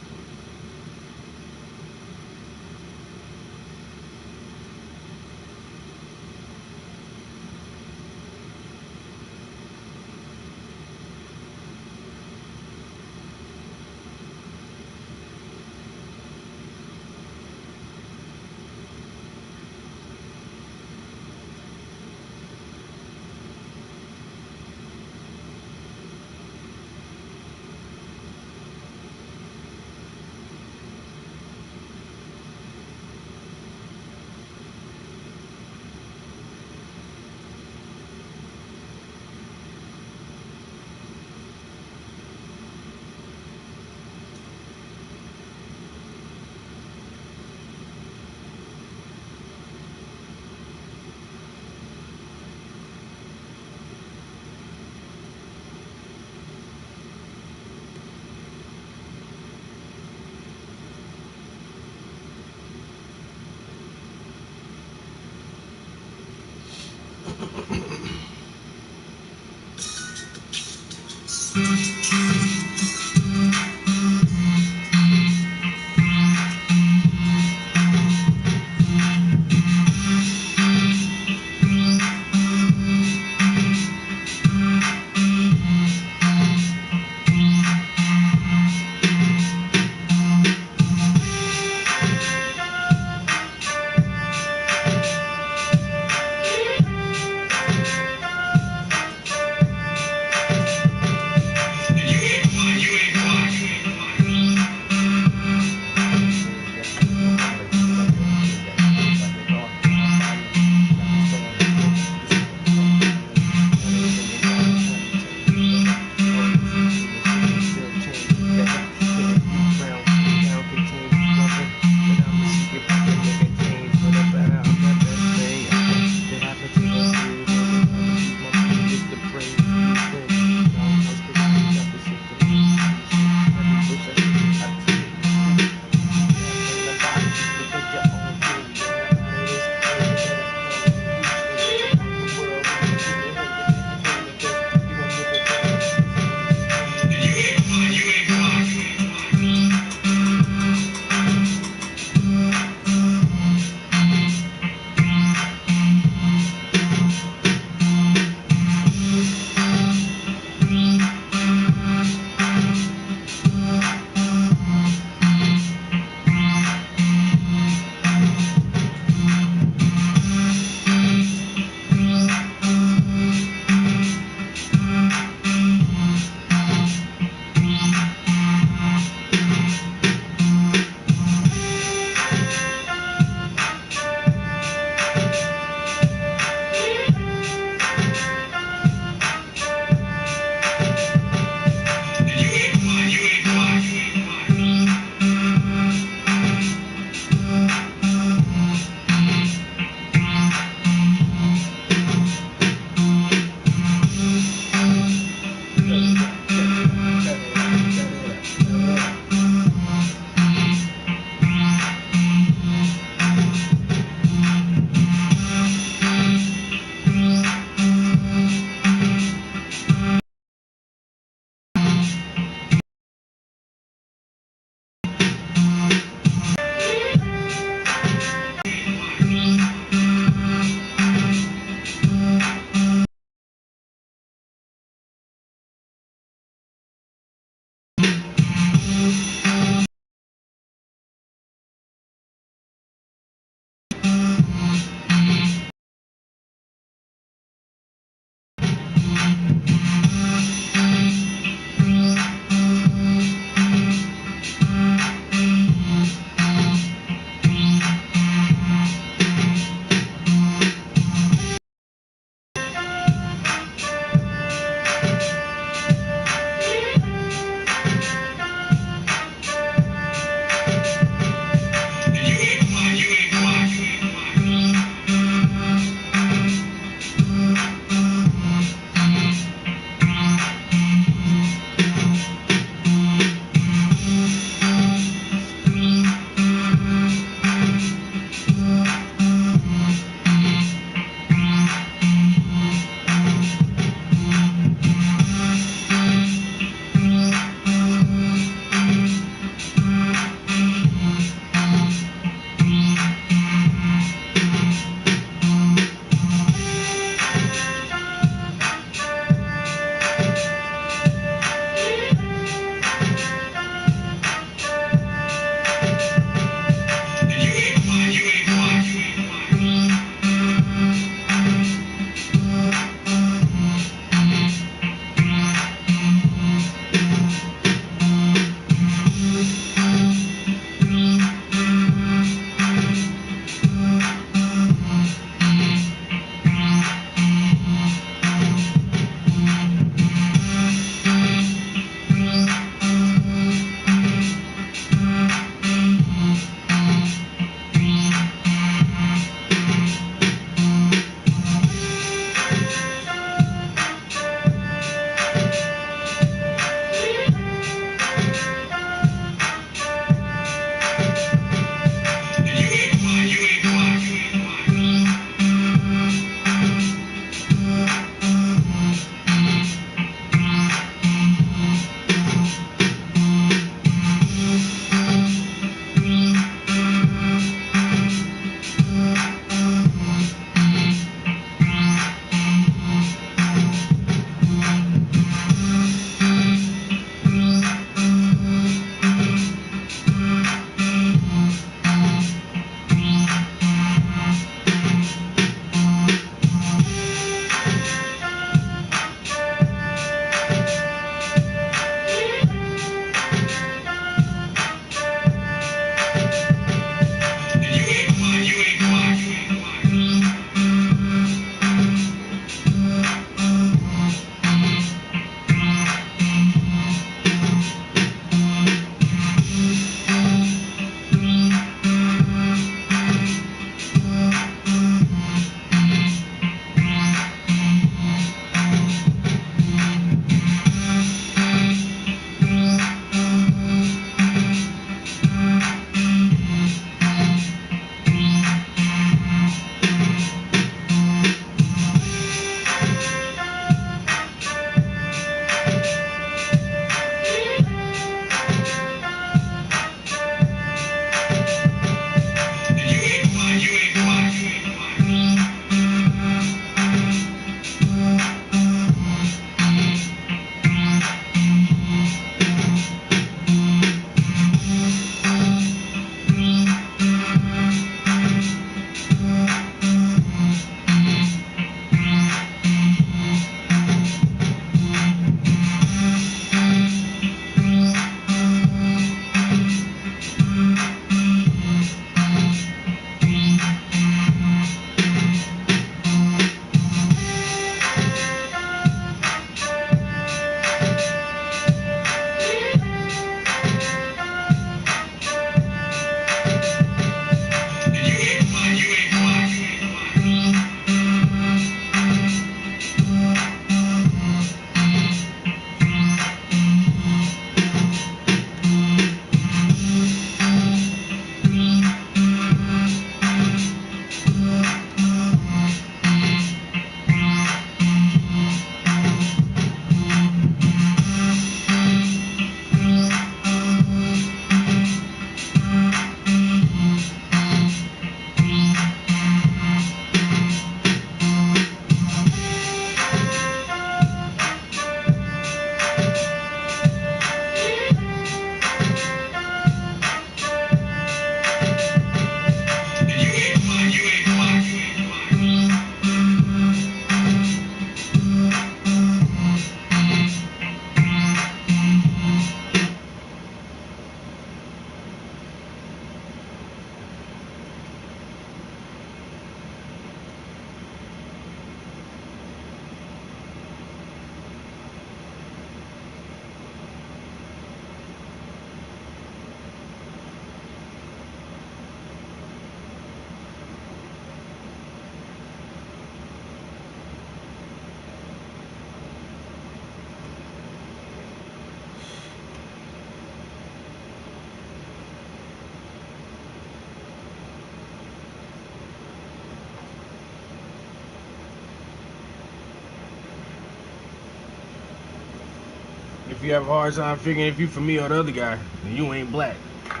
If you have a hard time figuring if you for me or the other guy, then you ain't black. I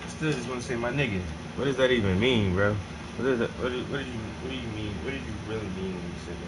still just want to say, my nigga, what does that even mean, bro? What is that? What do you mean? What did you really mean when you said that?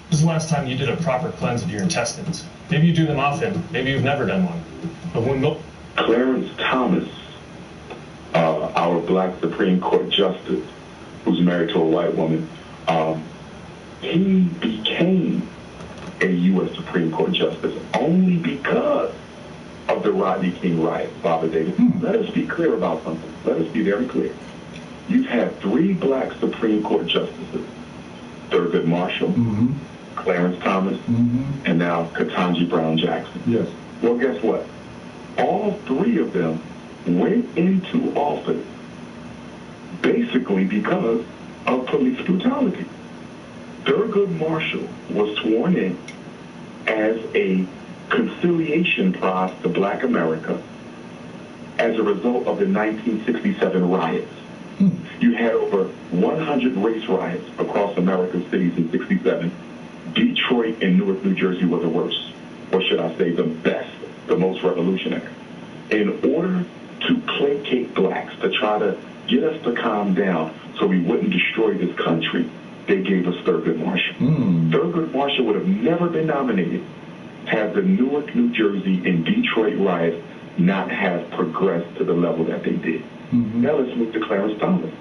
This is the last time you did a proper cleanse of your intestines. Maybe you do them often. Maybe you've never done one. But when Clarence Thomas, our black Supreme Court justice, who's married to a white woman, he became a U.S. Supreme Court justice only because of the Rodney King riot, Baba Davis. Let us be clear about something. Let us be very clear. You've had 3 black Supreme Court justices, Thurgood Marshall, Clarence Thomas, and now Ketanji Brown Jackson. Yes. Well, guess what? All 3 of them went into office basically because of police brutality. Thurgood Marshall was sworn in as a conciliation prize to black America as a result of the 1967 riots. You had over 100 race riots across America's cities in 67. Detroit and Newark, New Jersey were the worst, or should I say the best, the most revolutionary. In order to placate blacks, to try to get us to calm down so we wouldn't destroy this country, they gave us Thurgood Marshall. Thurgood Marshall would have never been nominated had the Newark, New Jersey, and Detroit riots not have progressed to the level that they did. Now let's move to Clarence Thomas.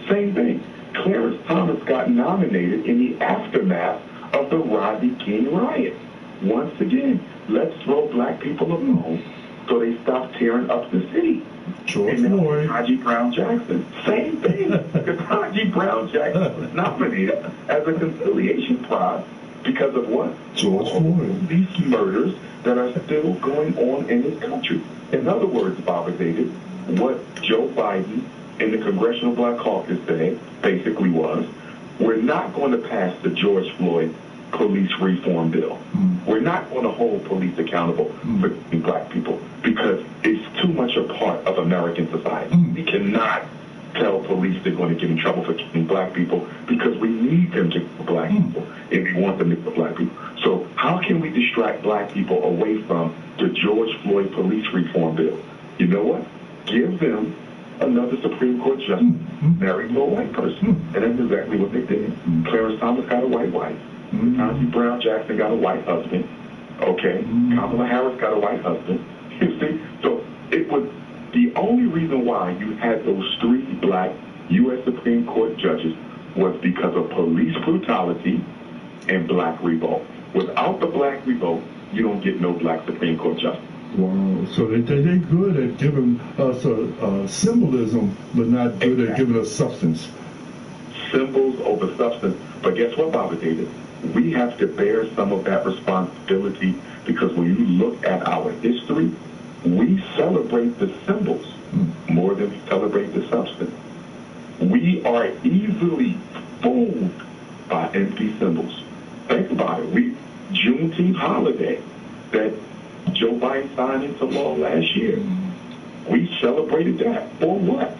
Same thing. Clarence Thomas got nominated in the aftermath of the Rodney King riot. Once again, let's throw black people alone so they stop tearing up the city. George and now Floyd. Ketanji Brown Jackson. Same thing. Ketanji Brown Jackson was nominated as a conciliation prize because of what? George Floyd. These murders that are still going on in this country. In other words, Baba David, what Joe Biden and the Congressional Black Caucus said basically was, we're not going to pass the George Floyd police reform bill. We're not going to hold police accountable for black people because it's too much a part of American society. We cannot tell police they're going to get in trouble for killing black people because we need them to kill black people and we want them to kill black people. So how can we distract black people away from the George Floyd police reform bill? You know what? Give them another Supreme Court justice, married to a white person. And that's exactly what they did. Clarence Thomas got a white wife. Ketanji Brown Jackson got a white husband. Okay. Kamala Harris got a white husband. You see? So it was the only reason why you had those 3 black U.S. Supreme Court judges was because of police brutality and black revolt. Without the black revolt, you don't get no black Supreme Court justice. Wow. So they're good at giving us a symbolism, but not good at giving us substance. Symbols over substance. But guess what, Baba David? We have to bear some of that responsibility because when you look at our history, we celebrate the symbols more than we celebrate the substance. We are easily fooled by empty symbols. Think about it. Juneteenth holiday that Biden signed into law last year. We celebrated that. For what?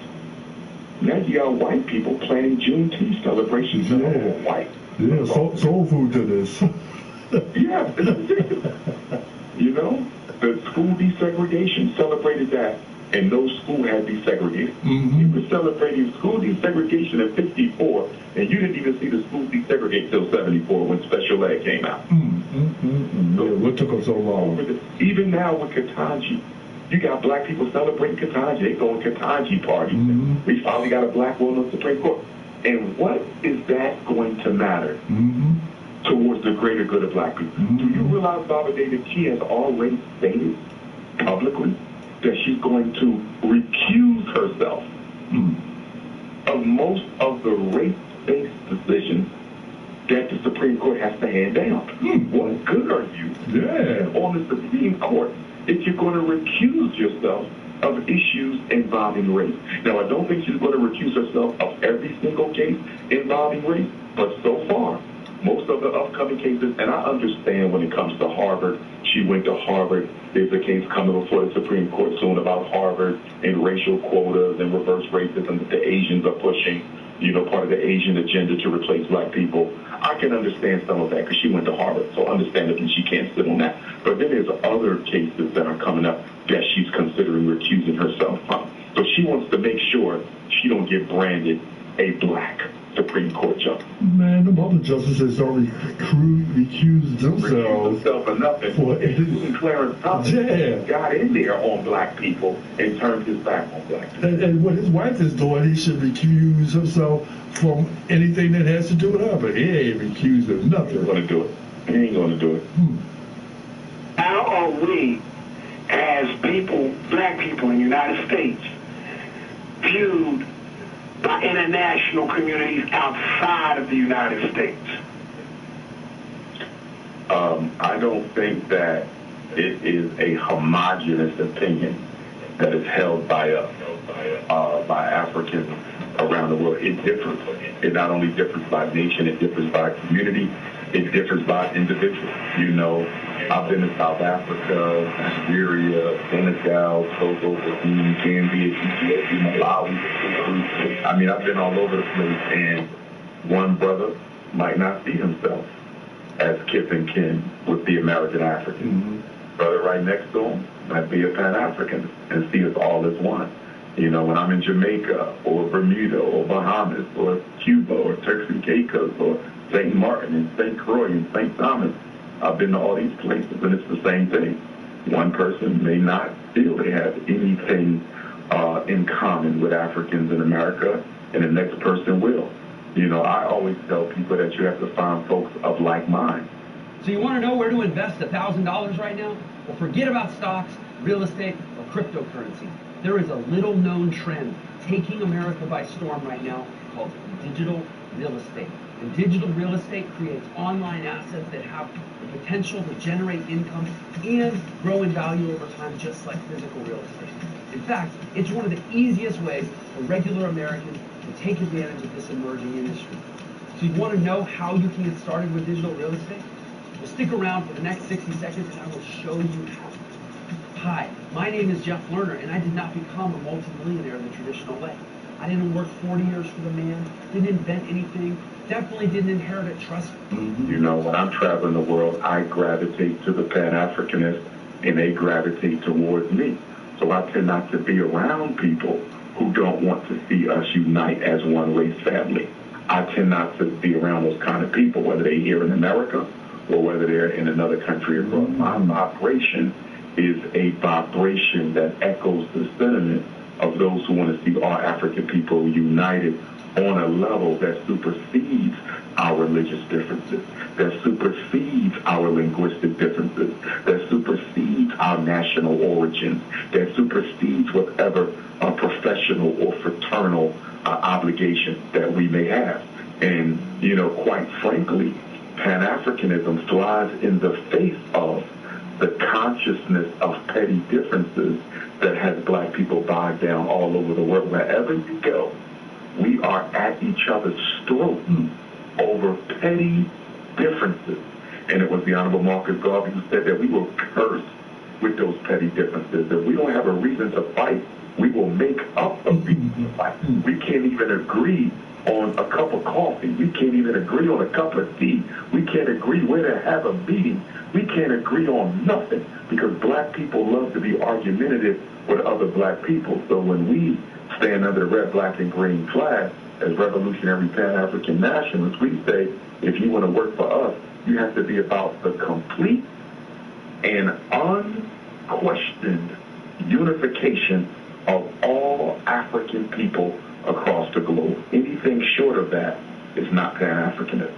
Now you got white people planning Juneteenth celebrations all over white. Yeah, soul food to this. Yeah, it's ridiculous. You know, the school desegregation celebrated that, and no school had desegregated. You were celebrating school desegregation in 54, and you didn't even see the school desegregate till 74 when special ed came out. Yeah, what took us so long? Even now with Ketanji, you got black people celebrating Ketanji. They go to Ketanji parties. We finally got a black woman on the Supreme Court. And what is that going to matter towards the greater good of black people? Do you realize, Barbara Davis, she has already stated publicly that she's going to recuse herself of most of the race-based decisions that the Supreme Court has to hand down? What good are you on the Supreme Court if you're going to recuse yourself of issues involving race? Now, I don't think she's going to recuse herself of every single case involving race, but so far, most of the upcoming cases, and I understand when it comes to Harvard, she went to Harvard. There's a case coming before the Supreme Court soon about Harvard and racial quotas and reverse racism that the Asians are pushing, you know, part of the Asian agenda to replace black people. I can understand some of that because she went to Harvard, so understandably she can't sit on that. But then there's other cases that are coming up that she's considering recusing herself from. So she wants to make sure she don't get branded a black Supreme Court justice. Man, the other justices already recused themselves for nothing. Including Clarence Thomas got in there on black people and turned his back on black people. And what his wife is doing, he should recuse himself from anything that has to do with her. But he ain't recused of nothing. He ain't going to do it. He ain't going to do it. How are we, as people, black people in the United States, viewed by international communities outside of the United States? I don't think that it is a homogenous opinion that is held by us, by Africans around the world. It differs. It not only differs by nation, it differs by community, it differs by individual. You know, I've been to South Africa, Nigeria, Senegal, Togo, Benin, Gambia, Ethiopia, Malawi. I mean, I've been all over the place, and one brother might not see himself as kith and kin with the American African. Brother right next to him might be a Pan-African and see us all as one. You know, when I'm in Jamaica or Bermuda or Bahamas or Cuba or Turks and Caicos or St. Martin and St. Croix and St. Thomas, I've been to all these places, and it's the same thing. One person may not feel they have anything in common with Africans in America, and the next person will. You know, I always tell people that you have to find folks of like mind. So you want to know where to invest $1,000 right now? Well, forget about stocks, real estate, or cryptocurrency. There is a little-known trend taking America by storm right now called digital real estate. And digital real estate creates online assets that have the potential to generate income and grow in value over time, just like physical real estate. In fact, it's one of the easiest ways for regular Americans to take advantage of this emerging industry. So you want to know how you can get started with digital real estate? Well, stick around for the next 60 seconds and I will show you how. Hi, my name is Jeff Lerner, and I did not become a multimillionaire the traditional way. I didn't work 40 years for the man, didn't invent anything, definitely didn't inherit a trust. You know, when I'm traveling the world, I gravitate to the Pan-Africanists, and they gravitate towards me. So I tend not to be around people who don't want to see us unite as one race family. I tend not to be around those kind of people, whether they're here in America or whether they're in another country abroad. My vibration is a vibration that echoes the sentiment of those who want to see our African people united on a level that supersedes our religious differences, that supersedes our linguistic differences, that supersedes our national origins, that supersedes whatever professional or fraternal obligation that we may have. And, you know, quite frankly, Pan-Africanism flies in the face of the consciousness of petty differences that has black people bogged down all over the world. Wherever you go, we are at each other's throat over petty differences. And it was the Honorable Marcus Garvey who said that we were cursed with those petty differences. If we don't have a reason to fight, we will make up a reason to fight. We can't even agree on a cup of coffee. We can't even agree on a cup of tea. We can't agree where to have a meeting. We can't agree on nothing because black people love to be argumentative with other black people. So when we stand under the red, black, and green flag as revolutionary Pan-African nationalists, we say, if you want to work for us, you have to be about the complete and unquestioned unification of all African people across the globe. Anything short of that is not Pan-Africanism.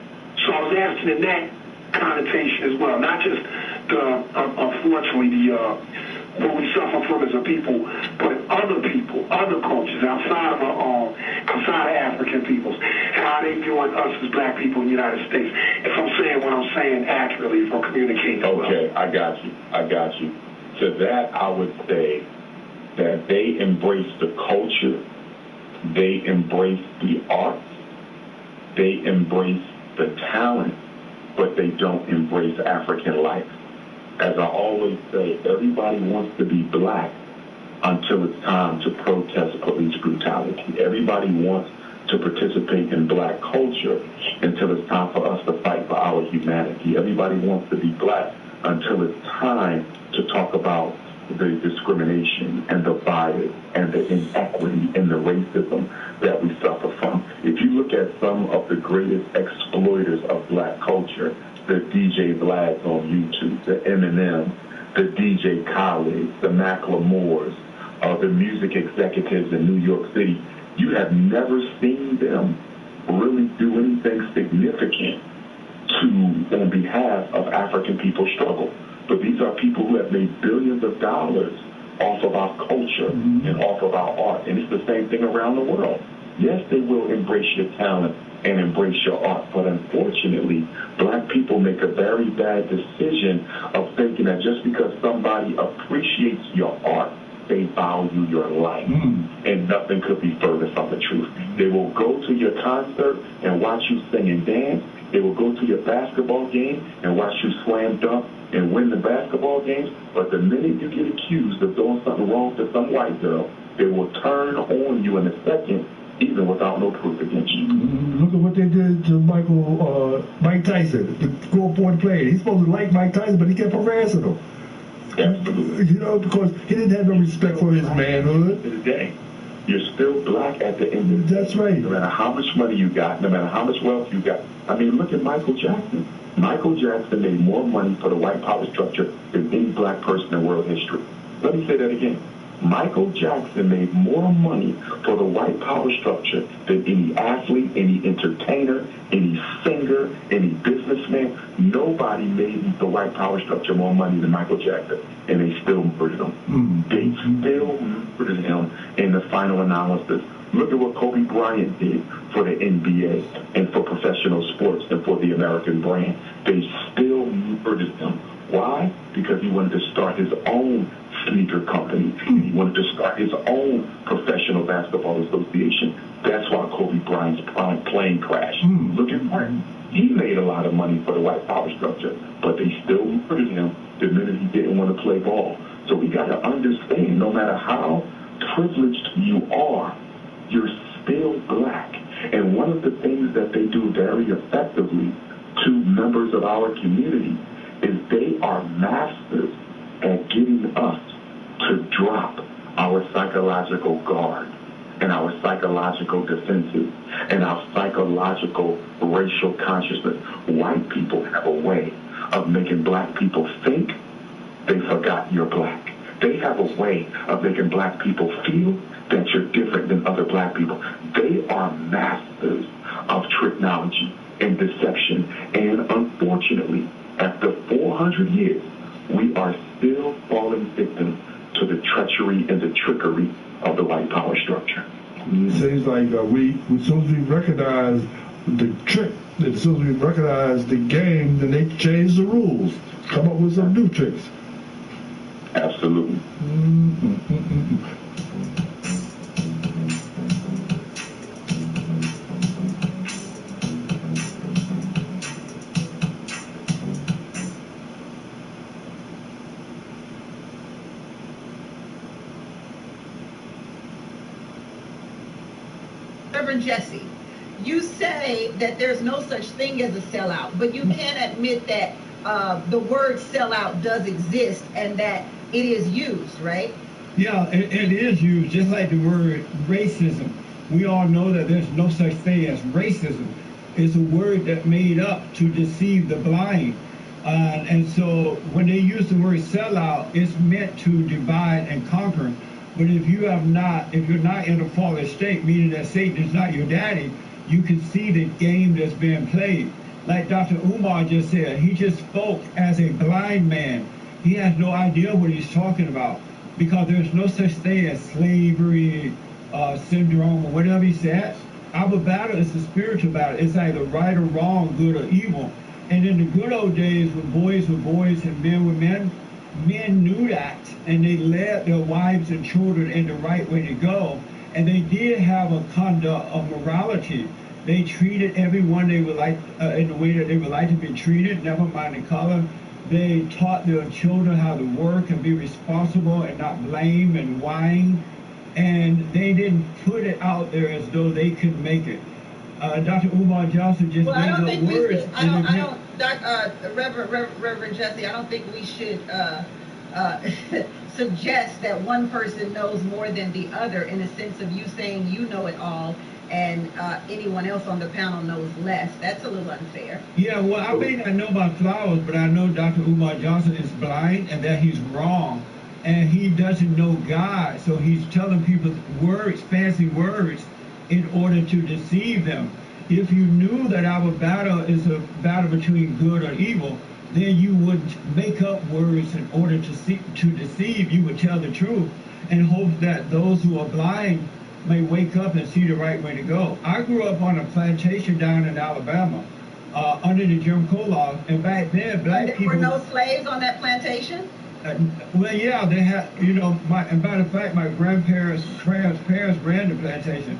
So I was asking in that connotation as well, not just the, unfortunately, what we suffer from as a people, but other people, other cultures outside of African peoples, how they viewing us as black people in the United States. If I'm saying what I'm saying accurately, if I'm communicating Okay, well. I got you. To that, I would say that they embrace the culture, they embrace the arts, they embrace the talent, but they don't embrace African life. As I always say, everybody wants to be black until it's time to protest police brutality. Everybody wants to participate in black culture until it's time for us to fight for our humanity. Everybody wants to be black until it's time to talk about the discrimination and the bias and the inequity and the racism that we suffer from. If you look at some of the greatest exploiters of black culture, the DJ Vlads on YouTube, the Eminem, the DJ Khaled, the Macklemores, the music executives in New York City, you have never seen them really do anything significant on behalf of African people's struggle. But these are people who have made billions of dollars off of our culture and off of our art. And it's the same thing around the world. Yes, they will embrace your talent and embrace your art, but unfortunately, black people make a very bad decision of thinking that just because somebody appreciates your art, they value your life. And nothing could be further from the truth. They will go to your concert and watch you sing and dance. They will go to your basketball game and watch you slam dunk and win the basketball games. But the minute you get accused of doing something wrong to some white girl, they will turn on you in a second, even without no proof against you. Look at what they did to Mike Tyson, the scoreboard player. He's supposed to like Mike Tyson, but he kept harassing him. Absolutely. You know, because he didn't have no respect for his manhood. Today, you're still black at the end of the day. That's right. No matter how much money you got, no matter how much wealth you got. I mean, look at Michael Jackson. Michael Jackson made more money for the white power structure than any black person in world history. Let me say that again. Michael Jackson made more money for the white power structure than any athlete, any entertainer, any singer, any businessman. Nobody made the white power structure more money than Michael Jackson, and they still murdered him. They still murdered him in the final analysis. Look at what Kobe Bryant did for the NBA and for professional sports and for the American brand. They still murdered him. Why? Because he wanted to start his own sneaker company. He wanted to start his own professional basketball association. That's why Kobe Bryant's plane crashed. Look at Martin. He made a lot of money for the white power structure, but they still murdered him the minute he didn't want to play ball. So we got to understand, no matter how privileged you are, you're still black. And one of the things that they do very effectively to members of our community is they are masters at getting us to drop our psychological guard and our psychological defenses and our psychological racial consciousness. White people have a way of making black people think they forgot you're black. They have a way of making black people feel that you're different than other black people. They are masters of technology and deception. And unfortunately, after 400 years, we are still falling victim to the treachery and the trickery of the white power structure. It seems like as soon as we recognize the trick, as soon as we recognize the game, then they change the rules, come up with some new tricks. Absolutely. Reverend Jesse, you say that there's no such thing as a sellout, but you can admit that the word sellout does exist and that it is used, right? Yeah, it is used, just like the word racism. We all know that there's no such thing as racism. It's a word that made up to deceive the blind. And so when they use the word sellout, it's meant to divide and conquer. But if you're not in a fallen state, meaning that Satan is not your daddy, you can see the game that's being played. Like Dr. Umar just said, he just spoke as a blind man. He has no idea what he's talking about because there's no such thing as slavery syndrome or whatever he said. Our battle is a spiritual battle. It's either right or wrong, good or evil. And in the good old days when boys were boys and men were men, men knew that and they led their wives and children in the right way to go. And they did have a conduct of morality. They treated everyone they would like in the way that they would like to be treated, never mind the color. They taught their children how to work and be responsible and not blame and whine. And they didn't put it out there as though they could make it. Dr. Umar Johnson just well, made up words. Reverend Jesse, I don't think we should suggest that one person knows more than the other in the sense of you saying you know it all and anyone else on the panel knows less. That's a little unfair. Yeah, well, I may not know about flowers, but I know Dr. Umar Johnson is blind and that he's wrong. And he doesn't know God, so he's telling people words, fancy words, in order to deceive them. If you knew that our battle is a battle between good or evil, then you would make up words in order to deceive. You would tell the truth and hope that those who are blind may wake up and see the right way to go. I grew up on a plantation down in Alabama under the Jim Crow law, and back then black people... There were no slaves on that plantation? Well, yeah, they had, you know, and matter of fact, my grandparents' parents ran the plantation,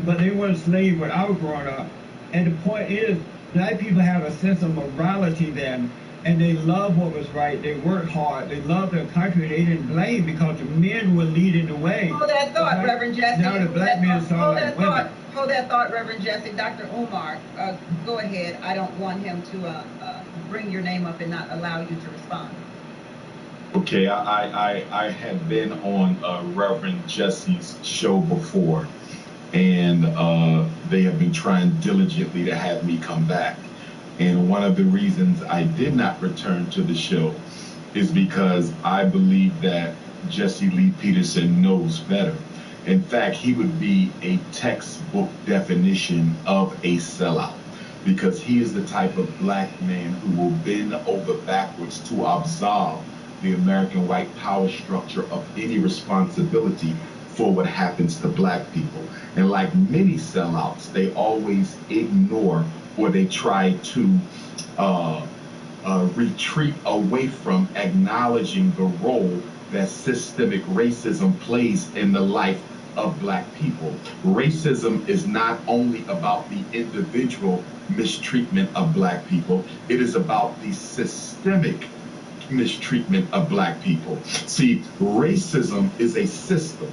but they weren't slaves when I was growing up. And the point is, black people had a sense of morality then, and they loved what was right. They worked hard. They loved their country. They didn't blame because the men were leading the way. Hold that thought, Reverend Jesse. Now the black men saw like women. Hold that thought, Reverend Jesse. Dr. Umar, go ahead. I don't want him to bring your name up and not allow you to respond. Okay, I had been on Reverend Jesse's show before, and they have been trying diligently to have me come back. And one of the reasons I did not return to the show is because I believe that Jesse Lee Peterson knows better. In fact, he would be a textbook definition of a sellout, because he is the type of black man who will bend over backwards to absolve the American white power structure of any responsibility for what happens to black people. And like many sellouts, they always ignore or they try to retreat away from acknowledging the role that systemic racism plays in the life of black people. Racism is not only about the individual mistreatment of black people, it is about the systemic mistreatment of black people. See, racism is a system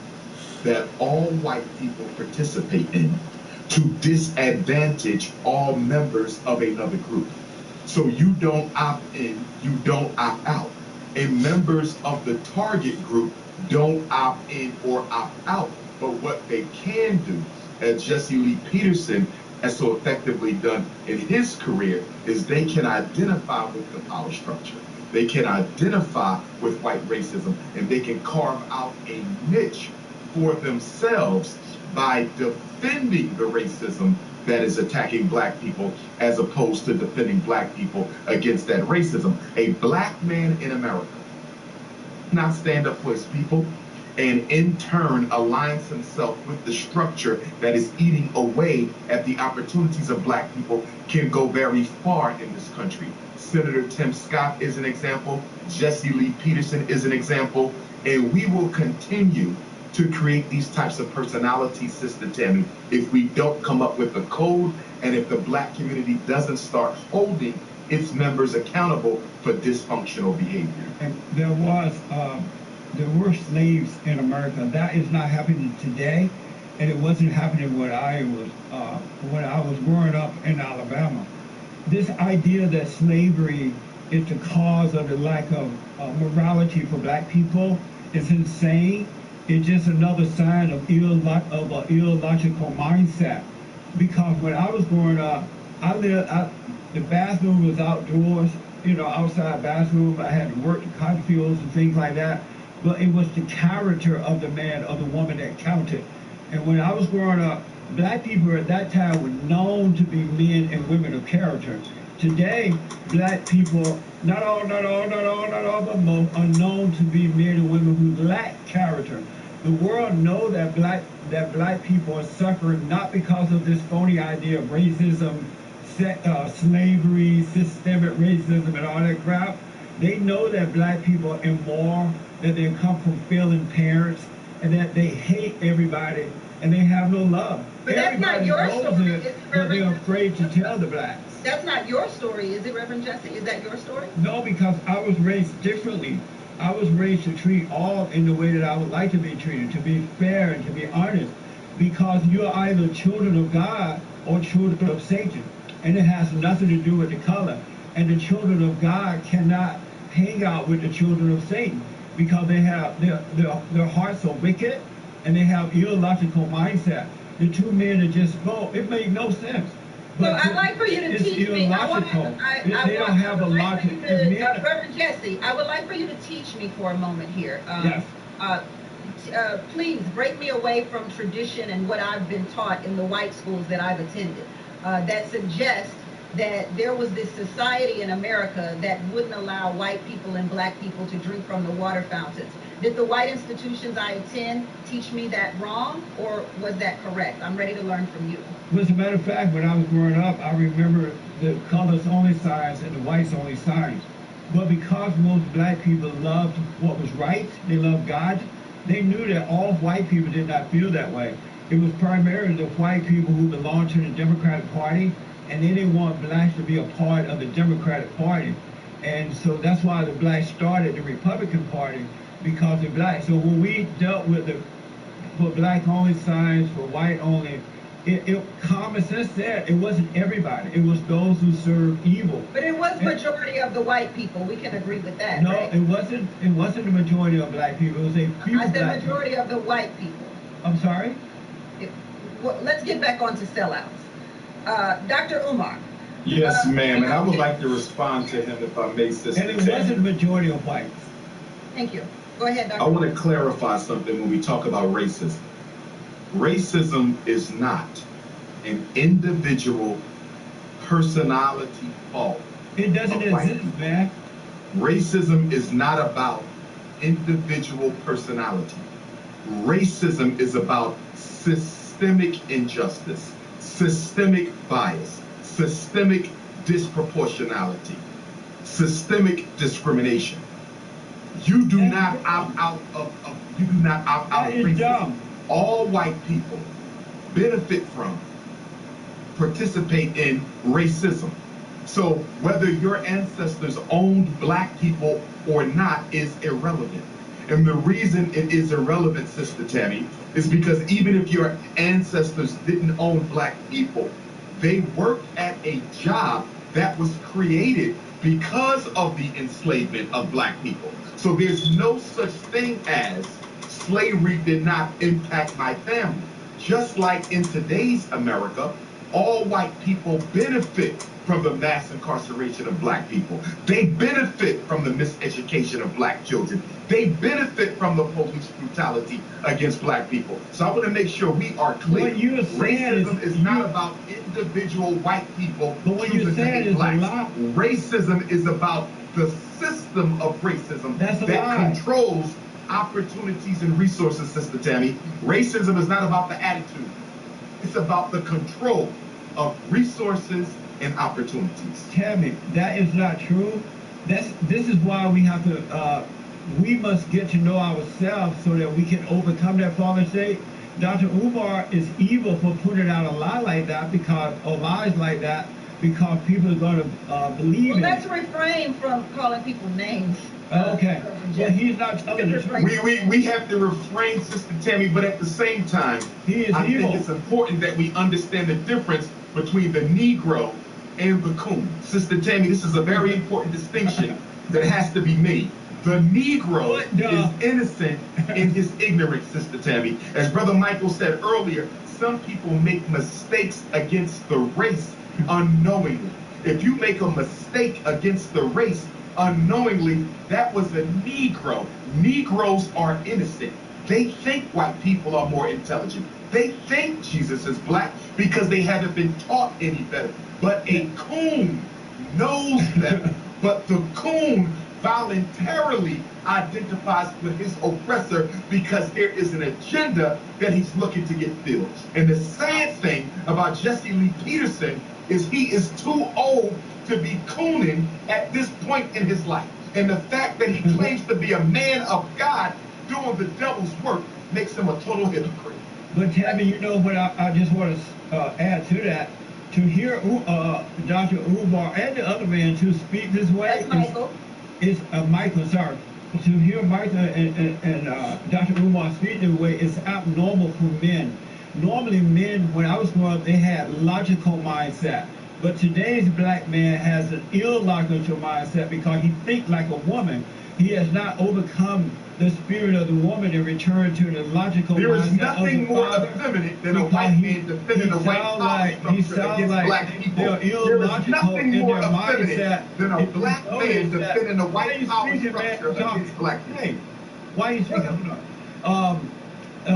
that all white people participate in to disadvantage all members of another group. So you don't opt in, you don't opt out. And members of the target group don't opt in or opt out. But what they can do, as Jesse Lee Peterson has so effectively done in his career, is they can identify with the power structure. They can identify with white racism, and they can carve out a niche for themselves by defending the racism that is attacking black people, as opposed to defending black people against that racism. A black man in America not stand up for his people, and in turn aligns himself with the structure that is eating away at the opportunities of black people, can go very far in this country. Senator Tim Scott is an example. Jesse Lee Peterson is an example. And we will continue to create these types of personalities, Sister Tammy, if we don't come up with a code and if the black community doesn't start holding its members accountable for dysfunctional behavior. And there were slaves in America. That is not happening today. and it wasn't happening when I was growing up in Alabama. This idea that slavery is the cause of the lack of morality for black people is insane. It's just another sign of an illogical mindset. Because when I was growing up, the bathroom was outdoors, outside bathroom. I had to work the cotton fields and things like that. But it was the character of the man or the woman that counted. And when I was growing up, black people at that time were known to be men and women of character. Today, black people, not all, but most, are known to be men and women who lack character. The world knows that black people are suffering not because of this phony idea of racism, slavery, systemic racism, and all that crap. They know that black people are immoral, that they come from failing parents, and that they hate everybody, and they have no love. But that's not your story, but they're afraid to tell the blacks. That's not your story, is it, Reverend Jesse? Is that your story? No, because I was raised differently. I was raised to treat all in the way that I would like to be treated, to be fair and to be honest, because you're either children of God or children of Satan, and it has nothing to do with the color. And the children of God cannot hang out with the children of Satan because they have their hearts are wicked and they have illogical mindset. The two men that just spoke, it made no sense. So I'd like for you to teach me. They don't have a logic. Reverend Jesse, I would like for you to teach me for a moment here. Yes. Please break me away from tradition and what I've been taught in the white schools that I've attended that suggests that there was this society in America that wouldn't allow white people and black people to drink from the water fountains. Did the white institutions I attend teach me that wrong, or was that correct? I'm ready to learn from you. Well, as a matter of fact, when I was growing up, I remember the colors only signs and the whites only signs. But because most black people loved what was right, they loved God, they knew that all white people did not feel that way. It was primarily the white people who belonged to the Democratic Party, and they didn't want blacks to be a part of the Democratic Party. And so that's why the blacks started the Republican Party, because they're black. So when we dealt with for black only signs, for white only, common sense said it wasn't everybody. It was those who served evil. But it was majority of the white people. We can agree with that. No, right? It wasn't the majority of black people. It was a few. I said majority of the white people. I'm sorry? Let's get back on to sellouts. Dr. Umar. Yes, ma'am, and I would like to respond to him if I may, Sister. And it wasn't majority of whites. Thank you. Go ahead, Dr. I want to clarify something when we talk about racism. Racism is not an individual personality fault. It doesn't exist, man. Racism is not about individual personality. Racism is about systemic injustice, systemic bias, systemic disproportionality, systemic discrimination. You do not opt out of racism. All white people benefit from, participate in racism. So whether your ancestors owned black people or not is irrelevant. And the reason it is irrelevant, Sister Tammy, is because even if your ancestors didn't own black people, they worked at a job that was created because of the enslavement of black people. So there's no such thing as slavery did not impact my family. Just like in today's America, all white people benefit from the mass incarceration of black people. They benefit from the miseducation of black children. They benefit from the police brutality against black people. So I want to make sure we are clear. Racism is not about individual white people choosing to hate blacks. Racism is about the system of racism that controls opportunities and resources, Sister Tammy. Racism is not about the attitude. It's about the control of resources and opportunities. Tammy, that is not true. This is why we have to, we must get to know ourselves so that we can overcome that fallen state. Dr. Umar is evil for putting out a lie like that, or lies like that, because people are going to believe Well, in let's it. refrain from calling people names. Okay. Well, he's not telling the truth. We have to refrain, Sister Tammy, but at the same time, I think it's important that we understand the difference between the Negro and the coon. Sister Tammy, this is a very important distinction that has to be made. The Negro is innocent in his ignorance, Sister Tammy. As Brother Michael said earlier, some people make mistakes against the race unknowingly. If you make a mistake against the race unknowingly, that was a Negro. Negroes are innocent. They think white people are more intelligent. They think Jesus is black because they haven't been taught any better. But a coon knows better. But the coon voluntarily identifies with his oppressor because there is an agenda that he's looking to get filled. And the sad thing about Jesse Lee Peterson is he is too old to be cooning at this point in his life. And the fact that he claims to be a man of God doing the devil's work makes him a total hypocrite. But Tammy, you know what I just want to add to that? To hear Dr. Umar and the other man to speak this way is Michael, sorry. To hear Michael and Dr. Umar speak this way is abnormal for men. Normally men, when I was growing up, they had logical mindset. But today's black man has an illogical mindset because he thinks like a woman. He has not overcome the spirit of the woman and returned to the logical mindset. There is nothing more effeminate than a white man defending the white power structure against black people. There is nothing more effeminate than a black man defending the white power structure against black people. Why are you speaking?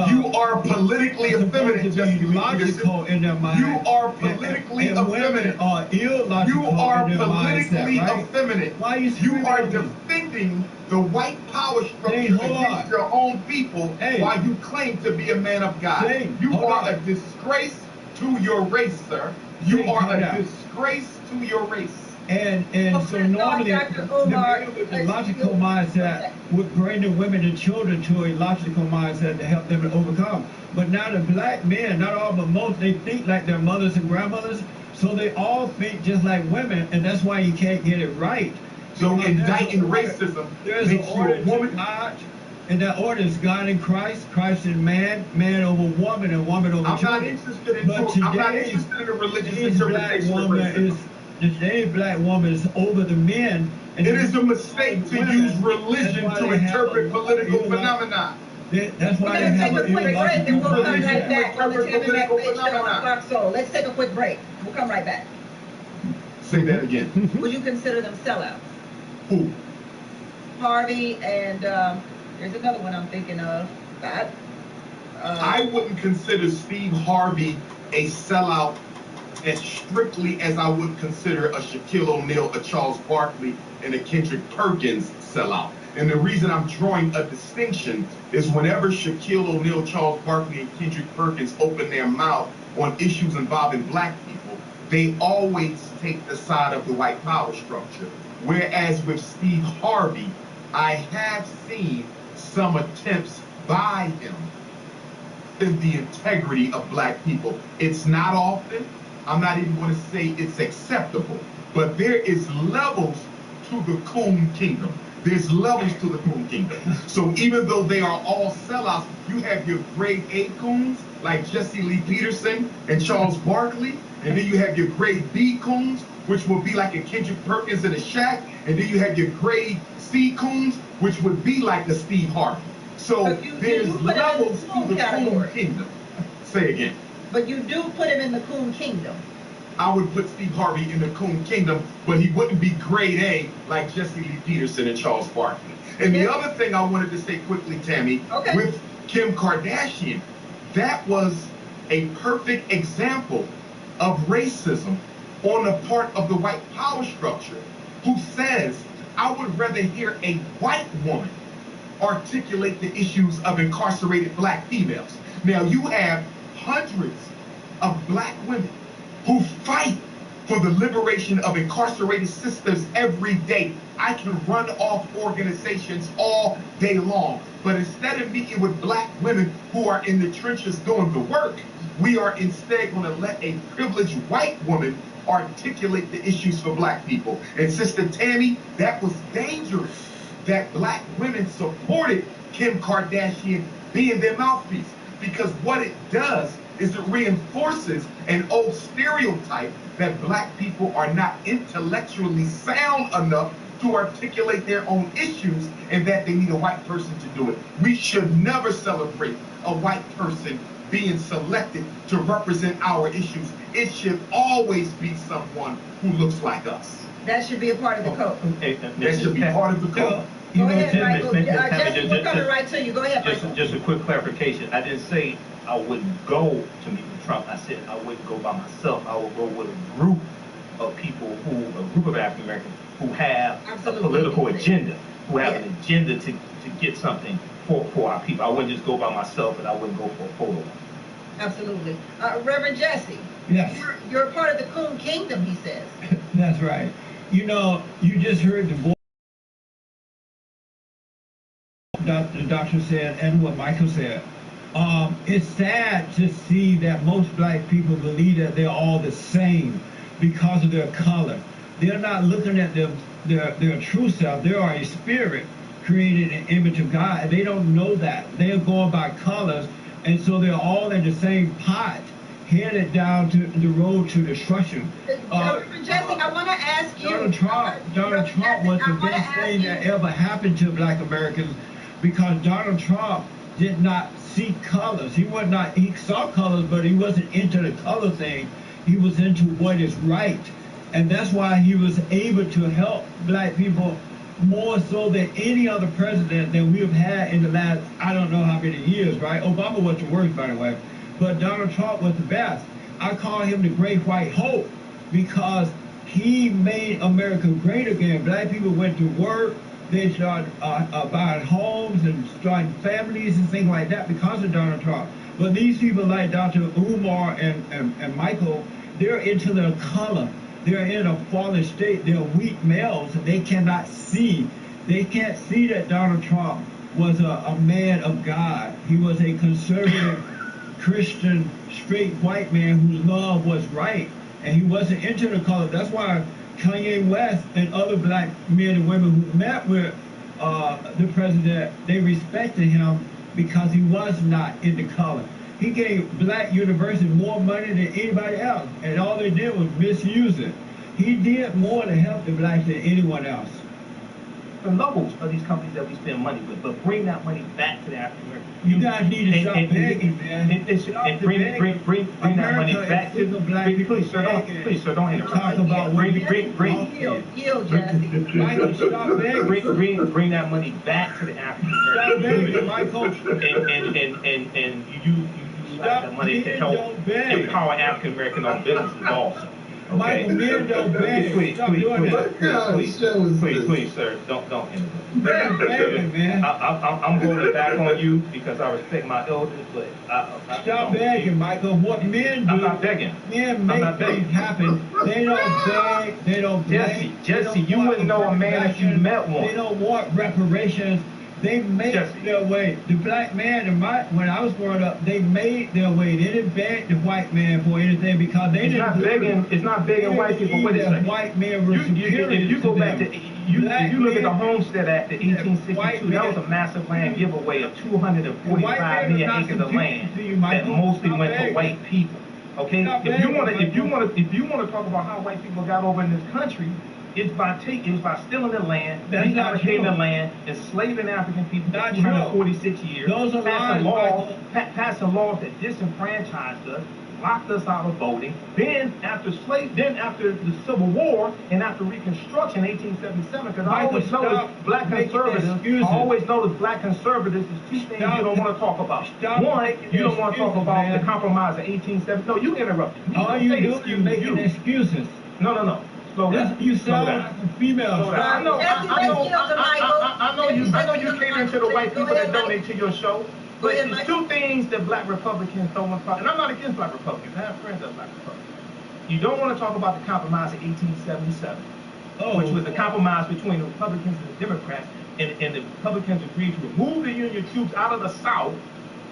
You are politically effeminate, Jesse Lee Peterson. In their mind. You are politically effeminate. Are illogical. You are in their politically mindset, right? effeminate. Why are you are defending the white power structure against your own people while you claim to be a man of God. You are a disgrace to your race, sir. You are a disgrace to your race. And so normally the men with a logical mindset would bring the women and children to a logical mindset to help them to overcome. But now the black men, not all but most, they think like their mothers and grandmothers, so they all think just like women, and that's why you can't get it right. So indicting racism makes you a woman. And that order is God in Christ, Christ in man, man over woman, and woman over children. I'm not interested in a religious interpretation of racism. Today's black woman is over the men. And it is a mistake to use religion to interpret political phenomena. That's why we're going to take a quick break and we'll come right back on the Tammy Mack Page Show on Fox Soul. Let's take a quick break. We'll come right back. Say that again. Would you consider them sellouts? Who? Harvey and there's another one I'm thinking of. I wouldn't consider Steve Harvey a sellout as strictly as I would consider a Shaquille O'Neal, a Charles Barkley, and a Kendrick Perkins sellout. And the reason I'm drawing a distinction is whenever Shaquille O'Neal, Charles Barkley, and Kendrick Perkins open their mouth on issues involving black people, they always take the side of the white power structure. Whereas with Steve Harvey, I have seen some attempts by him in the integrity of black people. It's not often. I'm not even going to say it's acceptable, but there is levels to the coon kingdom. There's levels to the coon kingdom. So even though they are all sellouts, you have your grade A coons like Jesse Lee Peterson and Charles Barkley, and then you have your grade B coons, which will be like a Kendrick Perkins and a Shaq, and then you have your grade C coons, which would be like a Steve Harvey. So there's levels to the coon kingdom. Say again. But you do put him in the coon kingdom. I would put Steve Harvey in the coon kingdom, but he wouldn't be grade A like Jesse Lee Peterson and Charles Barkley. And the other thing I wanted to say quickly, Tammy, with Kim Kardashian, that was a perfect example of racism on the part of the white power structure, who says, I would rather hear a white woman articulate the issues of incarcerated black females. Now, you have hundreds of black women who fight for the liberation of incarcerated sisters every day. I can run off organizations all day long, but instead of meeting with black women who are in the trenches doing the work, we are instead going to let a privileged white woman articulate the issues for black people. And Sister Tammy, that was dangerous, that black women supported Kim Kardashian being their mouthpiece, because what it does is it reinforces an old stereotype that black people are not intellectually sound enough to articulate their own issues and that they need a white person to do it. We should never celebrate a white person being selected to represent our issues. It should always be someone who looks like us. That should be a part of the code. That should be part of the code. Go ahead, Michael. Jesse, we're coming right to you. Go ahead, Michael. Just a quick clarification. I didn't say I wouldn't go to meet with Trump. I said I wouldn't go by myself. I would go with a group of people a group of African Americans who have a political agenda, who have an agenda to get something for our people. I wouldn't just go by myself, and I wouldn't go for a photo. Absolutely. Reverend Jesse. Yes. You're a part of the Coon Kingdom, he says. That's right. You know, you just heard the voice the doctor said and what Michael said. It's sad to see that most black people believe that they're all the same because of their color. They're not looking at their true self. They are a spirit created in the image of God. They don't know that. They're going by colors, and so they're all in the same pot, headed down to the road to destruction. Jesse, I want to ask you. Donald Trump was the best thing that ever happened to black Americans, because Donald Trump did not see colors. He saw colors, but he wasn't into the color thing. He was into what is right. And that's why he was able to help black people more so than any other president that we have had in the last, I don't know how many years, right? Obama was the worst, by the way. But Donald Trump was the best. I call him the great white hope because he made America great again. Black people went to work. They started buying homes and starting families and things like that because of Donald Trump. But these people like Dr. Umar and Michael, they're into their color. They're in a fallen state. They're weak males. They cannot see. They can't see that Donald Trump was a man of God. He was a conservative, Christian, straight white man whose love was right. And he wasn't into the color. That's why Kanye West and other black men and women who met with the president, they respected him because he was not into color. He gave black universities more money than anybody else, and all they did was misuse it. He did more to help the blacks than anyone else. The logos of these companies that we spend money with, but bring that money back to the African American. You guys need to stop begging, man. And bring that money back to the black people. Please, sir, don't interrupt. Talk about bring that money back to the African American. Michael. And you use that money to help empower African American owned businesses also. Okay. Michael, men don't beg. Please, sir, don't interrupt. Man. I'm going back on you because I respect my elders, but stop begging, Michael. What men do? I'm not begging. Men make things happen. They don't beg. They don't beg. Jesse, you wouldn't know a man if you met one. They don't want reparations. They made their way. The black man, when I was growing up, they made their way. They didn't beg the white man for anything because they didn't. It's not begging white people. Wait a second. White men were superior. If you go back to you look at the Homestead Act of 1862, that was a massive land giveaway of 245 million acres of land that mostly went to white people. Okay, if you want to talk about how white people got over in this country, it's by stealing the land, demarcating the land, enslaving African people for 246 years, passing laws that disenfranchised us, locked us out of voting. Then after the Civil War and after Reconstruction, 1877, because I always noticed black conservatives is two things you don't want to talk about. One, you don't want to talk about the Compromise of 1870. No, you interrupted. All you do, you're making excuses. No. You sound like a female. I know you cater to the white people that donate to your show. But there's two things that black Republicans don't want to talk about. And I'm not against black Republicans. I have friends that are black Republicans. You don't want to talk about the Compromise of 1877, which was the compromise between the Republicans and the Democrats. And the Republicans agreed to remove the Union troops out of the South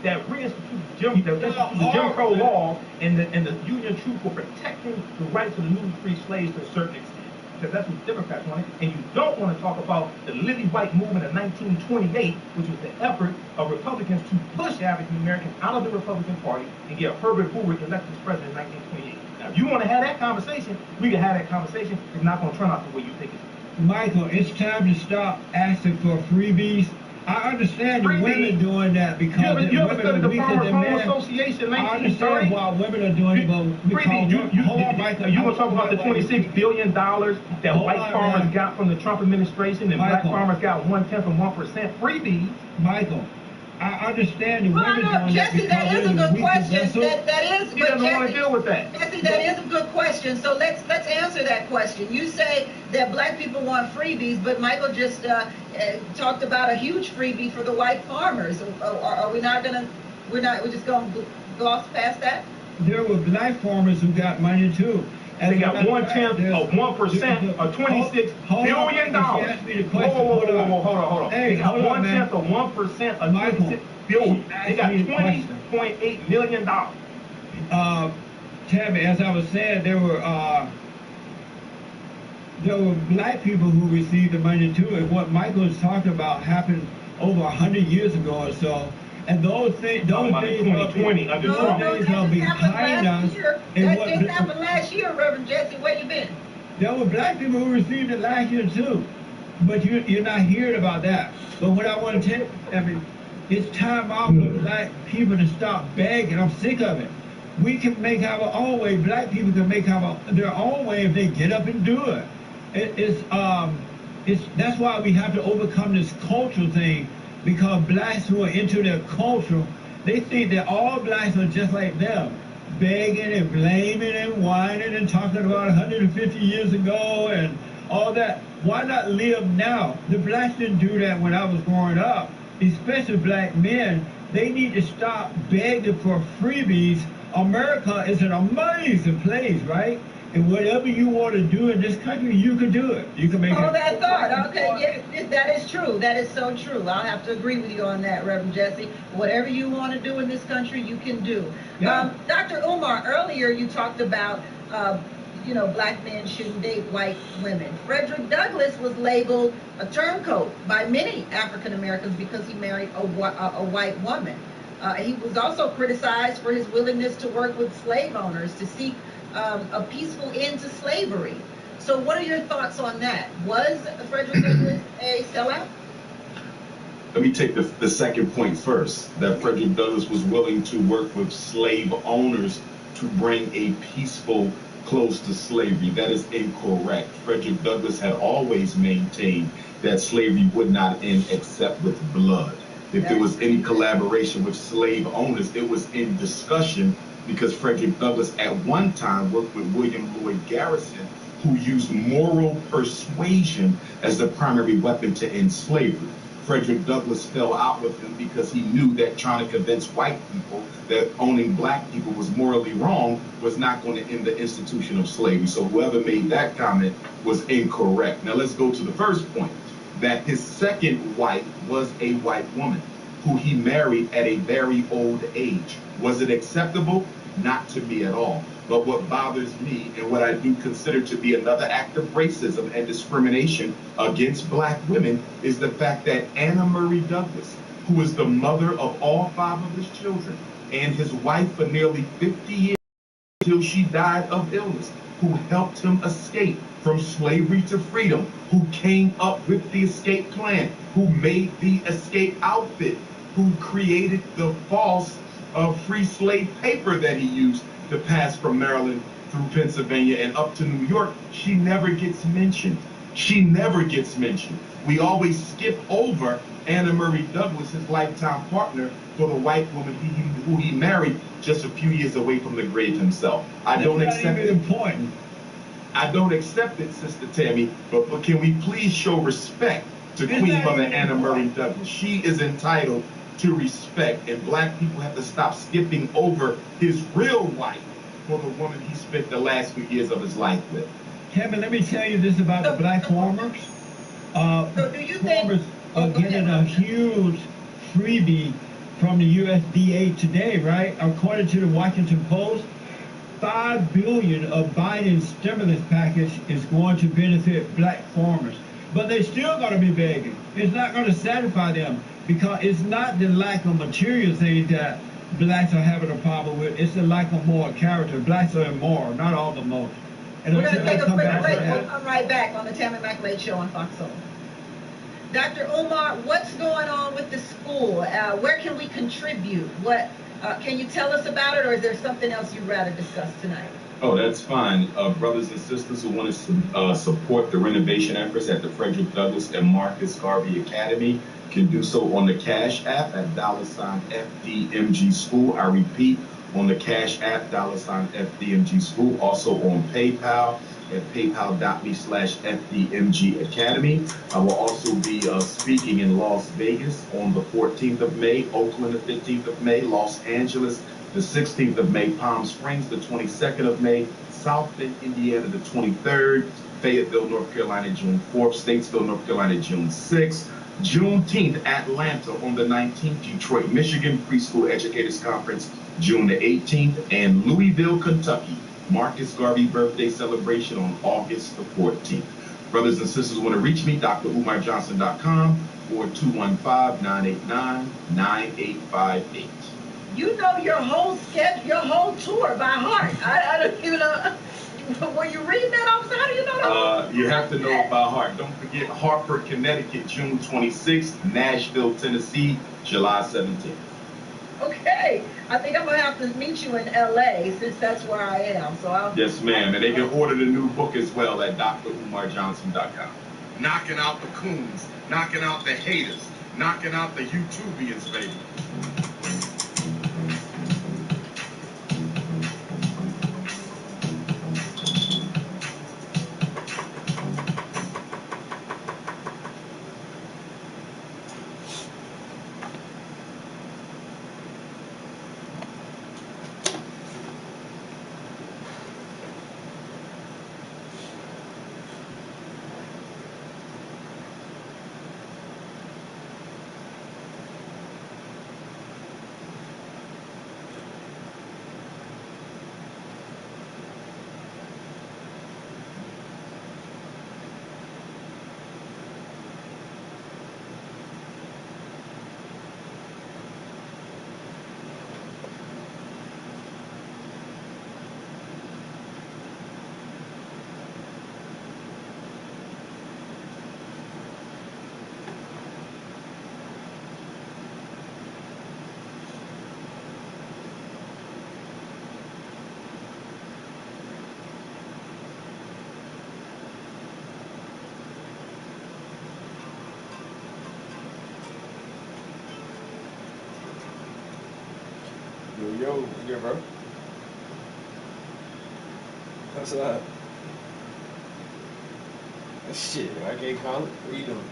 that reinstituted the Jim Crow laws and the Union troops were protecting the rights of the newly freed slaves to a certain extent. Because that's what Democrats wanted. And you don't want to talk about the Lily White movement of 1928, which was the effort of Republicans to push African Americans out of the Republican Party and get Herbert Hoover elected as president in 1928. Now, if you want to have that conversation, we can have that conversation. It's not going to turn out the way you think it's going to. Michael, it's time to stop asking for freebies. I understand the women doing that because you ever studied the Farmers Home Association in 1930? I understand why women are doing it, but hold on, Michael. You want to talk about the $26 billion that white farmers got from the Trump administration and black farmers got 0.1% freebies? Michael, I understand the women doing it. Jesse, that is a good question. That is, he doesn't want to deal with that. Jesse, that is a good question. So let's answer that question. You say that black people want freebies, but Michael just talked about a huge freebie for the white farmers. Are we not gonna? We're just gonna gloss past that? There were black farmers who got money too. They got 1/10 of 1% of $26 billion. Whoa, hold on. Hey, they got 1/10 of 1% of $26 billion. They got $20.8 million. Tammy, as I was saying, there were black people who received the money too, and what Michael was talking about happened over 100 years ago or so. And those days, those days are behind us. That just happened last year, Reverend Jesse. Where you been? There were black people who received it last year too, but you're not hearing about that. But what I want to tell you, I mean, it's time out for black people to stop begging. I'm sick of it. We can make our own way. Black people can make their own way if they get up and do it. That's why we have to overcome this cultural thing. Because blacks who are into their culture, they think that all blacks are just like them, begging and blaming and whining and talking about 150 years ago and all that. Why not live now? The blacks didn't do that when I was growing up, especially black men. They need to stop begging for freebies. America is an amazing place, right? And whatever you want to do in this country, you can do it. You can make it. Oh, that thought. Okay, yes, that is true. That is so true. I'll have to agree with you on that, Reverend Jesse. Whatever you want to do in this country, you can do. Yeah. Dr. Umar, earlier you talked about, black men shouldn't date white women. Frederick Douglass was labeled a turncoat by many African Americans because he married a white woman. He was also criticized for his willingness to work with slave owners to seek a peaceful end to slavery. So what are your thoughts on that? Was Frederick Douglass a sellout? Let me take the second point first, that Frederick Douglass was willing to work with slave owners to bring a peaceful close to slavery. That is incorrect. Frederick Douglass had always maintained that slavery would not end except with blood. If there was any collaboration with slave owners, it was in discussion, because Frederick Douglass at one time worked with William Lloyd Garrison, who used moral persuasion as the primary weapon to end slavery. Frederick Douglass fell out with him because he knew that trying to convince white people that owning black people was morally wrong was not going to end the institution of slavery. So whoever made that comment was incorrect. Now let's go to the first point, that his second wife was a white woman who he married at a very old age. Was it acceptable? Not to me at all. But what bothers me, and what I do consider to be another act of racism and discrimination against black women, is the fact that Anna Murray Douglass, who was the mother of all 5 of his children, and his wife for nearly 50 years until she died of illness, who helped him escape from slavery to freedom, who came up with the escape plan, who made the escape outfit, who created the false free slave paper that he used to pass from Maryland through Pennsylvania and up to New York, she never gets mentioned. She never gets mentioned. We always skip over Anna Murray Douglass, his lifetime partner, for the white woman who he married just a few years away from the grave himself. I don't accept it. Important. I don't accept it, Sister Tammy, but can we please show respect to Queen Mother Anna Murray Douglass? She is entitled to respect, and black people have to stop skipping over his real wife for the woman he spent the last few years of his life with. Kevin, let me tell you this about the black farmers. So do you farmers are getting a huge freebie from the USDA today, right? According to the Washington Post, $5 billion of Biden's stimulus package is going to benefit black farmers. But they're still going to be begging. It's not going to satisfy them because it's not the lack of material things that blacks are having a problem with. It's the lack of moral character. Blacks are immoral, not all the most. And We're going to take a quick break. that. We'll come right back on the Tammy McLeod Show on Fox Soul. Dr. Umar, what's going on with the school? Where can we contribute? What can you tell us about it, or is there something else you'd rather discuss tonight? Oh, that's fine. Brothers and sisters who want to support the renovation efforts at the Frederick Douglass and Marcus Garvey Academy can do so on the Cash App at $FDMG School. I repeat, on the Cash App, $FDMG School. Also on PayPal at paypal.me/FDMG Academy. I will also be speaking in Las Vegas on the 14th of May, Oakland the 15th of May, Los Angeles the 16th of May, Palm Springs the 22nd of May, South Bend, Indiana the 23rd, Fayetteville, North Carolina, June 4th, Statesville, North Carolina, June 6th, Juneteenth, Atlanta on the 19th, Detroit, Michigan, Preschool Educators Conference, June the 18th, and Louisville, Kentucky, Marcus Garvey birthday celebration on August the 14th. Brothers and sisters want to reach me, drumarjohnson.com or 215-989-9858. You know your whole sketch, your whole tour by heart. I don't even know. Were you reading that, officer? How do you know that? You have to know it by heart. Don't forget Hartford, Connecticut, June 26th, Nashville, Tennessee, July 17th. Okay. I think I'm going to have to meet you in L.A. since that's where I am. So I'll. Yes, ma'am. And they can order the new book as well at drumarjohnson.com. Knocking out the coons, knocking out the haters, knocking out the YouTubians, baby. Yo, you good, bro? What's up? Shit, I can't call it. What you doing?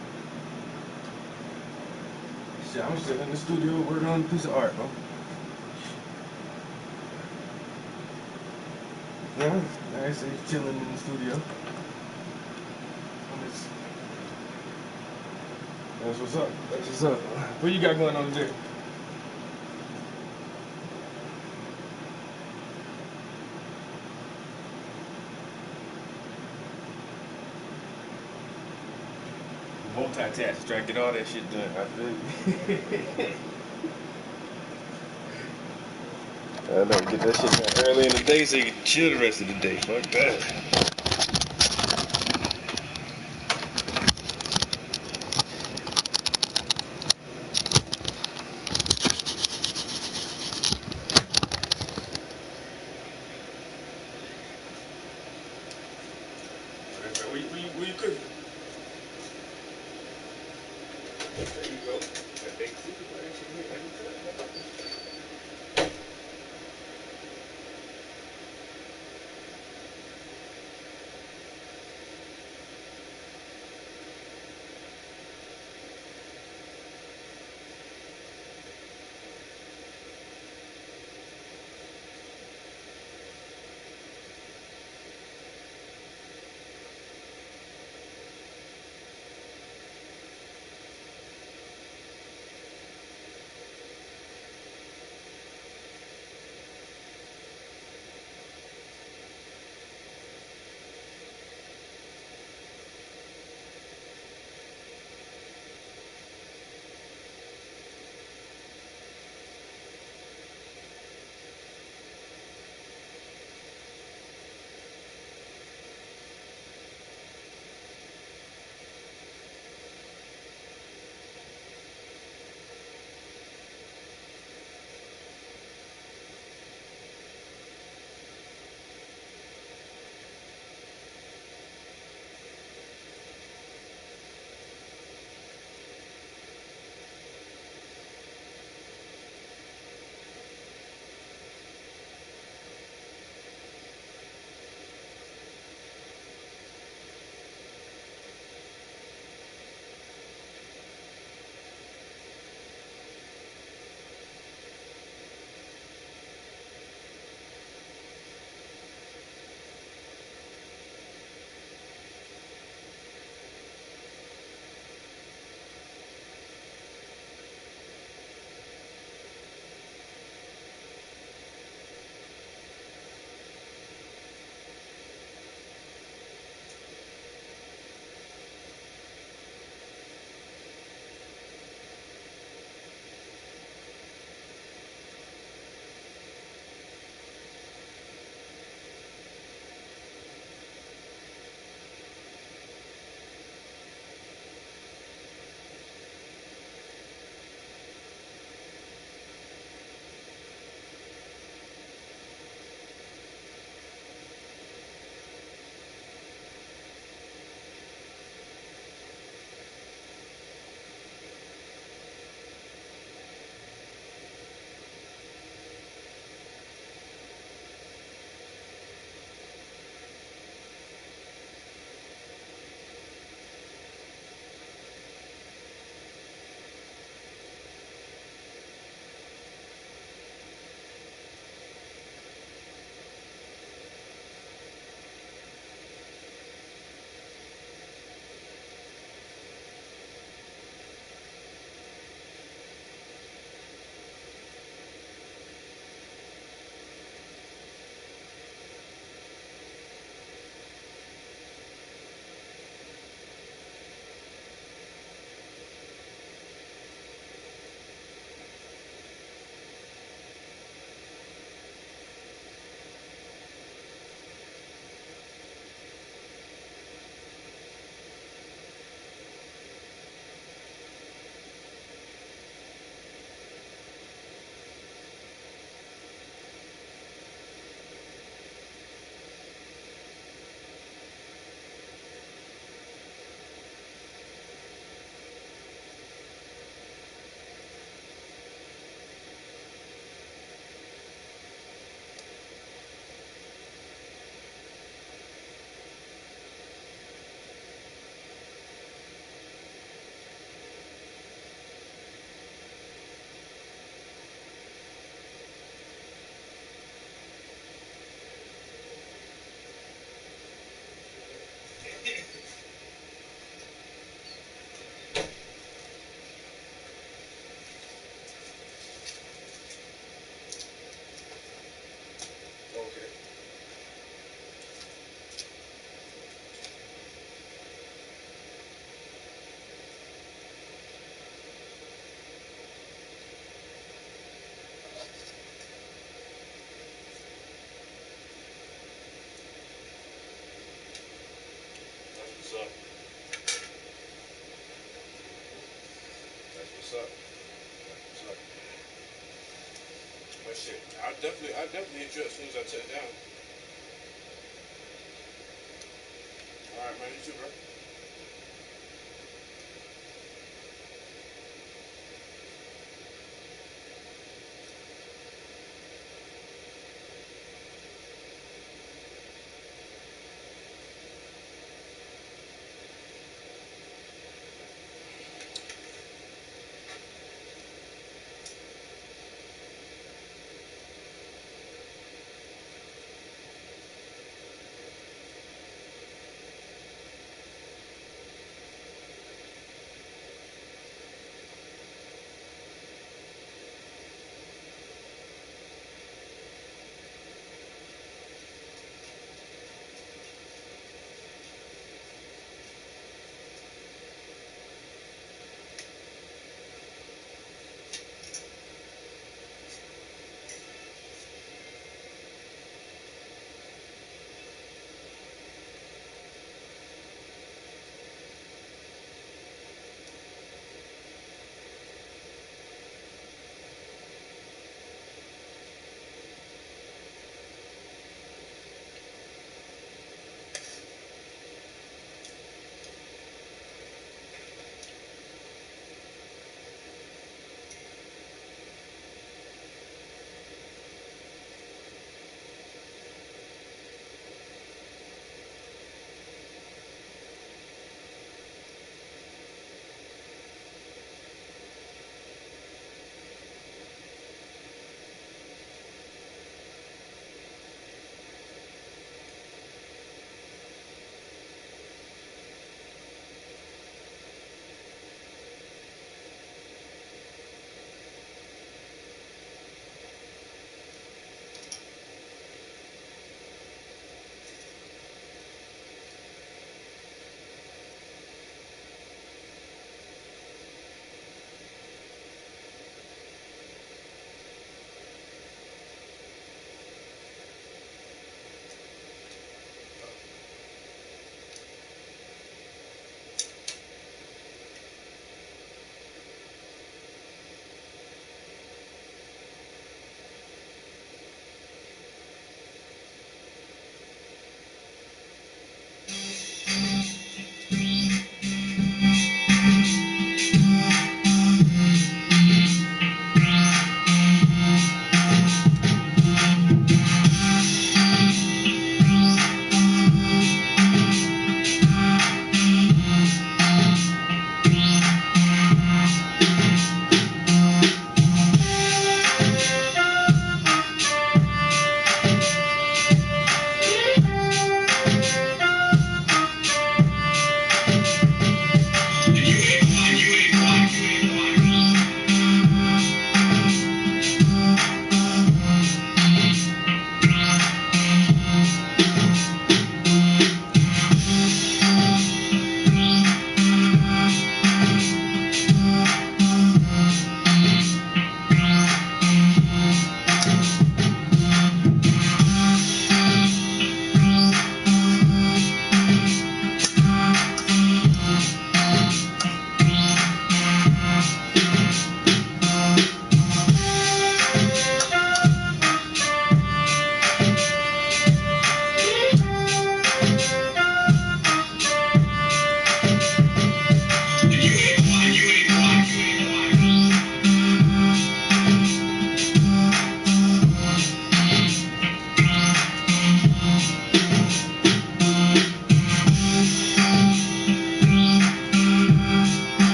Shit, I'm still in the studio working on a piece of art, bro. Yeah, I say chilling in the studio. That's what's up. That's what's up. What you got going on today? Multitask, try to get all that shit done. I feel you. I know, get that shit done early in the day so you can chill the rest of the day. Fuck that. What you cooking? There you go. That baked chicken, that shit here every time. what's up. What's up? But shit, I definitely hit you as soon as I sit down. All right, man. You too, bro.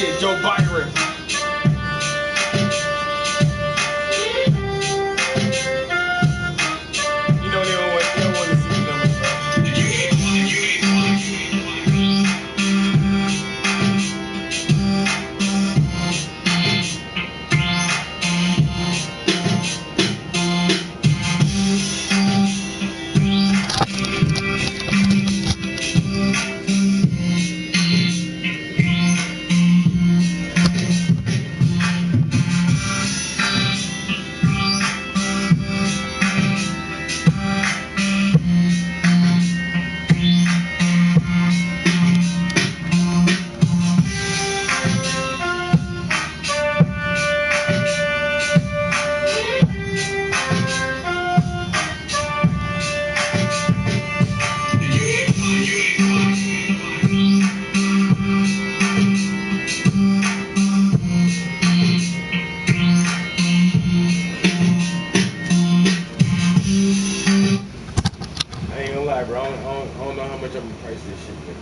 shit, Joe Byron. You know they don't want to see the numbers, bro. I ain't gonna lie, bro. I don't know how much I'm gonna price this shit, but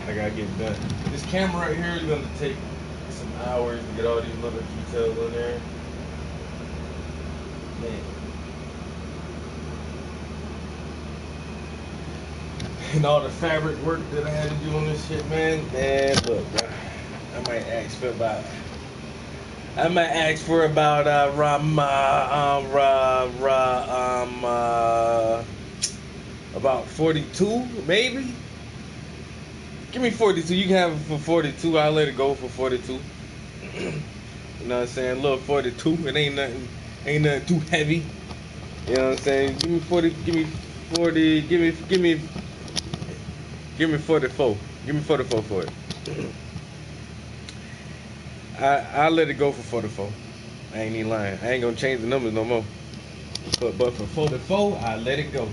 I gotta get it done. This camera right here is gonna take some hours to get all these little details on there. Man. And all the fabric work that I had to do on this shit, man. Man, look, bro. I might ask for about about 42, maybe. Give me 42. You can have it for 42. I'll let it go for 42. You know what I'm saying? A little 42. It ain't nothing too heavy. You know what I'm saying? Give me 40. Give me 40. Give me 44. Give me 44 for it. I'll let it go for 44. I ain't even lying. I ain't gonna change the numbers no more. But for 44, I'll let it go.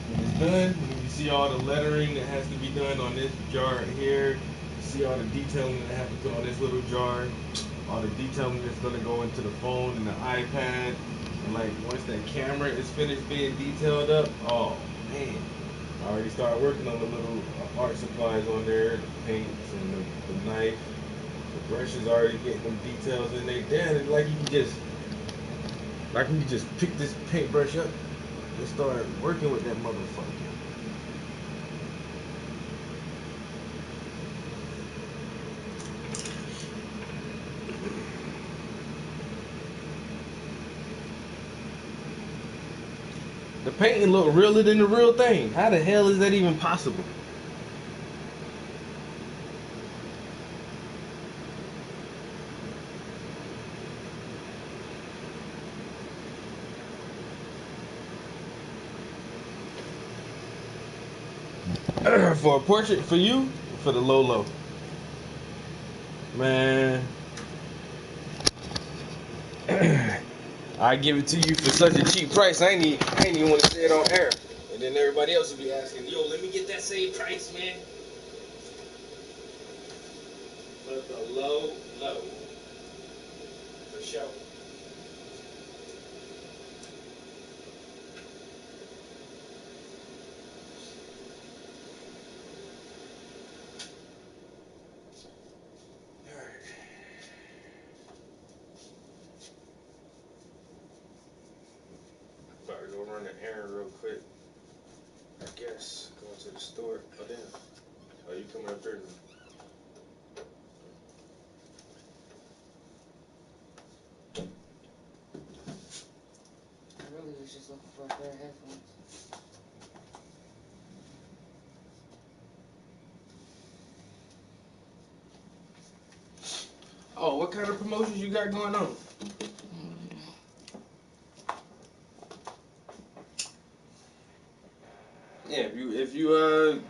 When it's done, you see all the lettering that has to be done on this jar right here. You see all the detailing that I have to put on this little jar. All the detailing that's gonna go into the phone and the iPad. And like once that camera is finished being detailed up, oh man. I already started working on the little art supplies on there, the paints and the knife. The brushes already getting them details in there. Damn, it's like you can just pick this paintbrush up and start working with that motherfucker. The painting look realer than the real thing. How the hell is that even possible? For a portrait, for you, for the low. Man. I give it to you for such a cheap price. I ain't even want to say it on air. And then everybody else will be asking, yo, let me get that same price, man. For the low. For sure. About to go run an errand real quick. I guess. Going to the store. Oh, damn. Oh, you coming up there now? I really was just looking for a pair of headphones. Oh, what kind of promotions you got going on? Yeah, if you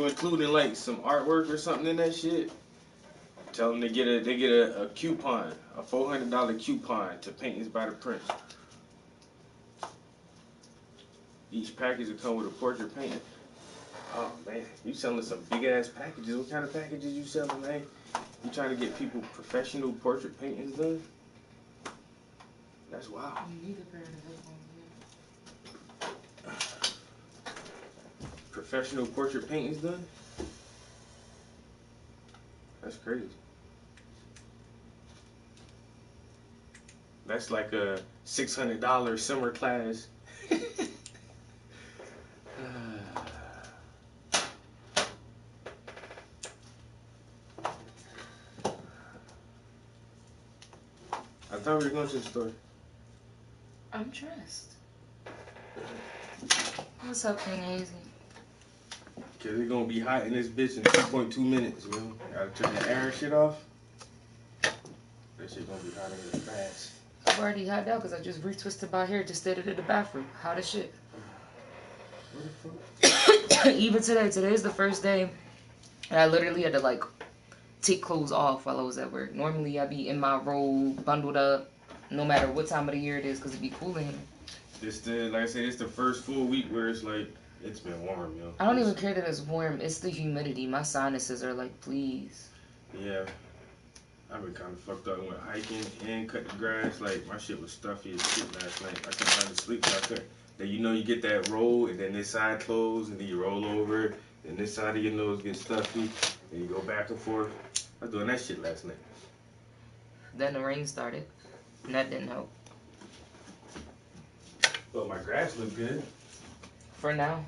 including like some artwork or something in that shit, tell them they get a coupon, a $400 coupon to Paintings by the Prince. Each package will come with a portrait painting. Oh man, you selling some big ass packages. What kind of packages you selling, man? You trying to get people professional portrait paintings done? That's wild. You need a pair of headphones, Professional portrait painting's done? That's crazy. That's like a $600 summer class. I thought we were going to the store. I'm dressed. What's up, King Hazy? Cause it's gonna be hot in this bitch in 2.2 minutes, you know? Gotta turn the air and shit off. That shit gonna be hot in the fast. I've already had that because I just retwisted my hair, just did it in the bathroom. Hot as shit. Even today. Today's the first day. And I literally had to like take clothes off while I was at work. Normally I'd be in my robe, bundled up, no matter what time of the year it is, because it'd be cool in here. Like I said, it's the first full week where it's like, it's been warm, yo. I don't even care that it's warm. It's the humidity. My sinuses are like, please. Yeah. I've been kind of fucked up. I went hiking and cut the grass. Like, my shit was stuffy as shit last night. I couldn't find to sleep, so I couldn't. Then you know you get that roll, and then this side closed, and then you roll over, and this side of your nose gets stuffy, and you go back and forth. I was doing that shit last night. Then the rain started, and that didn't help. Well, my grass looked good. For now.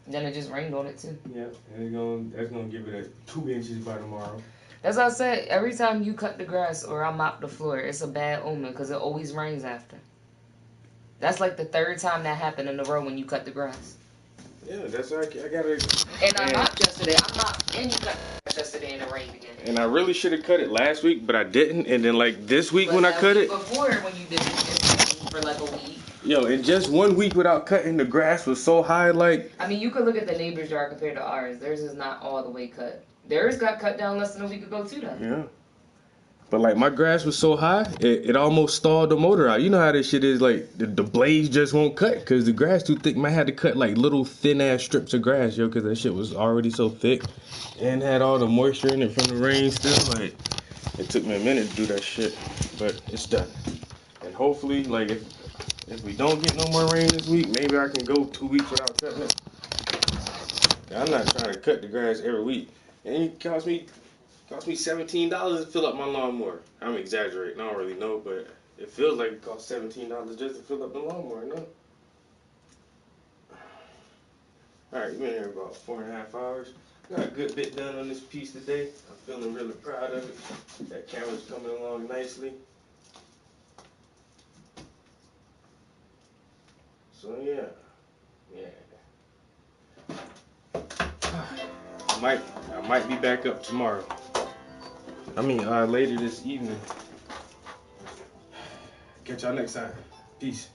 Then it just rained on it too. Yeah, and that's gonna give it 2 inches by tomorrow. That's what I said. Every time you cut the grass or I mop the floor, it's a bad omen because it always rains after. That's like the third time that happened in a row when you cut the grass. Yeah, that's why I gotta. And I mopped yesterday. I mopped and you cut the grass yesterday and it rained again. And I really should have cut it last week, but I didn't. And then like this week when I cut it. Before when you did it for like a week. Yo, in just 1 week without cutting, the grass was so high, like... I mean, you could look at the neighbor's yard compared to ours. Theirs is not all the way cut. Theirs got cut down less than a week ago, too, though. Yeah. But, like, my grass was so high, it almost stalled the motor out. You know how this shit is, like, the blades just won't cut because the grass too thick. I had to cut, like, little thin-ass strips of grass, yo, because that shit was already so thick and had all the moisture in it from the rain still. Like, it took me a minute to do that shit, but it's done. And hopefully, like, if we don't get no more rain this week, maybe I can go 2 weeks without cutting it. I'm not trying to cut the grass every week. And it cost me $17 to fill up my lawnmower. I'm exaggerating, I don't really know, but it feels like it costs $17 just to fill up the lawnmower, no? Alright, you've been here about 4.5 hours. Got a good bit done on this piece today. I'm feeling really proud of it. That camera's coming along nicely. So yeah. I might be back up tomorrow. I mean, later this evening. Catch y'all next time. Peace.